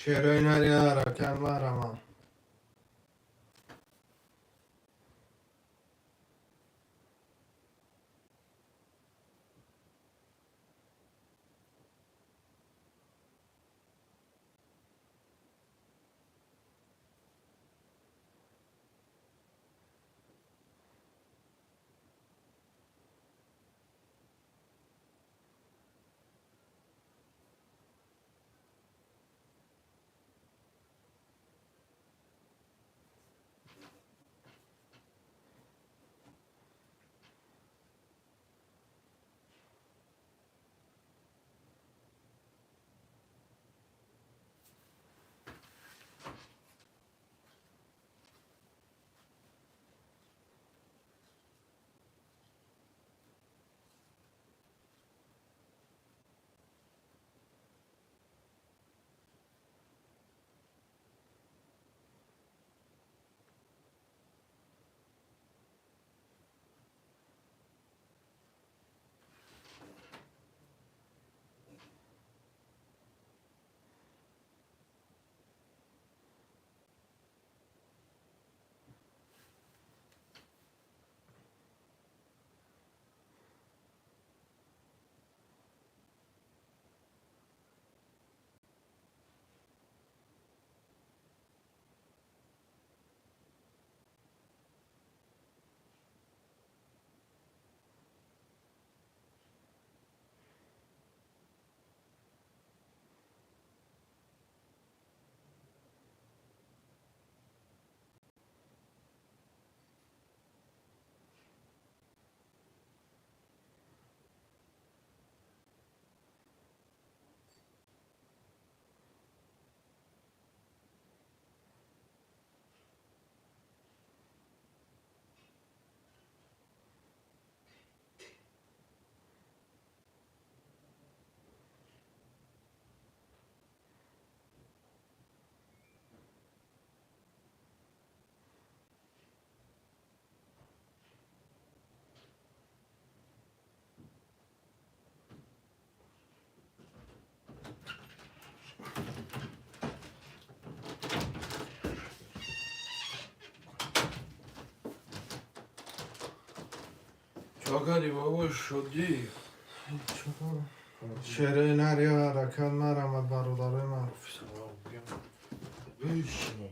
شرينا يا ركا مرما چاکری بابا شدی شرينا يا ركا مرما برادر معروف بشینی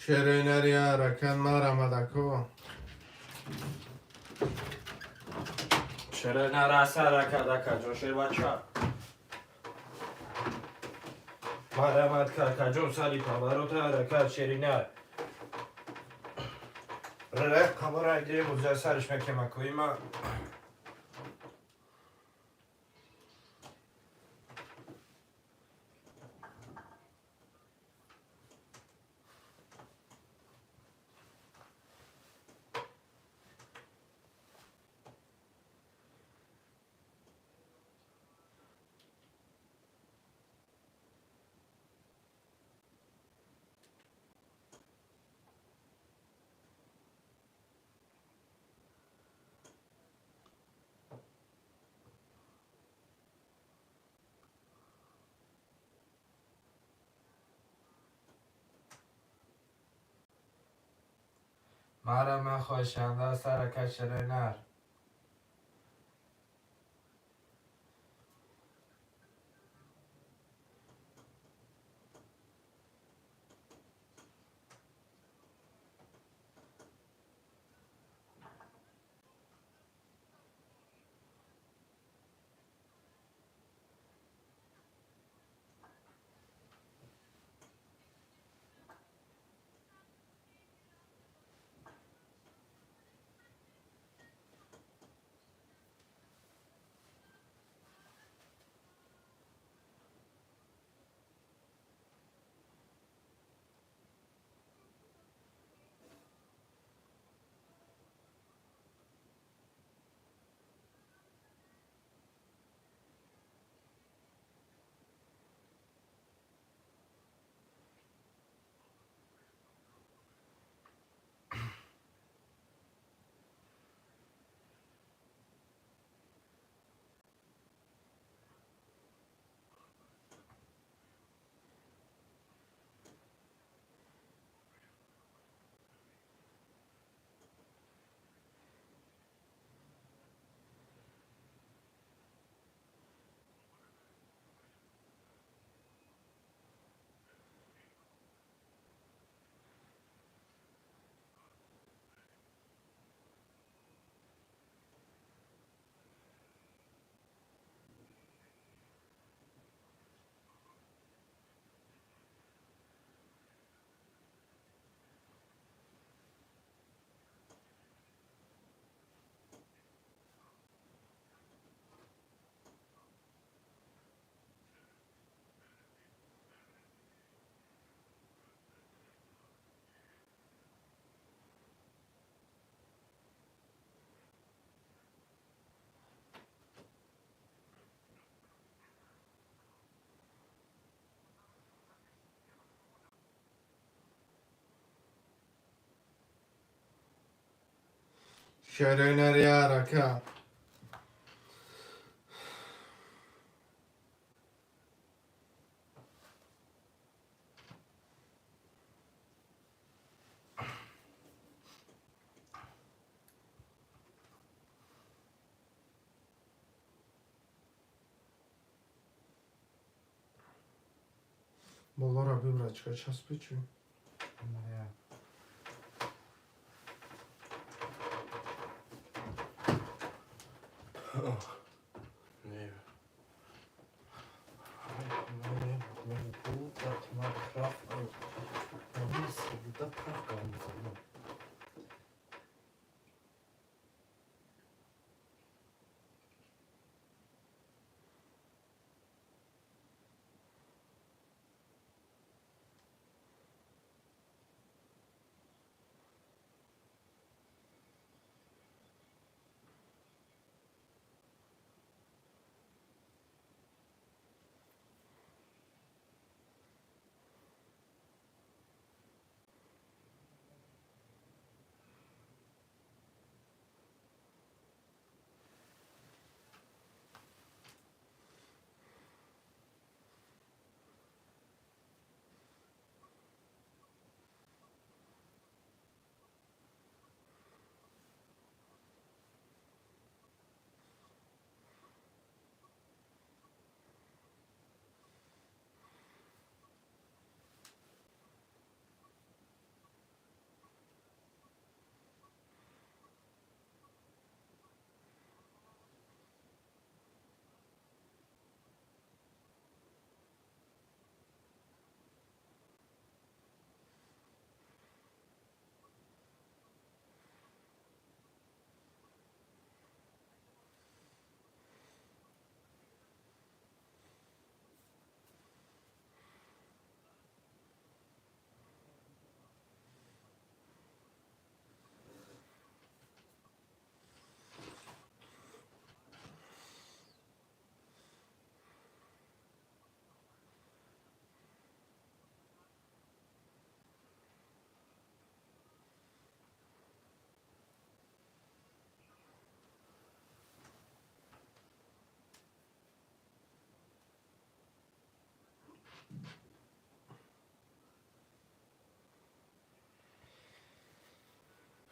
شرینریا رکن مارا مدکو چرا نرسه رکه جوشه بچه مرمت که جون سالی پاورو تا رکه شرینه رک کامرا گیری بوزه سرش مکمه کوی ما مرمه خوشنده سرکه شرینر شرینریا رکن Bolora bibračka čas piću. Nee. Mijn boel dat maar de graf uit. Dan is dat graf kan van.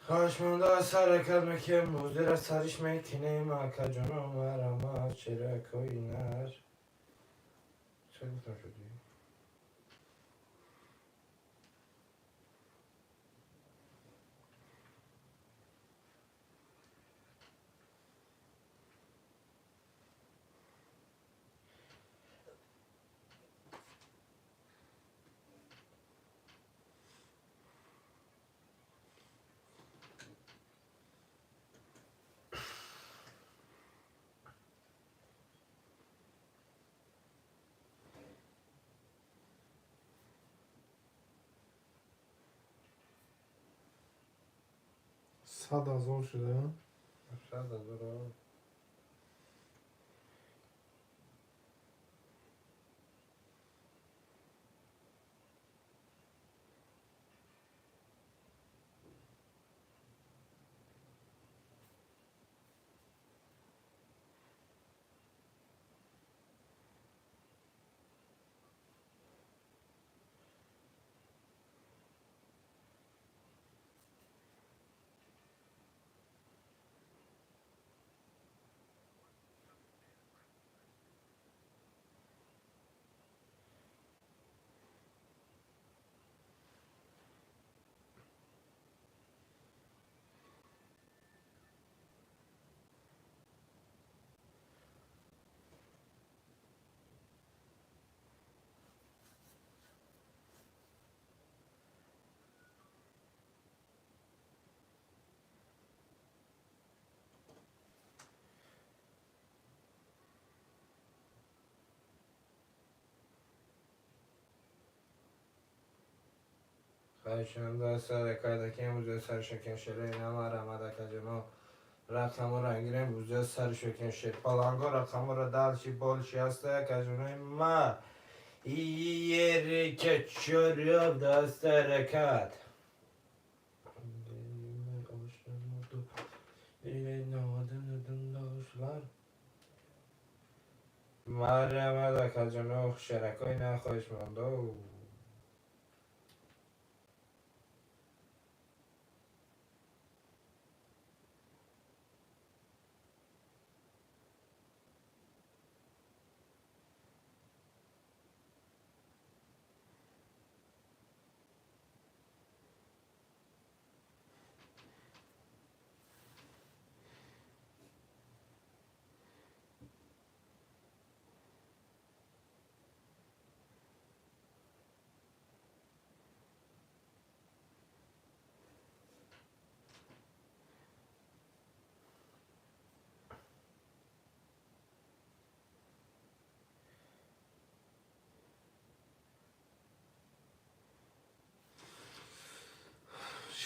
خواهشمنده سر کلمه که موزه را سرش میکنیم اکا جانو مرا چرا کوی نر چه گفتم شدی؟ صد هزار شده؟ شاید از برو خواهشمنده سر کده که موزه سر شکن شده نماره مدک جنو رقم و رنگیره موزه سر شکن شد پالانگا رقم را دلشی بالشی هسته که جنوی ما یری که چراب دست رکت مریم دکه جنو شرکای نخواهش مانده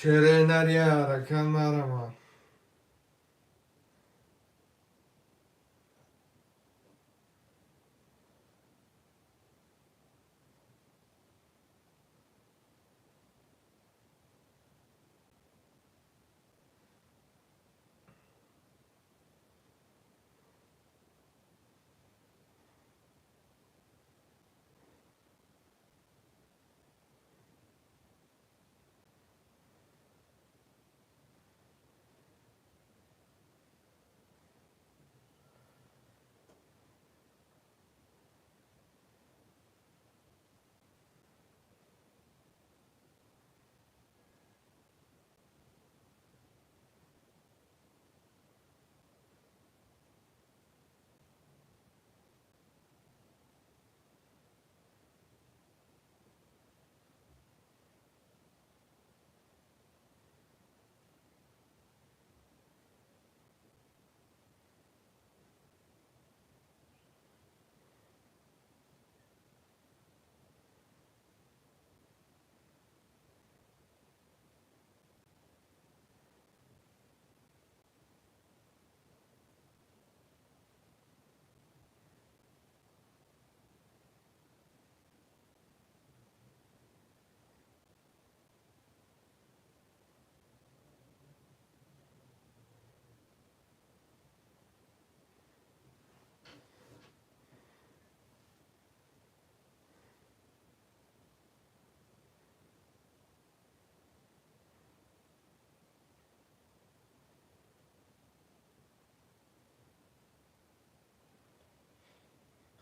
شیره نریه حرکت مرما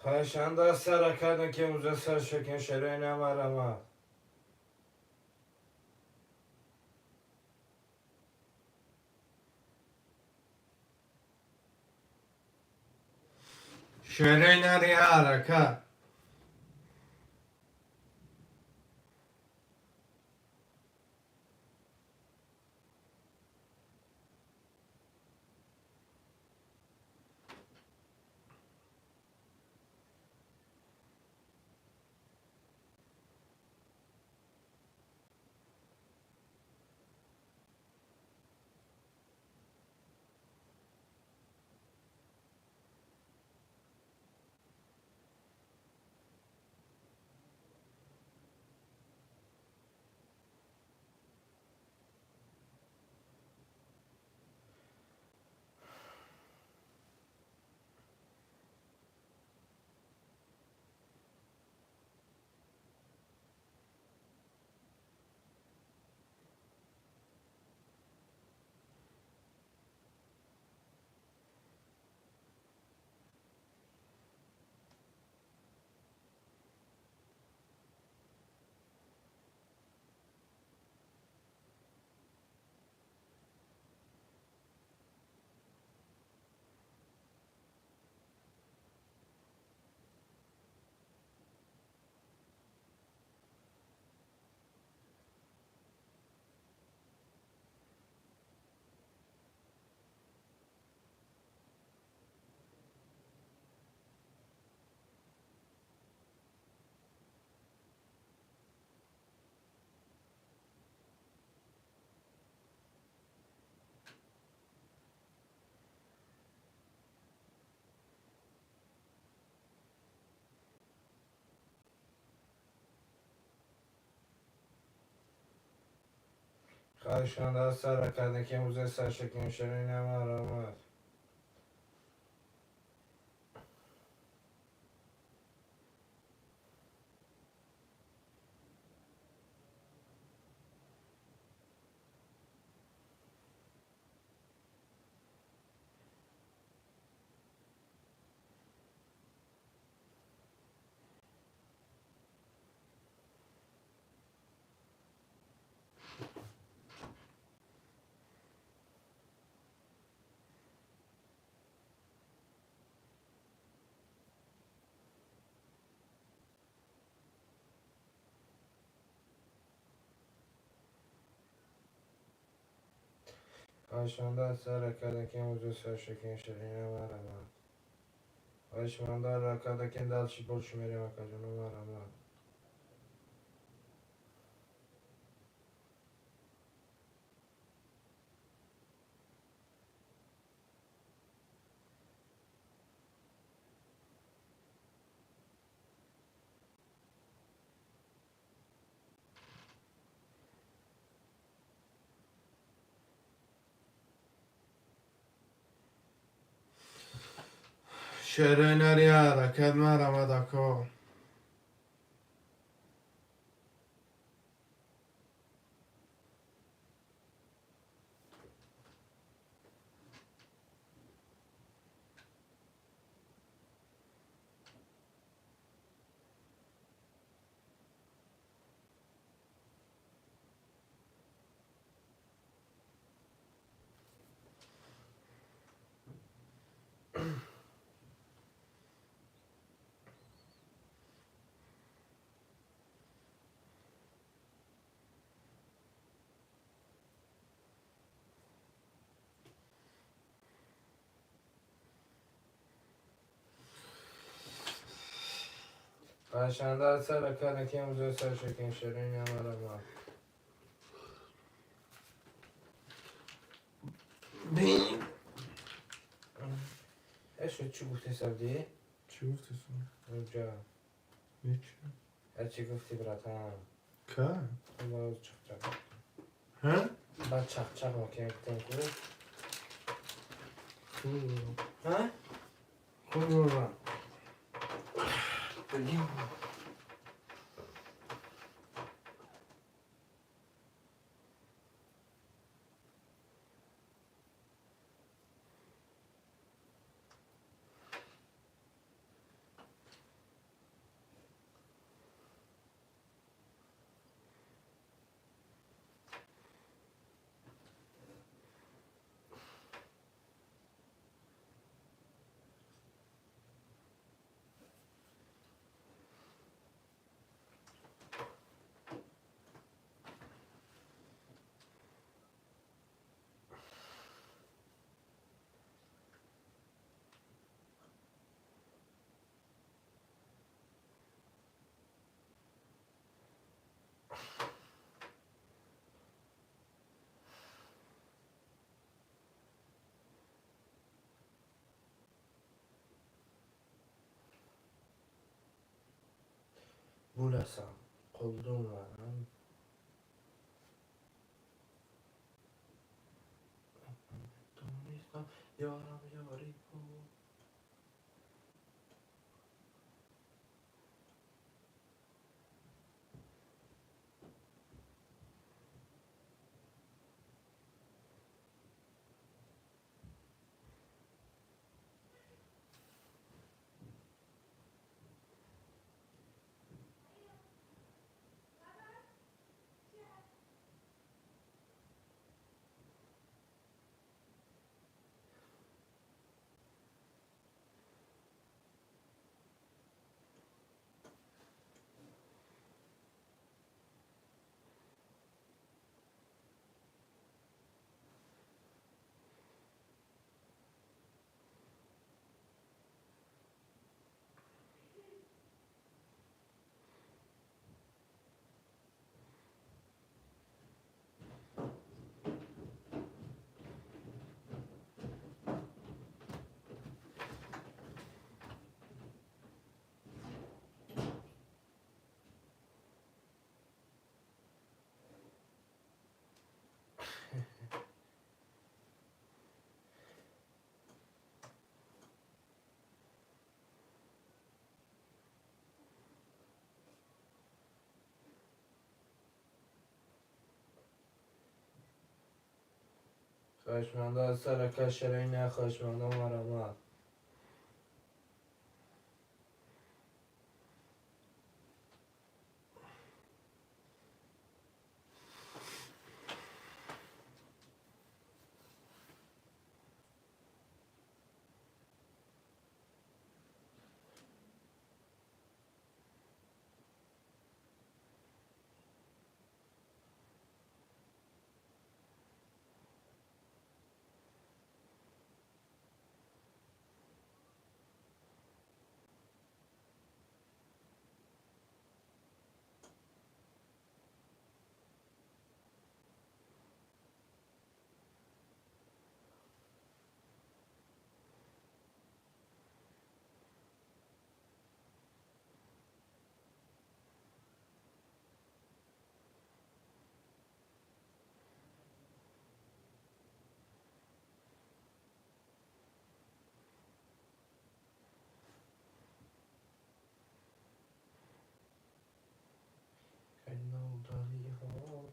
خواهشان سر کردن که موزه سر شکن شروع نمارم شروع نری حرکت خواهشان سر کردن که موزه سر شکن شروع نمارم خواهشان سر کردن که موزه سر شکن شروع نمارم خواهشان را کردن که دلشی بولش میریم اکا جنو مارم شروع نری حرکت مرم دکا خواهشان سر کردن که موزه سر شکن شروع نمارم بین اشو چی گفتی سبدی؟ چی گفتی سن؟ اونجا هیچی چی گفتی برات ها؟ که؟ باز چق چق ها؟ بعد چق چق مکن تنکو خوب ها؟ خوب بابا بگیم بولسم قلدم ورم دونیستم یارم یاری بود خواهشمنده از سر کشره نه خواهشمنده مرمت کنال داری ها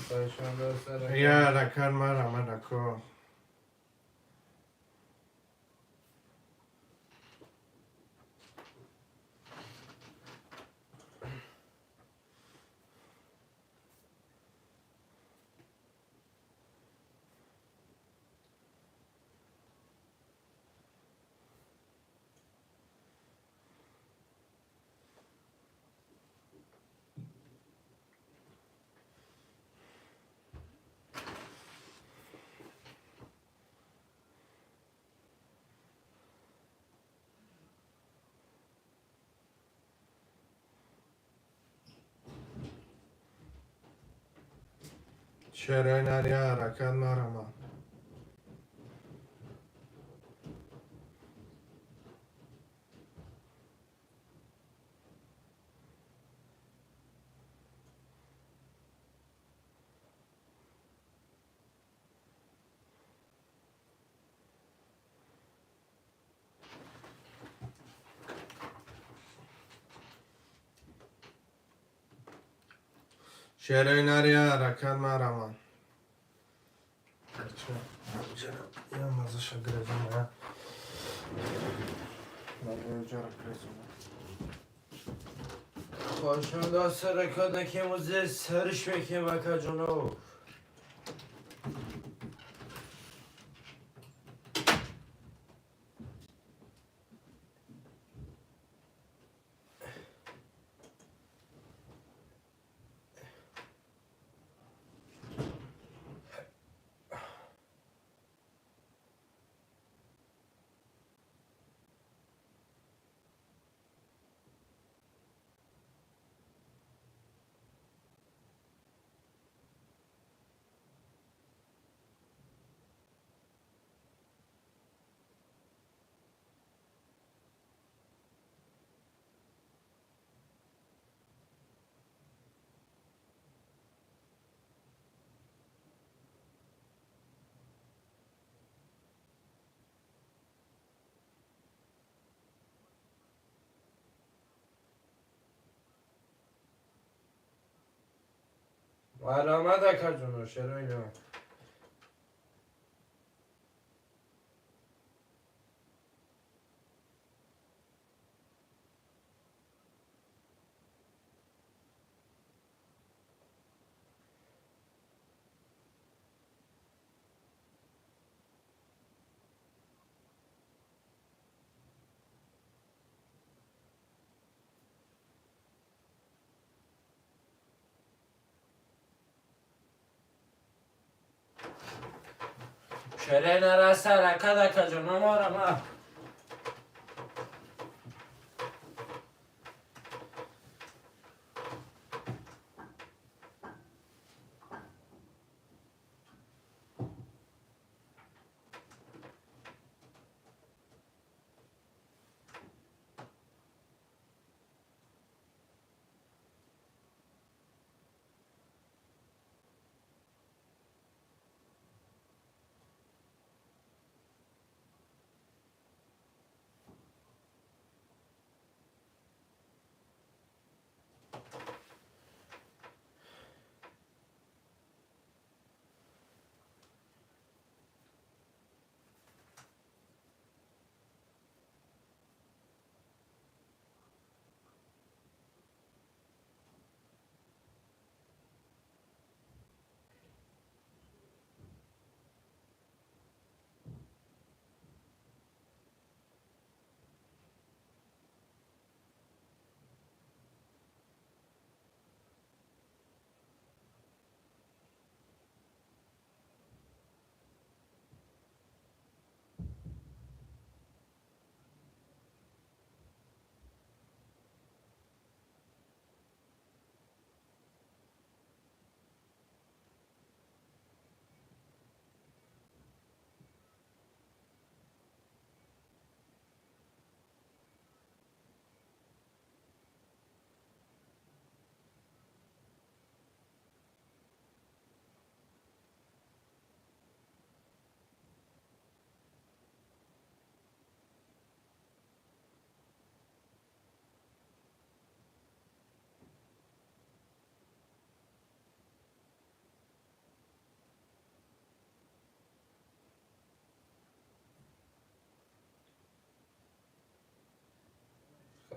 خواهشمنده از سر یا رکن مرم رکو چرا نریا رکن مرم چرا نریا رکن مرم چرا یا مزه شگرزم خوشم سرکا که موزه سرش بکن وکا جنو علامت اکا جنو چرا اینو چرا نرسته رکا دکا جنو مارم ها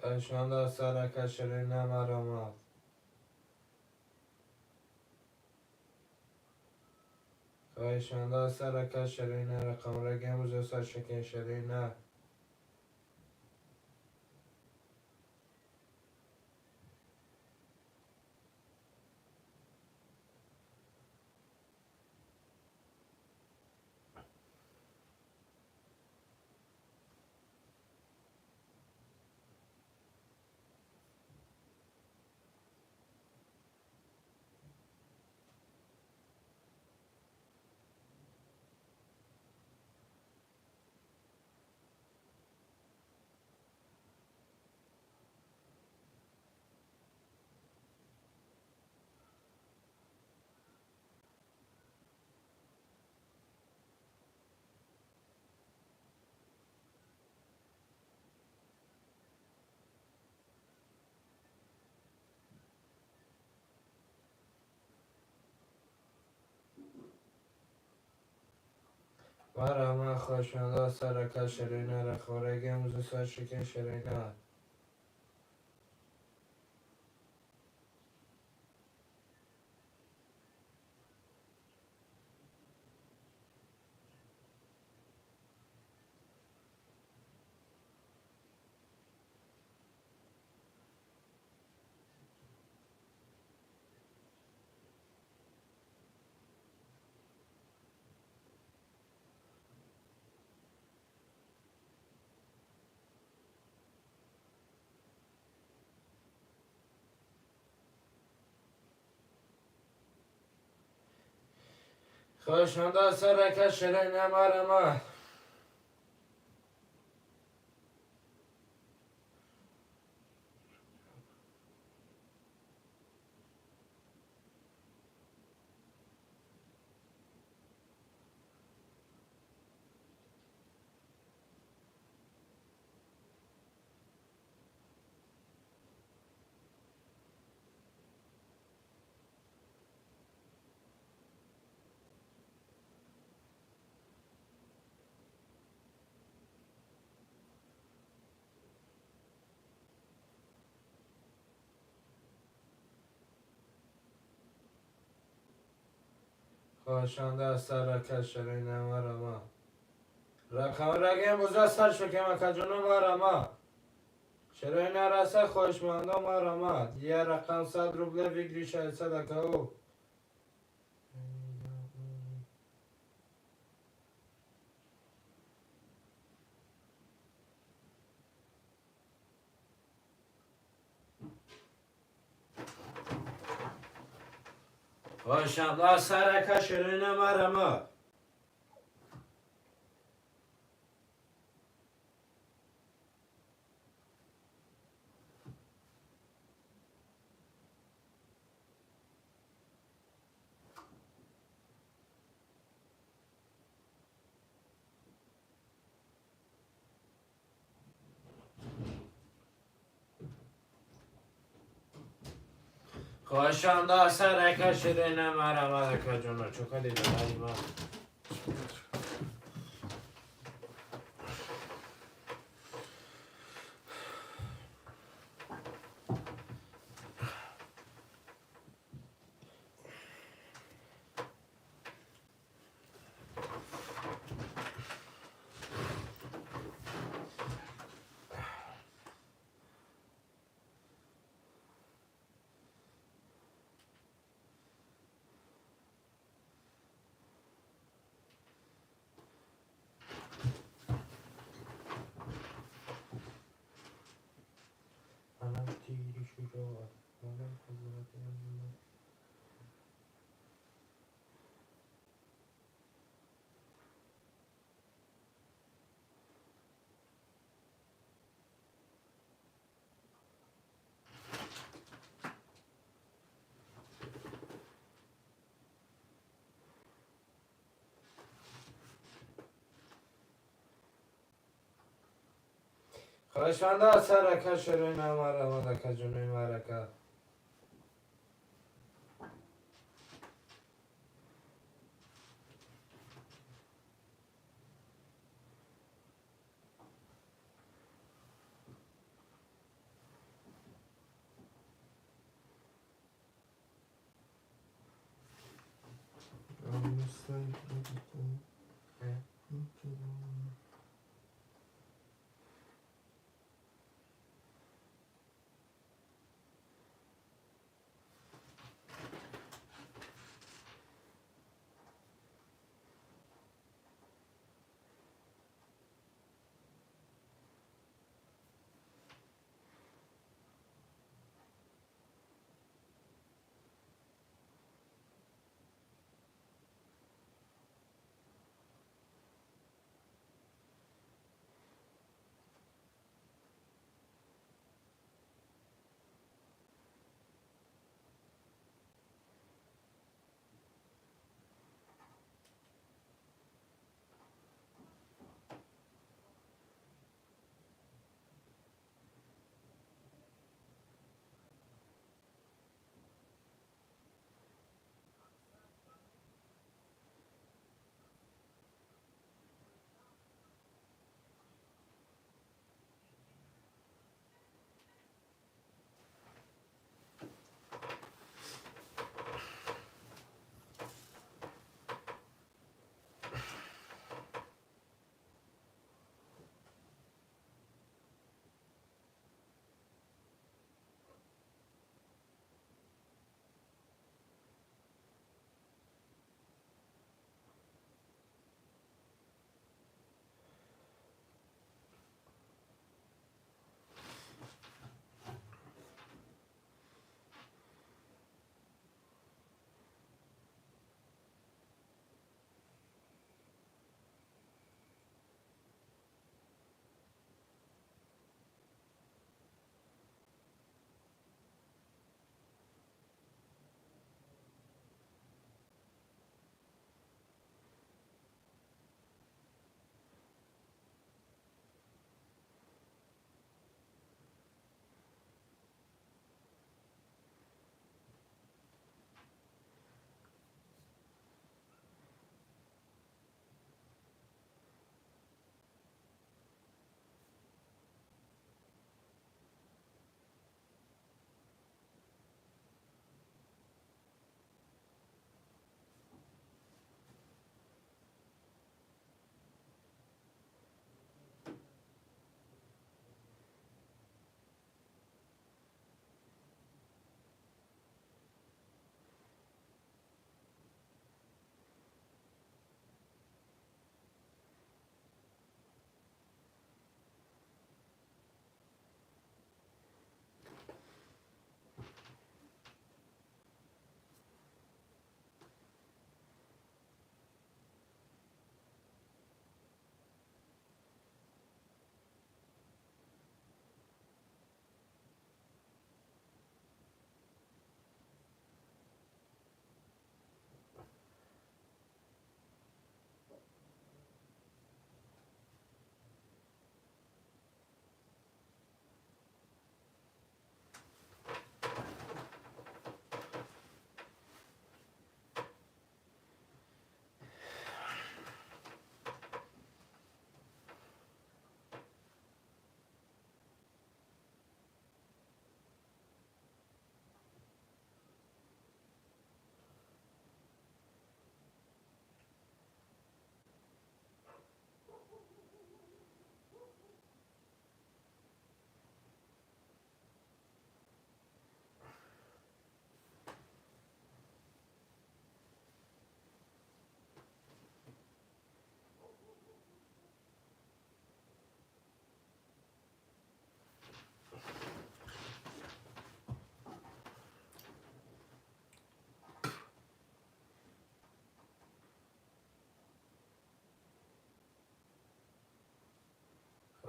خواهشمند سرکا چرا نمارم خواهشمند سرکا چرا رقم را گموزه سرشکن چرا مرا خوشمنده سرکه شرینه را خورگی موزه سر شکن شرینه خوشمنده سرکه شرینه مرا خوشمنده سرکه شرینه مرا رقم موزه سر شکن که جنو مرا شرینه رسه خوشمنده مرا یه رقم 100 روبله بگیری شاید صدقه او خوشمنده سرکه شرینه مرا خوشمنده سرکه شرینه مرا که جنو چوکا دیده ما خوشمنده سرکه شرینه مرا که جنوی مرکه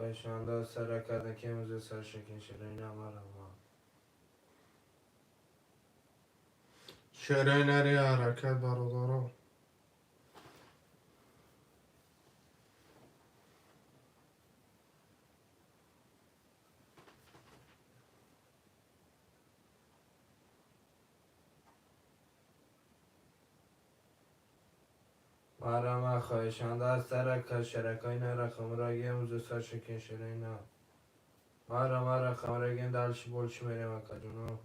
خواهشمندان سر کردن که امروز سر شکن شده نمارم شعرهای نری حرکت برادارا. مرا خواهشمندان سر که شرکای نرخم را گیم امروز سر شکن شده نه مرا خمره گیم دلشی بولشی میریم اکا جونو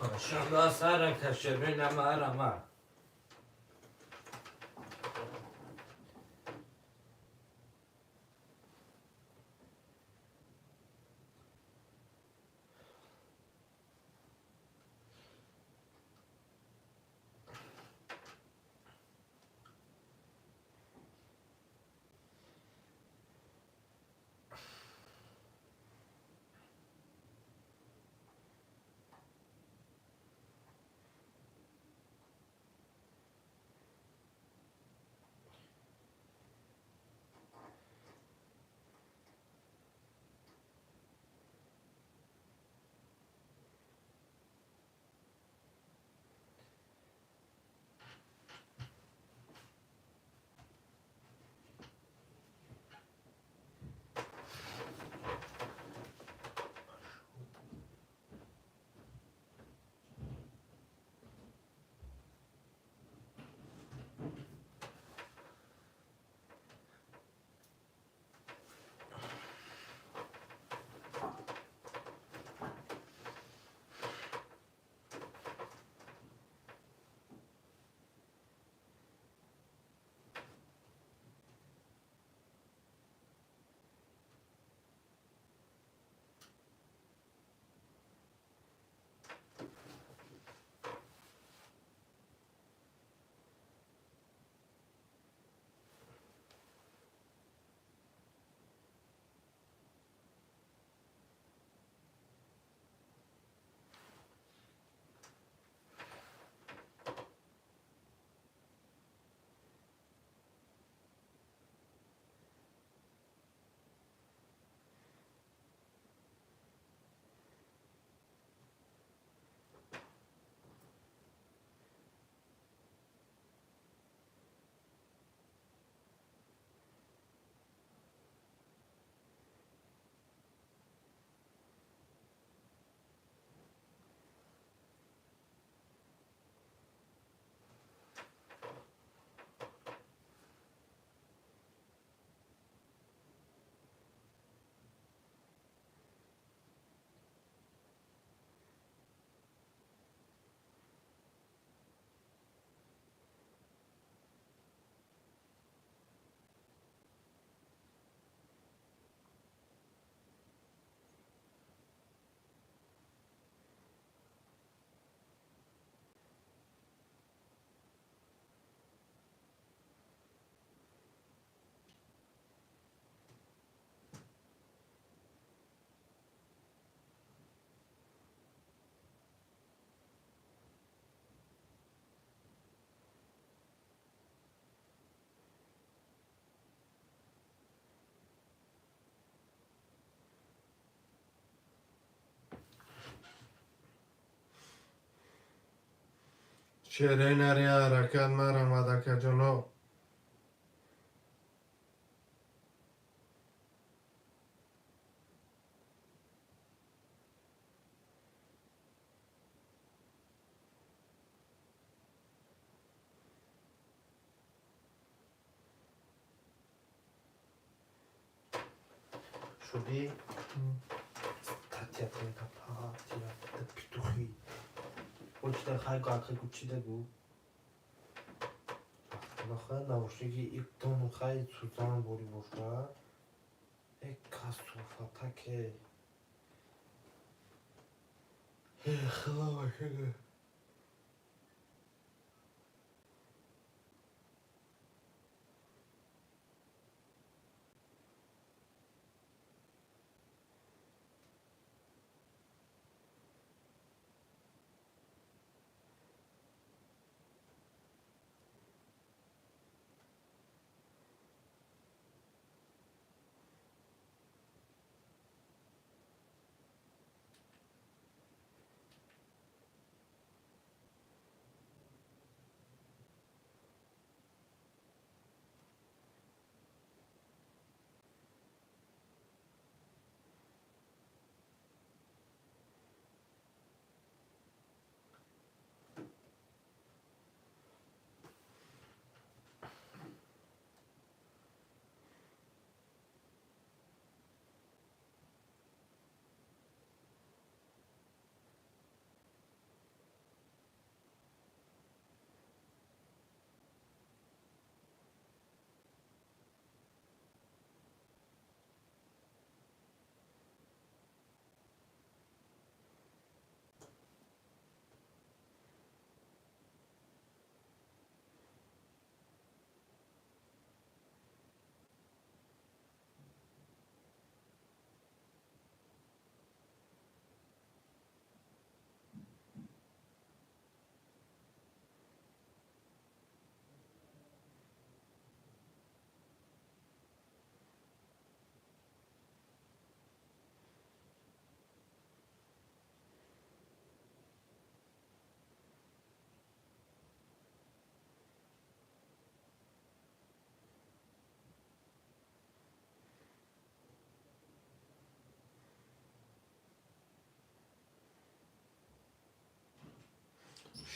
خواهشمندان سر که شده نمارم شیرین نری حرکت مرا مدک جنو شدی؟ تاتیا ترینکا پاتیا پیتوخی وچه خیلی گاهی کوچی دگو نخواهی نوشتگی یک تون خیلی سوزان بوری باشه یک کاسوفا تاکه خیلی باشه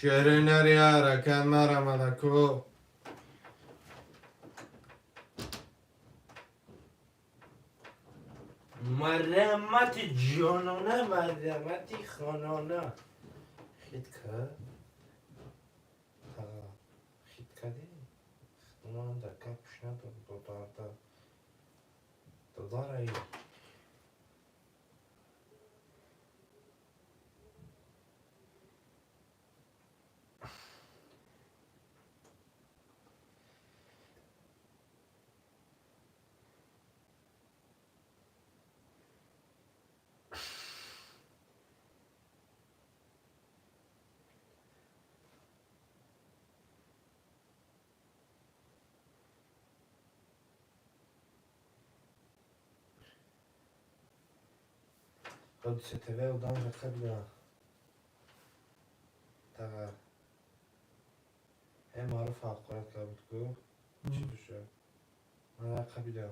شیرین نری حرکت مرا مدکو مرمت جانانه مرمتی خانانه خیت که خیت که دی خانان در کپش ندار دادار ای خود ستوه و دانج خیلی تا هم معروف حقیقت که بود چی دوشه من قبیله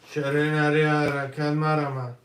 شیرین نری حرکت مرا مد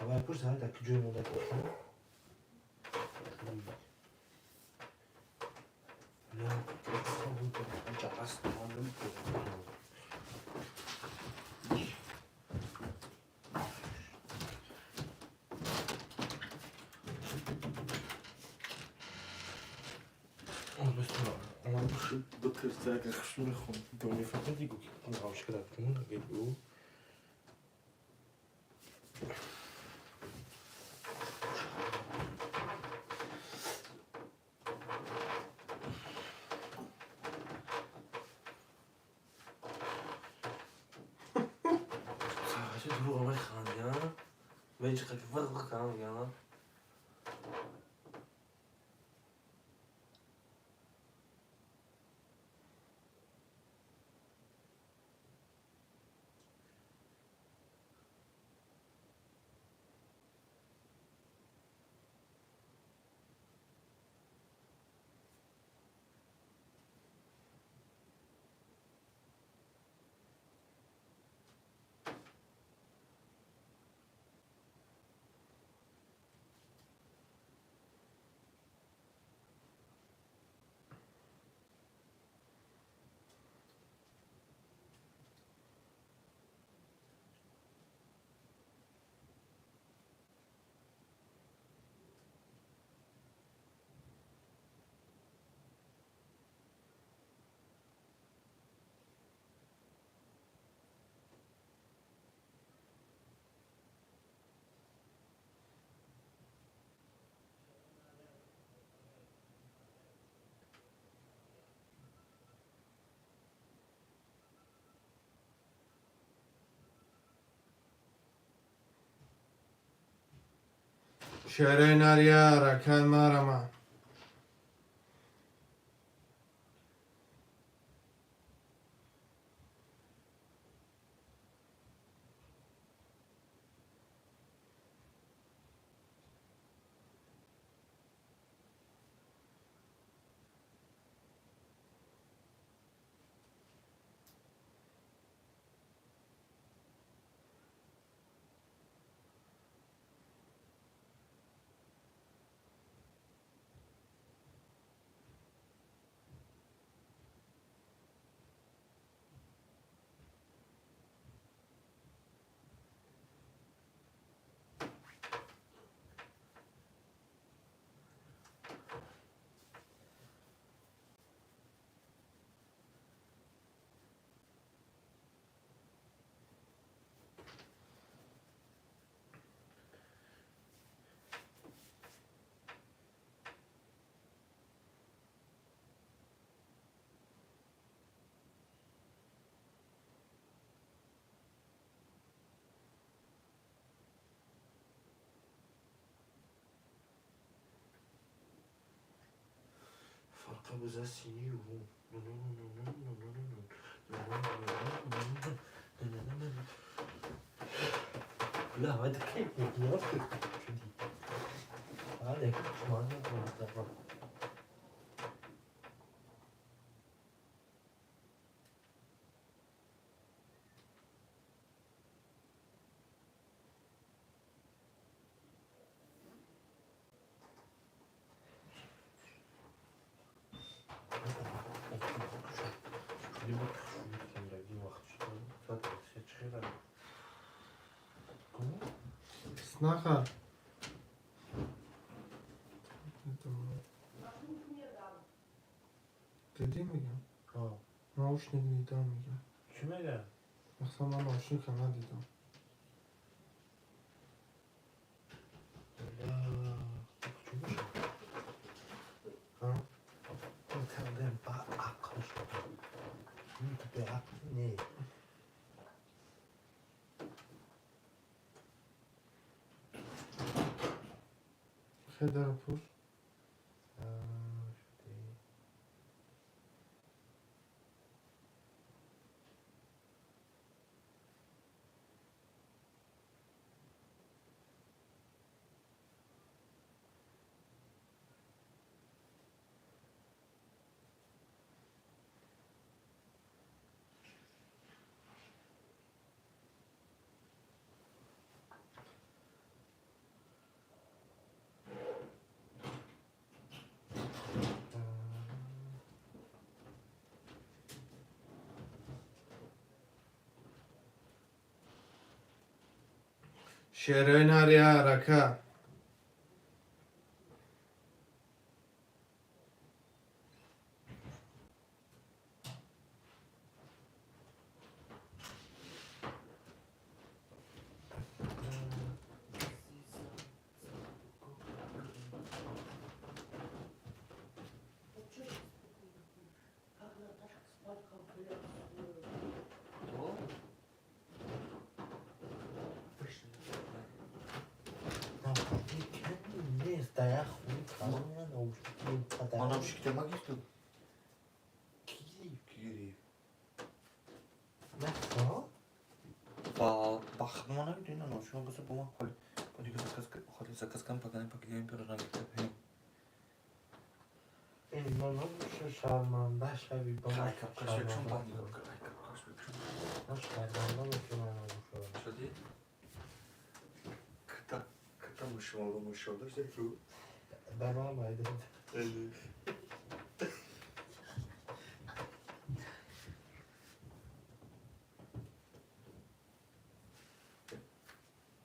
باید پرس هر دکی جوی مدت بکنم نه بود جرست نمانم Ama şu batırsa kakışını khun. Doni fakat digo ki ona hoş kadar bunun da geliyor. Sadece duru ama kan ya. Ben hiç kakı var kan ya. شعره نریا رکن مرما Farka bize siniyor. لا هذا كيف يوفق هذا ما هذا نخر دیدی میگم ناوشنیک نیدم میگم چی میگه؟ مثلا من ناوشنیک هم ندیدم خیلی در پوش شعر oynar ya Raka. Jest, da ja chuj, no, Anam şikte magistu. Kiri. ne co? Bakma ona gidiyor lan. Şu an kızı bu ma. Hadi zakazkan paganem paganem bir rangi tepeyim. No, no, muszę szarmanda, szarbi, bo Kay kapkaş ve çon bandi yok. Kay kapkaş ve çon. no szarmanda, muszę muszę. Şöyle. Kıta mış oldu işte şu. Devam edin.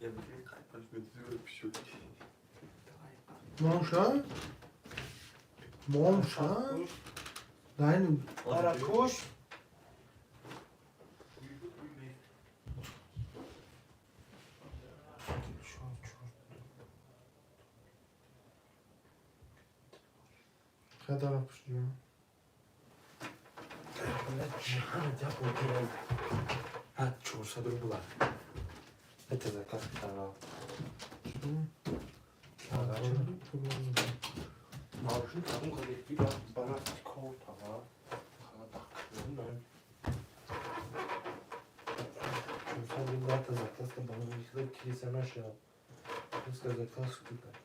Ya bir kaypaş ve diyor bir şey. Monşa? Monşa? Nein, Ara kuş. kadar yapıştırıyor. Ha, çorsa dur bular. Ete zakaz kanal. Mavşın takım kadar bir bana kol tava. Çorsa bir lata zakaz da bana yıkılır kiliseme aşağı. Biz de zakaz tutar.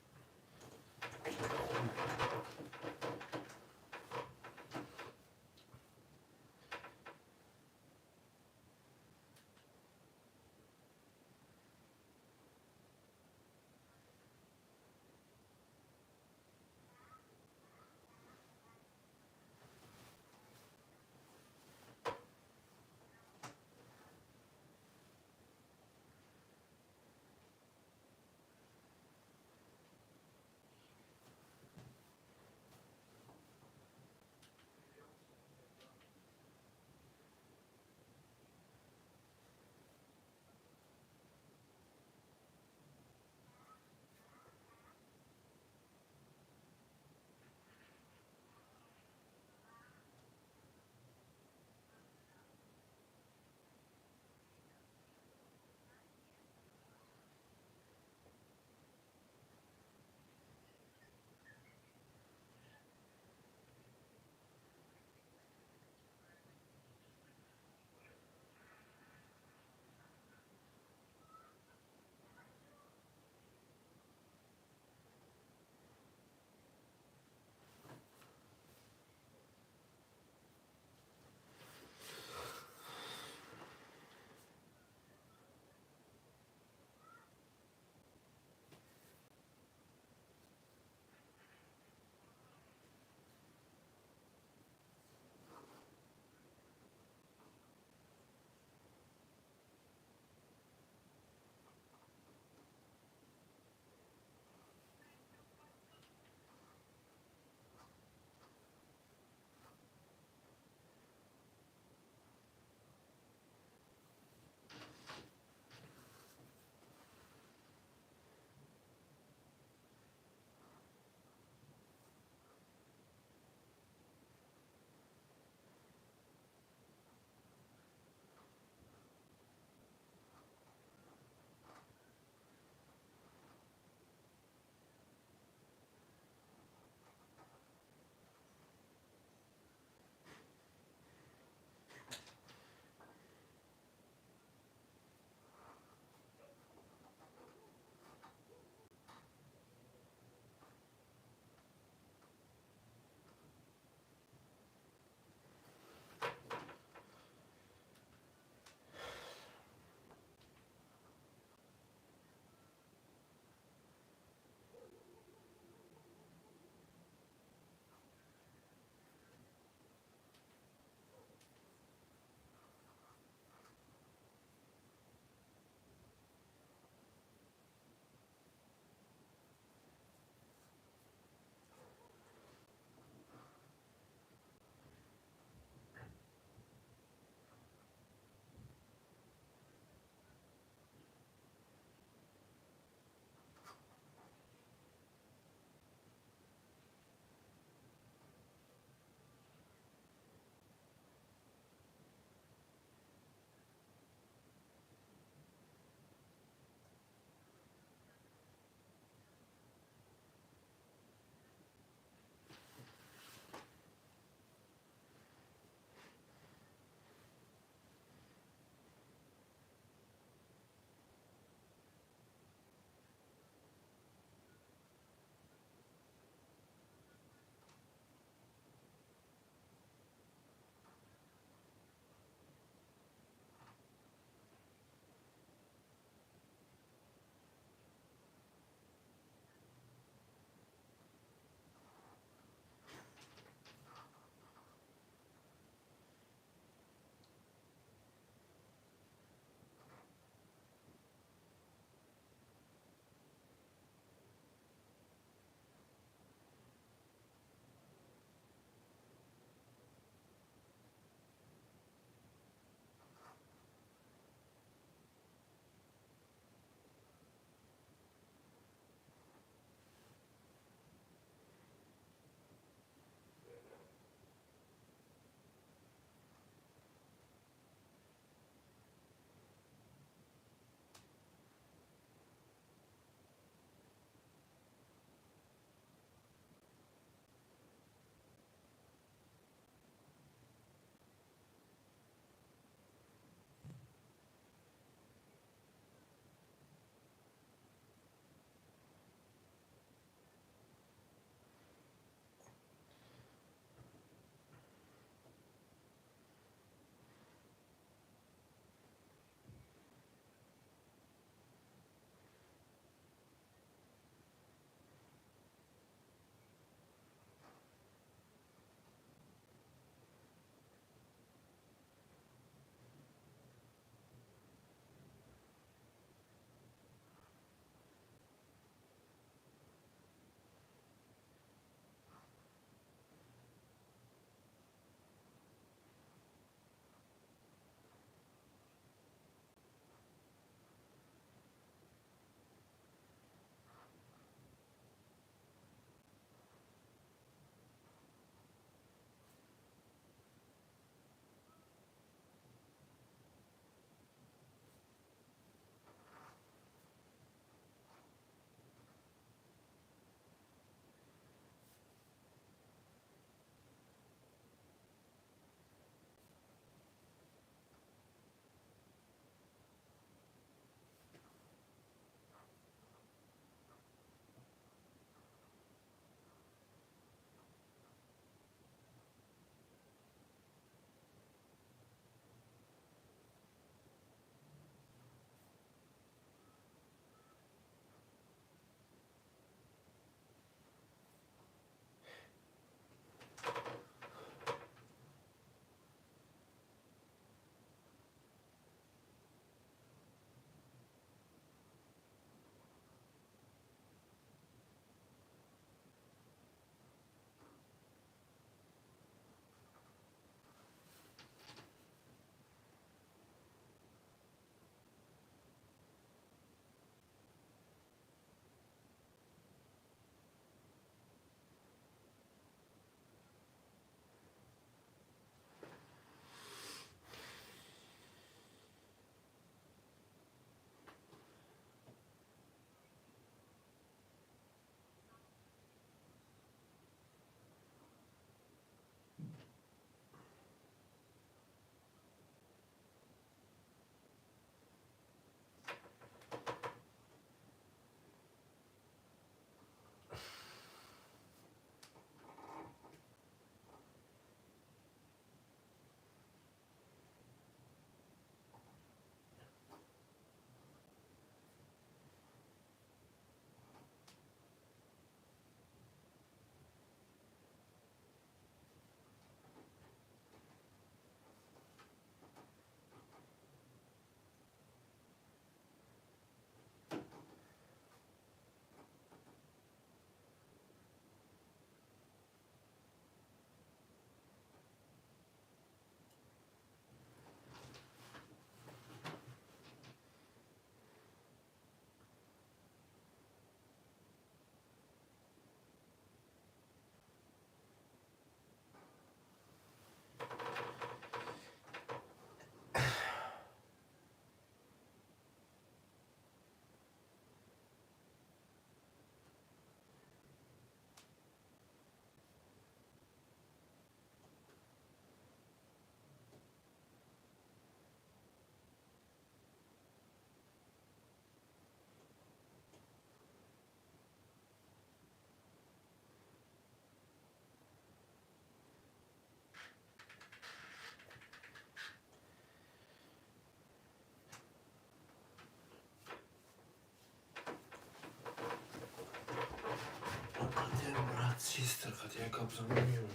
استرخت يا كابزة مليون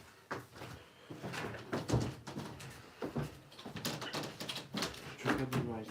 شو كده الوايد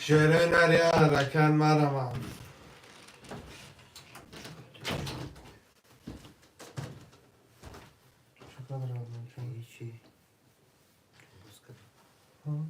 شیرین یا رکن مرمم چقدر آدم شد هیچی ها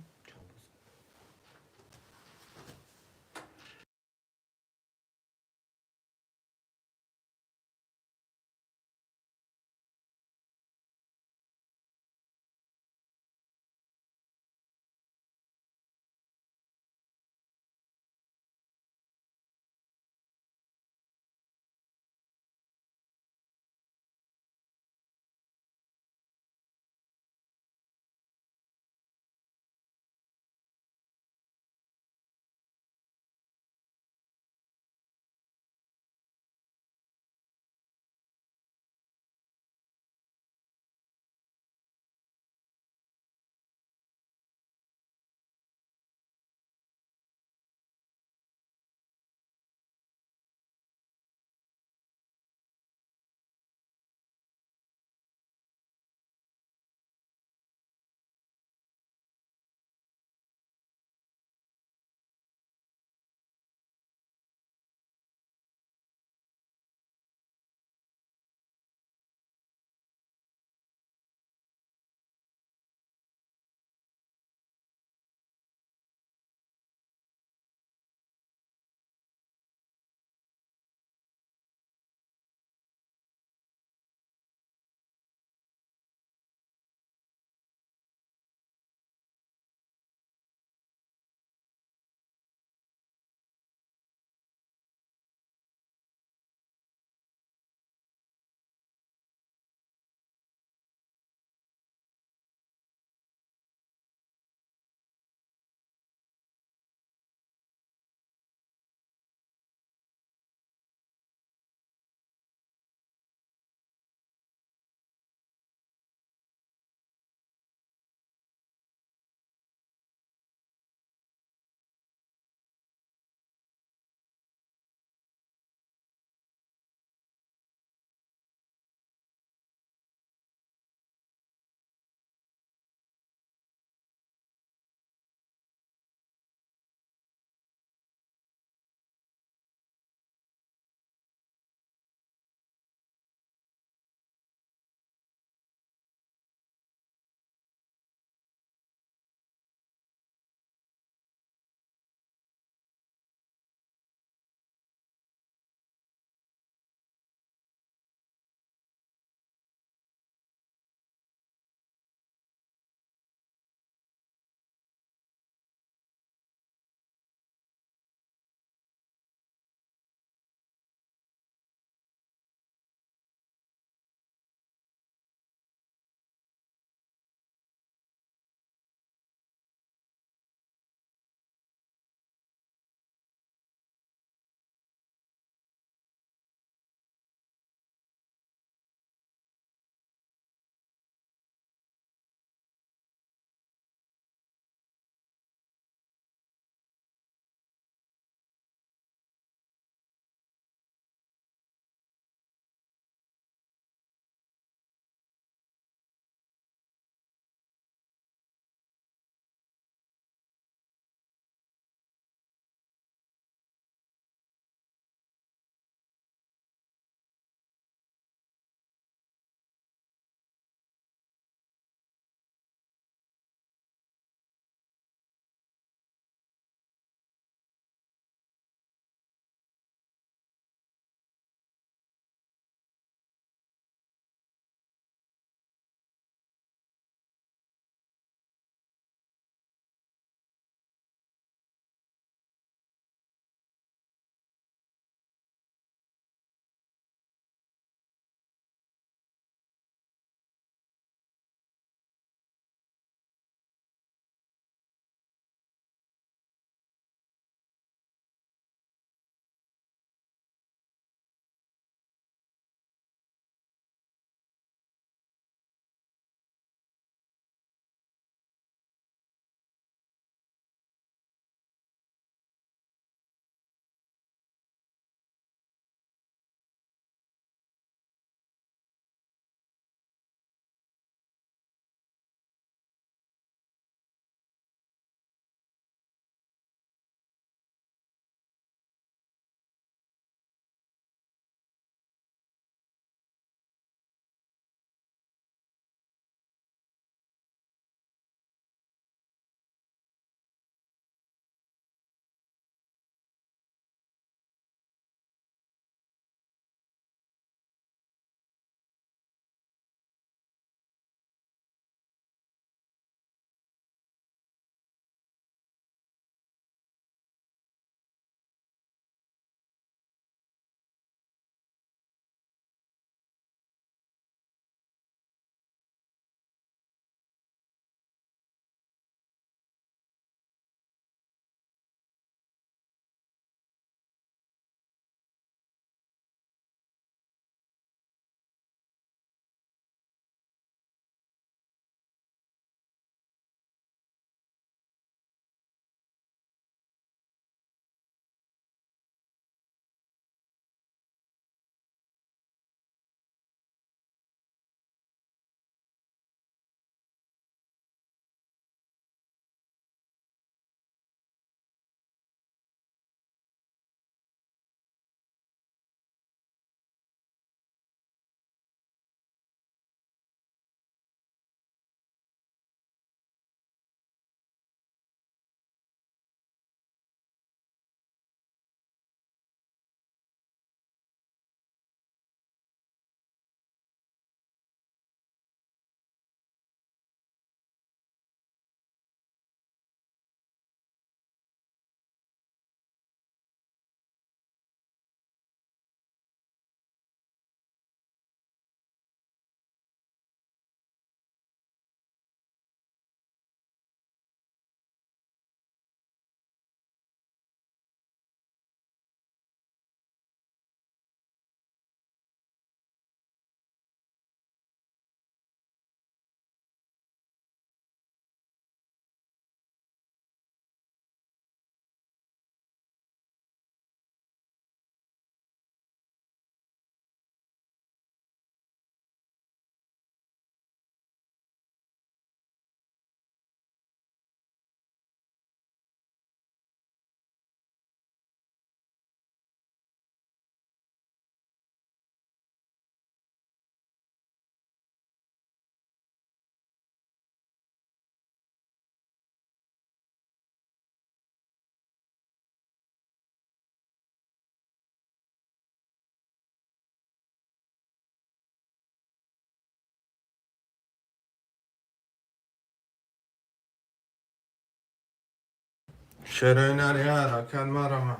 شرينا ريارة كان مرمى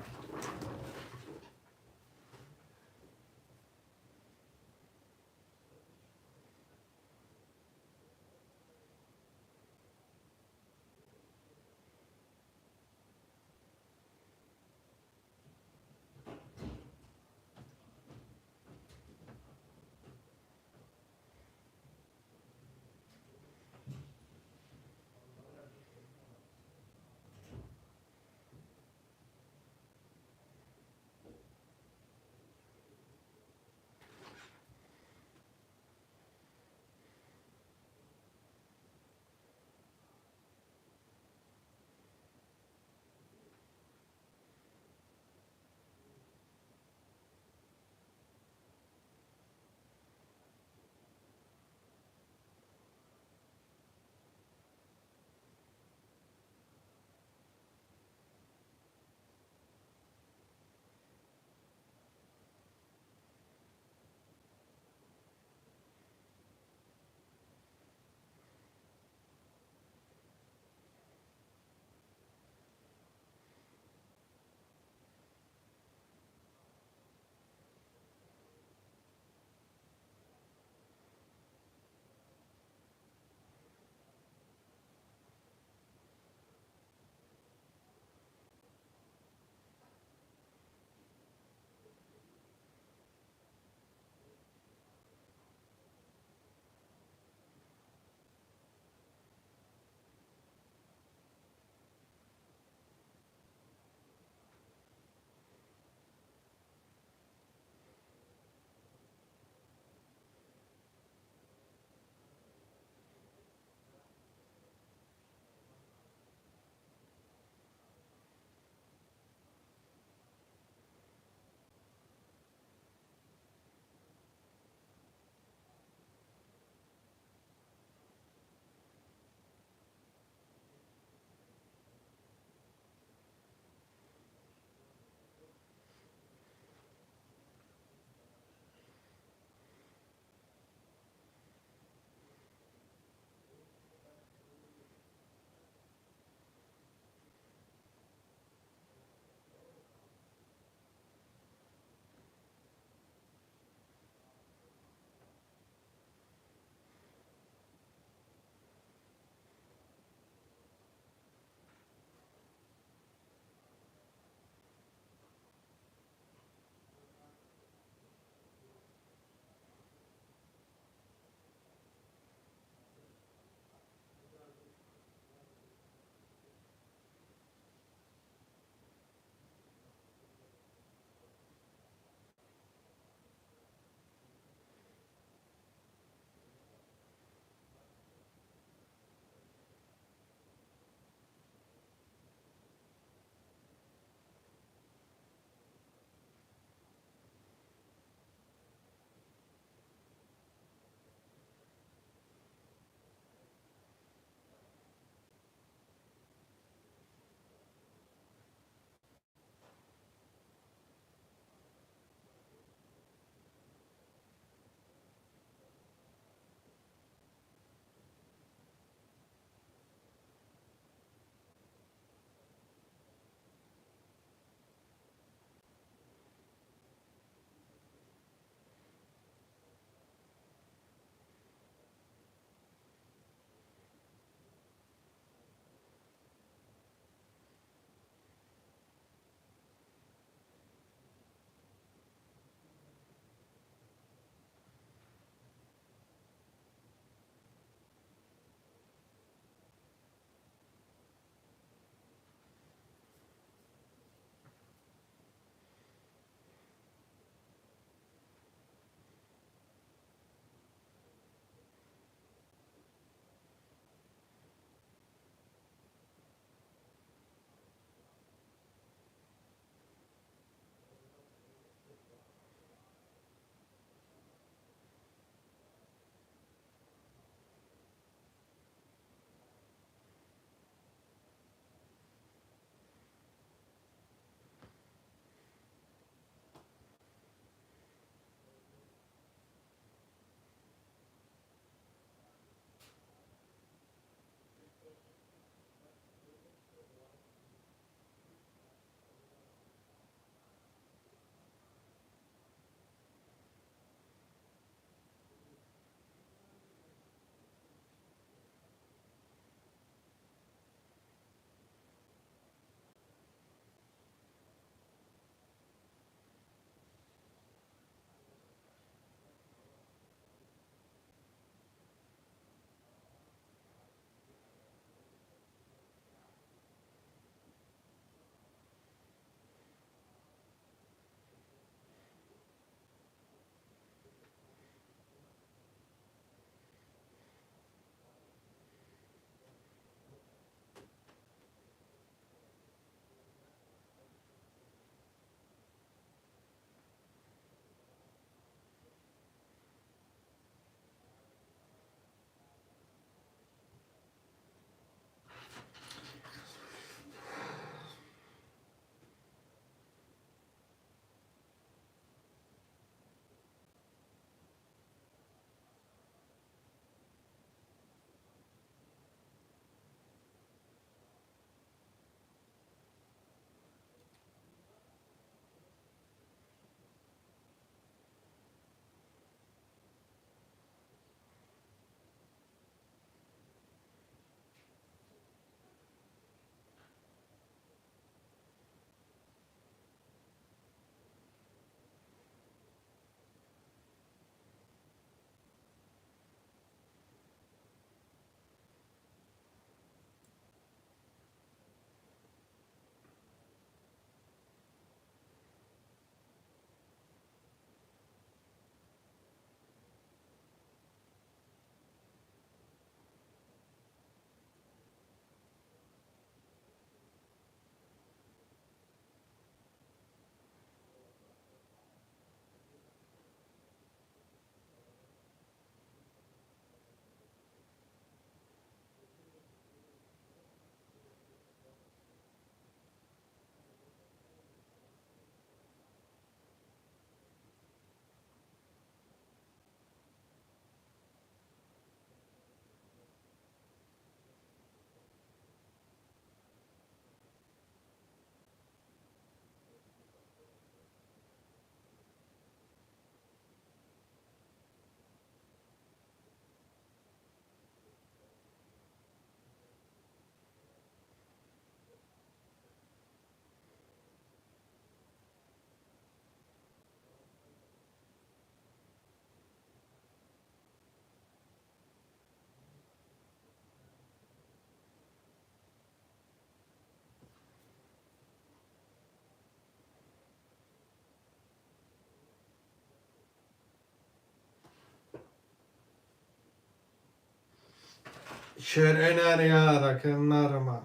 شعر اینه که نرمه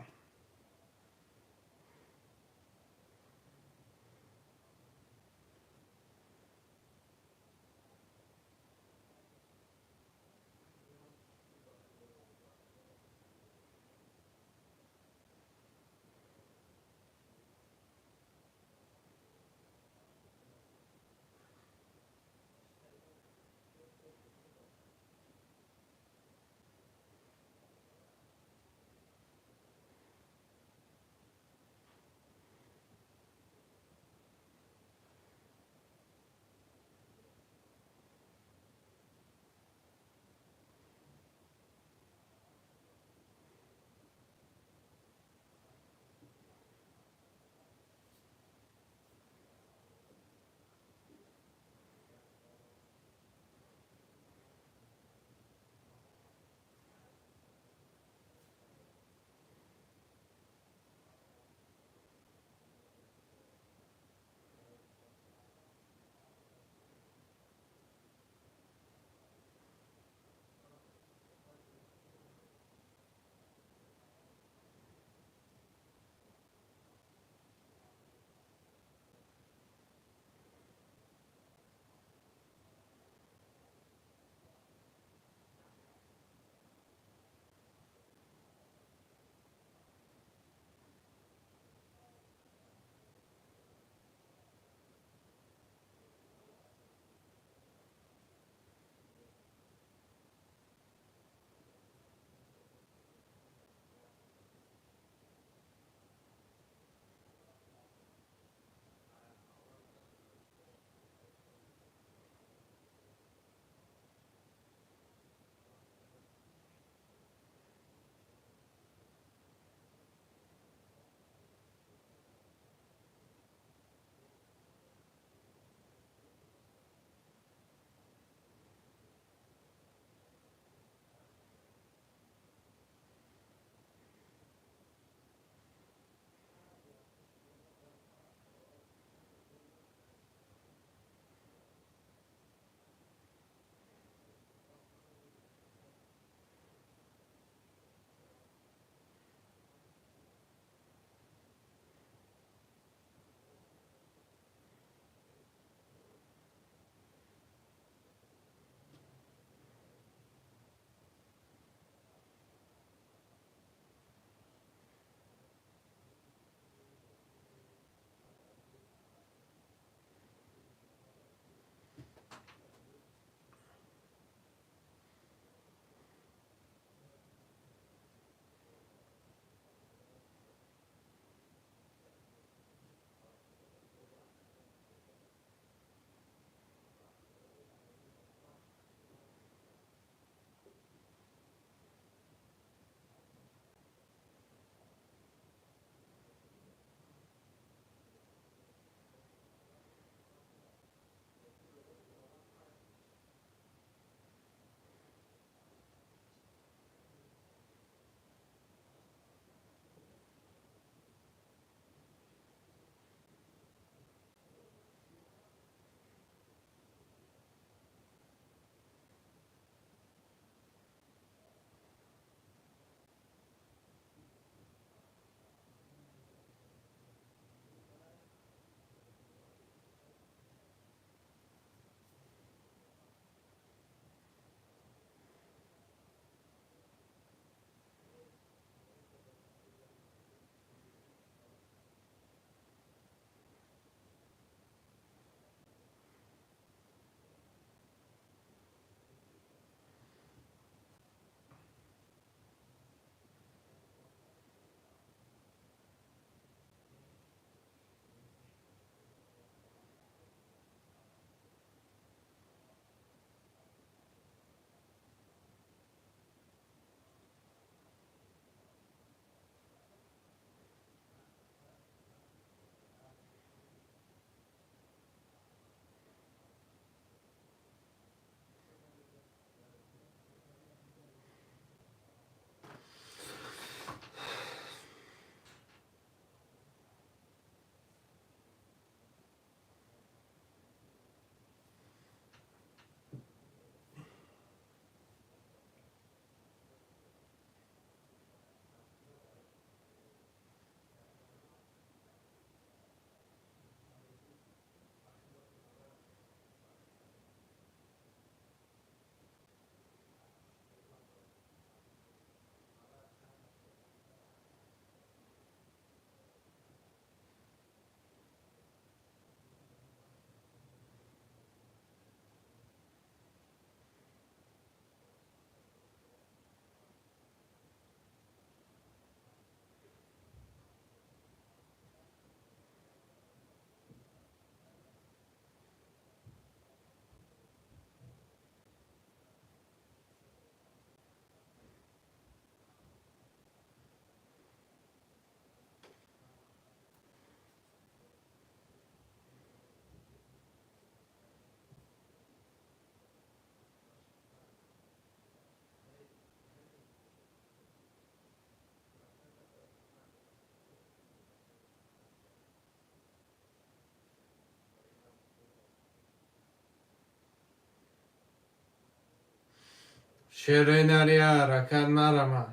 شیرینریا رکن نرمه.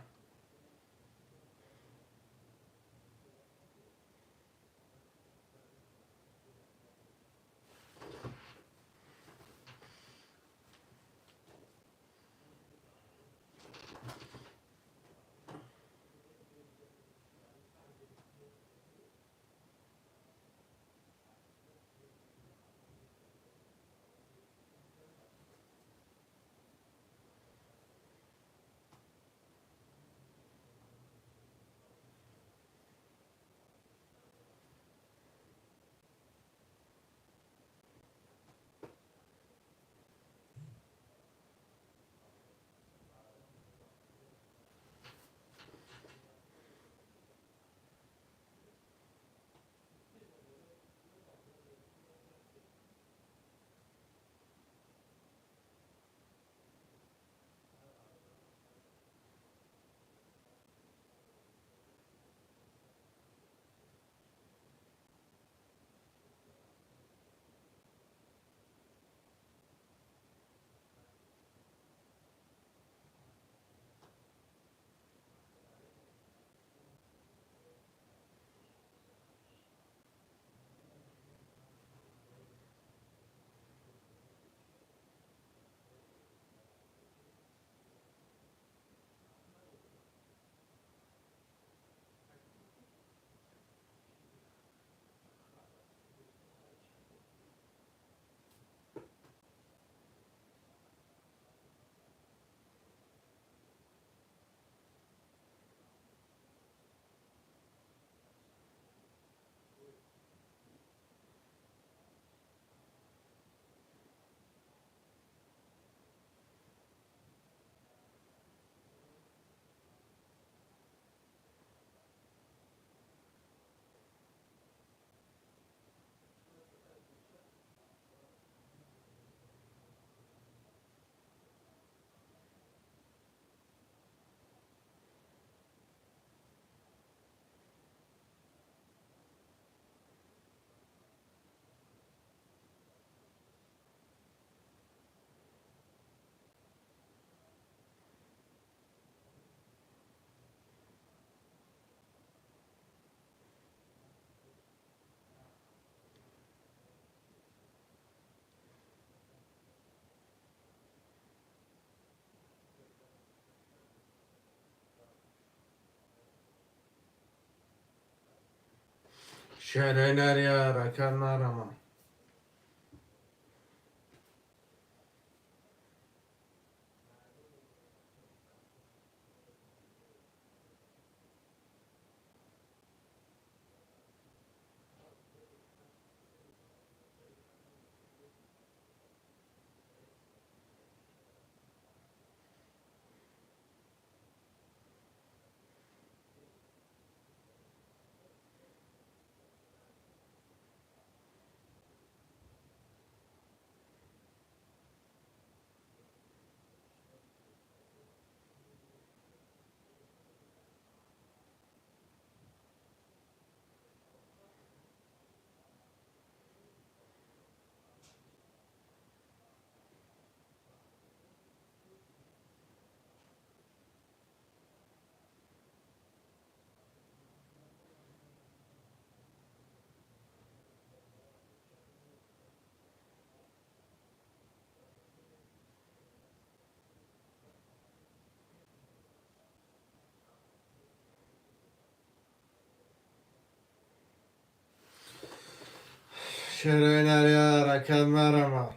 شیرینریا رکن نرمه. شیرینریا رکن نرمه.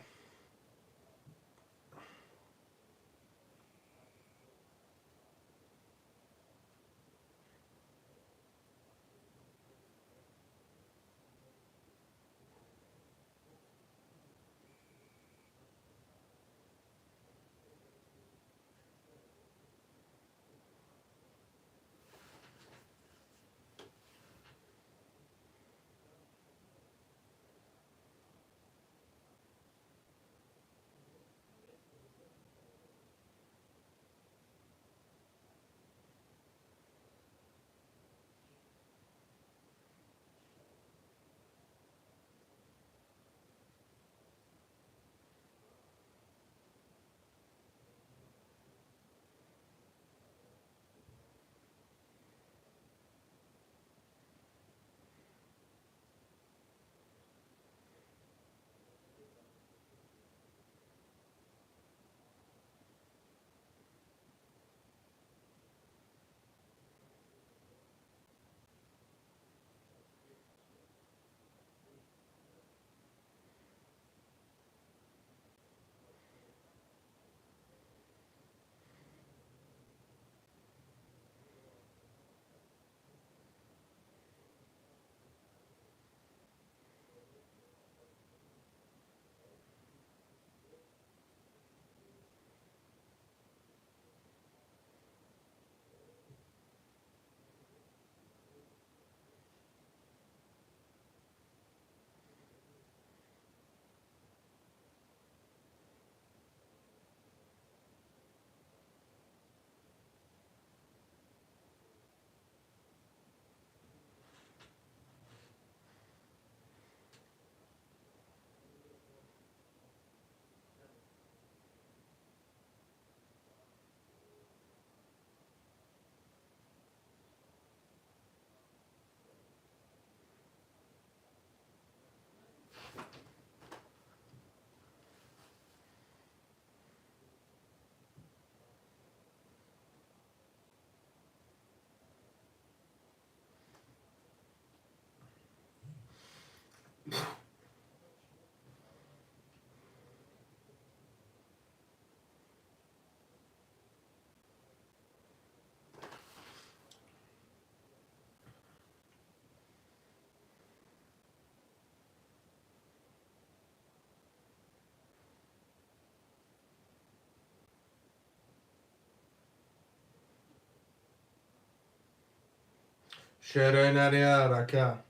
شيريناريا ركا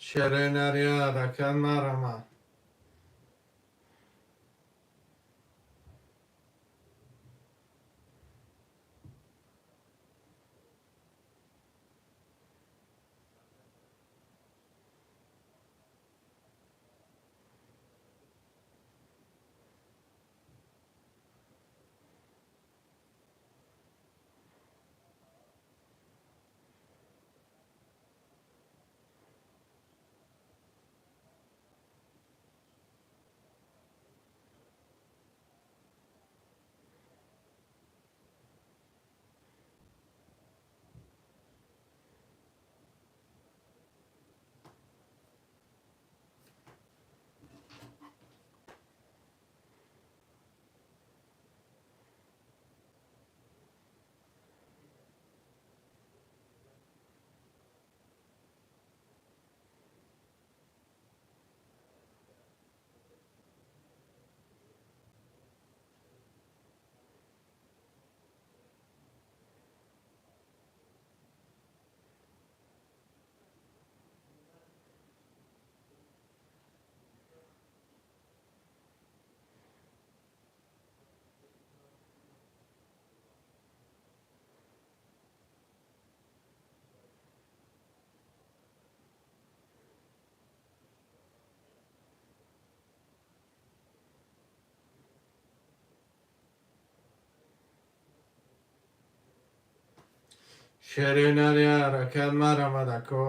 شيريناريا ركا مرما شیرینری حرکت مرمد اکو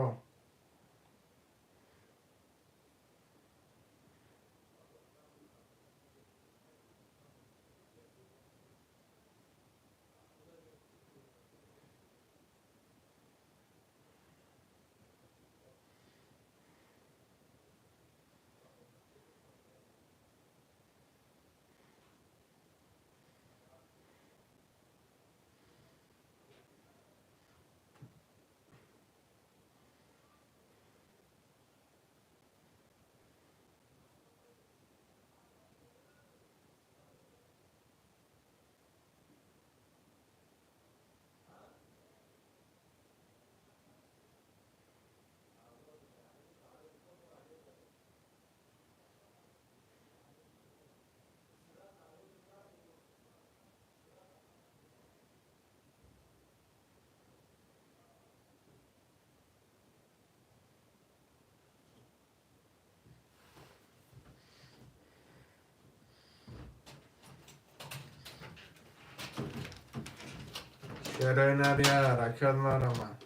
شیرینری حرکت مرمد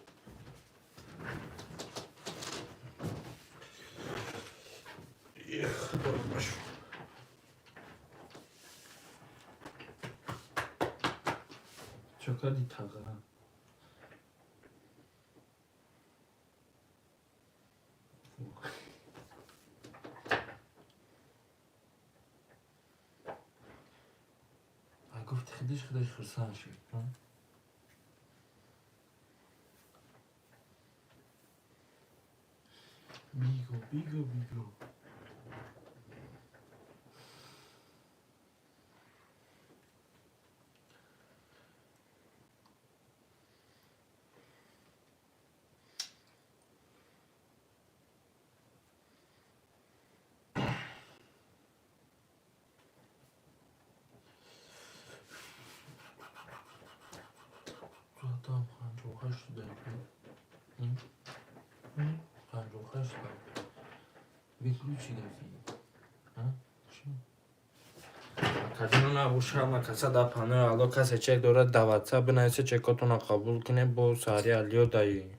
چکاری تاقرم گفت خودش خرسان شد بیگو زادم 58 دقیقه 58 دقیقه بگو چی گفتی؟ کجا نبوشم کسی در پناه الان کسی چک داره دواتسه بنویسه چکاتون رو قبول کنه با ساری علیو دایی